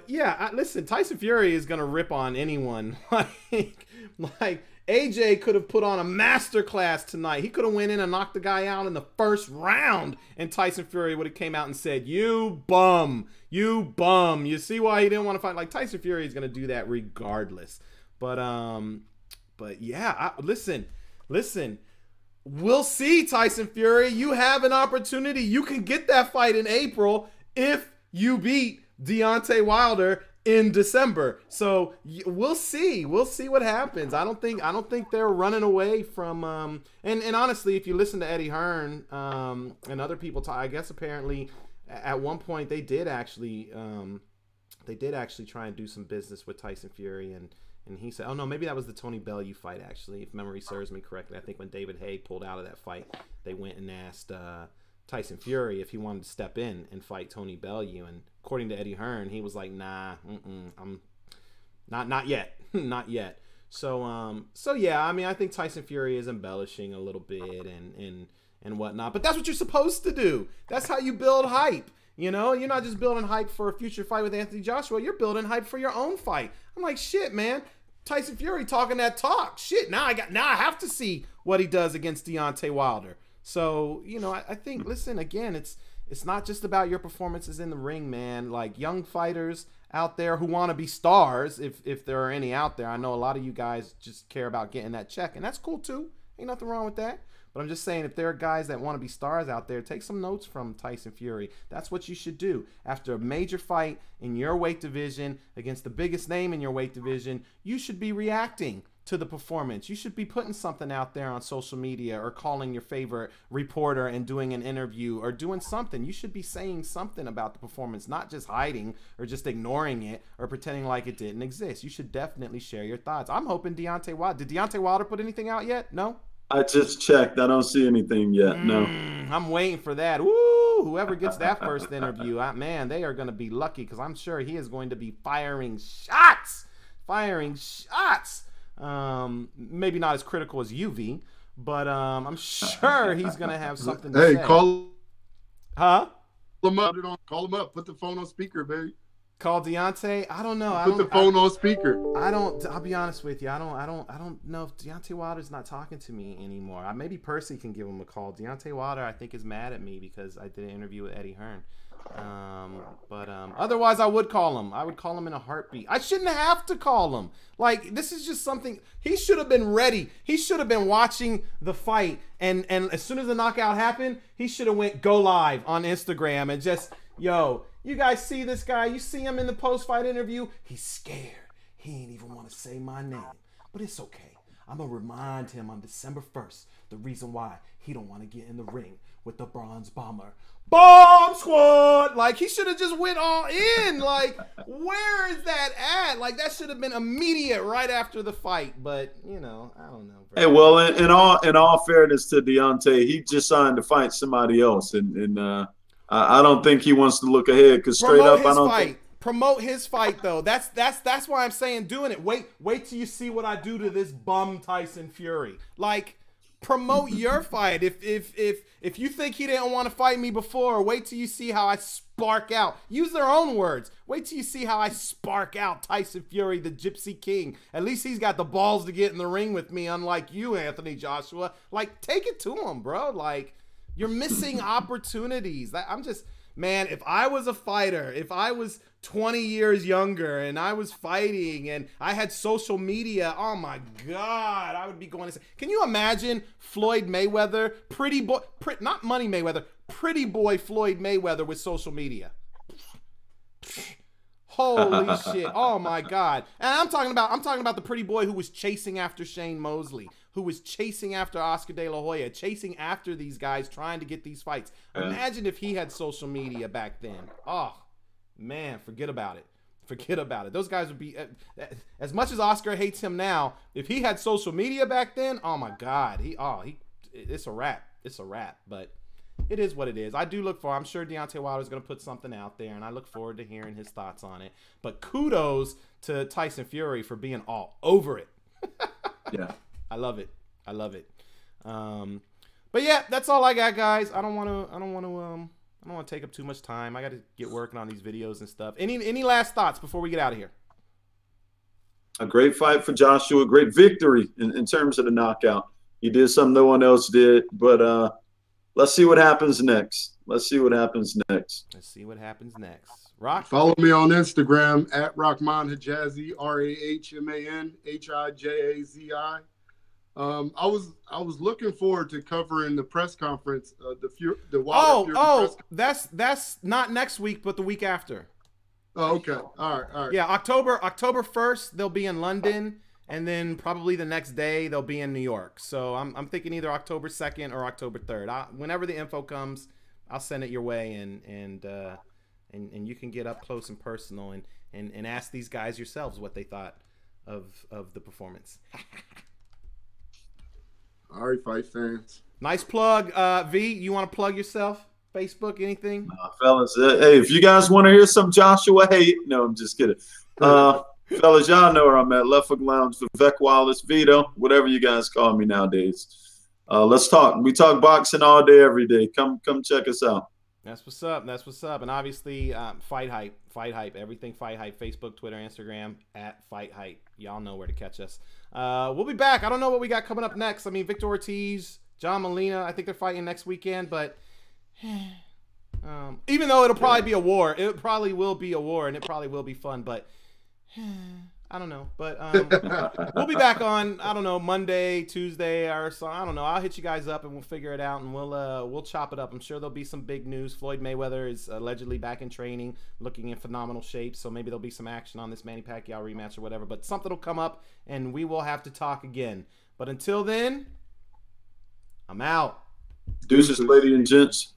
Speaker 1: yeah, listen, Tyson Fury is going to rip on anyone. Like AJ could have put on a masterclass tonight. He could have went in and knocked the guy out in the first round, and Tyson Fury would have came out and said, you bum. You see why he didn't want to fight? Like, Tyson Fury is going to do that regardless. But yeah, listen. We'll see, Tyson Fury. You have an opportunity. You can get that fight in April if you beat Deontay Wilder in December. So we'll see. We'll see what happens. I don't think they're running away from and honestly, if you listen to Eddie Hearn and other people talk, I guess apparently at one point they did actually try and do some business with Tyson Fury, and he said, oh no, maybe that was the Tony Bellew fight actually, if memory serves me correctly. I think when David Haye pulled out of that fight, they went and asked Tyson Fury if he wanted to step in and fight Tony Bellew, and according to Eddie Hearn, he was like, nah, I'm not yet. Not yet. So yeah, I mean, I think Tyson Fury is embellishing a little bit and whatnot, but that's what you're supposed to do. That's how you build hype. You're not just building hype for a future fight with Anthony Joshua. You're building hype for your own fight. I'm like, shit, man. Tyson Fury talking that talk. Shit, now I have to see what he does against Deontay Wilder. So, I think, listen, again, it's not just about your performances in the ring, man. Like, young fighters out there who want to be stars, if there are any out there. I know a lot of you guys just care about getting that check, and that's cool too. Ain't nothing wrong with that. But I'm just saying, if there are guys that want to be stars out there, take some notes from Tyson Fury. That's what you should do. After a major fight in your weight division against the biggest name in your weight division, you should be reacting to the performance. You should be putting something out there on social media, or calling your favorite reporter and doing an interview, or doing something. You should be saying something about the performance, not just hiding or just ignoring it or pretending like it didn't exist. You should definitely share your thoughts. I'm hoping Deontay Wilder. Did Deontay Wilder put anything out yet? No?
Speaker 3: I just checked. I don't see anything yet. No.
Speaker 1: I'm waiting for that. Ooh, whoever gets that first interview, man, they are going to be lucky, because I'm sure he is going to be firing shots. Maybe not as critical as UV, but I'm sure he's going to have something to say.
Speaker 2: Hey, call
Speaker 1: him
Speaker 2: up. Put the phone on speaker, baby.
Speaker 1: Call Deontay? I don't know.
Speaker 2: Put the phone on speaker.
Speaker 1: I'll be honest with you. I don't know if Deontay Wilder's not talking to me anymore. Maybe Percy can give him a call. Deontay Wilder, I think, is mad at me because I did an interview with Eddie Hearn. But otherwise, I would call him. I would call him in a heartbeat. I shouldn't have to call him. Like, this is just something. He should have been ready. He should have been watching the fight. And as soon as the knockout happened, he should have went go live on Instagram and just, yo, you guys see this guy? You see him in the post-fight interview? He's scared. He ain't even want to say my name. But it's okay. I'm going to remind him on December 1st the reason why he don't want to get in the ring with the Bronze Bomber. Bomb Squad! Like, he should have just went all in. Like, where is that at? Like, that should have been immediate right after the fight. But, I don't know, bro.
Speaker 3: Hey, well, in all fairness to Deontay, he just signed to fight somebody else. And I don't think he wants to look ahead, because straight up, I don't think.
Speaker 1: Promote his fight though. That's why I'm saying doing it. Wait till you see what I do to this bum Tyson Fury. Like, promote your fight. If you think he didn't want to fight me before, wait till you see how I spark out. Use their own words. Wait till you see how I spark out Tyson Fury, the Gypsy King. At least he's got the balls to get in the ring with me, unlike you, Anthony Joshua. Like, take it to him, bro. Like, you're missing opportunities. I'm just, man, if I was a fighter, if I was 20 years younger and I was fighting and I had social media, oh my God, I would be going to say, can you imagine Floyd Mayweather, not Money Mayweather, pretty boy Floyd Mayweather with social media? Holy shit. Oh my God. And I'm talking about the pretty boy who was chasing after Shane Mosley, who was chasing after Oscar De La Hoya, chasing after these guys, trying to get these fights. Imagine if he had social media back then. Oh, man, forget about it. Forget about it. Those guys would be, as much as Oscar hates him now, if he had social media back then, oh my God, it's a wrap. It's a wrap, but it is what it is. I do look for, I'm sure Deontay Wilder is going to put something out there, and I look forward to hearing his thoughts on it. But kudos to Tyson Fury for being all over it.
Speaker 3: Yeah.
Speaker 1: I love it. I love it. But yeah, that's all I got, guys. I don't want to take up too much time. I got to get working on these videos and stuff. Any last thoughts before we get out of here?
Speaker 3: A great fight for Joshua. Great victory in terms of the knockout. He did something no one else did. But let's see what happens next. Let's see what happens next.
Speaker 1: Let's see what happens next. Rock.
Speaker 2: Follow me on Instagram at Rahman Hijazi, RahmanHijazi. I was looking forward to covering the press conference, the Wilder Fury press.
Speaker 1: That's not next week, but the week after.
Speaker 2: Oh, okay. All right.
Speaker 1: Yeah, October 1st they'll be in London, and then probably the next day they'll be in New York. So I'm thinking either October 2nd or October 3rd. Whenever the info comes, I'll send it your way, and you can get up close and personal and ask these guys yourselves what they thought of the performance.
Speaker 2: All right, fight fans.
Speaker 1: Nice plug. V, you want to plug yourself? Facebook, anything?
Speaker 3: Fellas, hey, if you guys want to hear some Joshua hate, no, I'm just kidding. Fellas, y'all know where I'm at. Left Hook Lounge, Vivek Wallace, Vito, whatever you guys call me nowadays. Let's talk. We talk boxing all day, every day. Come check us out.
Speaker 1: That's what's up. That's what's up. And obviously, FightHype, everything FightHype, Facebook, Twitter, Instagram, at FightHype. Y'all know where to catch us. We'll be back. I don't know what we got coming up next. I mean, Victor Ortiz, John Molina, I think they're fighting next weekend, but even though it'll probably be a war, it probably will be a war, and it probably will be fun, but I don't know. But we'll be back on, I don't know, Monday, Tuesday, or so. I don't know. I'll hit you guys up and we'll figure it out, and we'll chop it up. I'm sure there'll be some big news. Floyd Mayweather is allegedly back in training, looking in phenomenal shape. So maybe there'll be some action on this Manny Pacquiao rematch or whatever. But something will come up, and we will have to talk again. But until then, I'm out.
Speaker 3: Deuces, ladies and gents.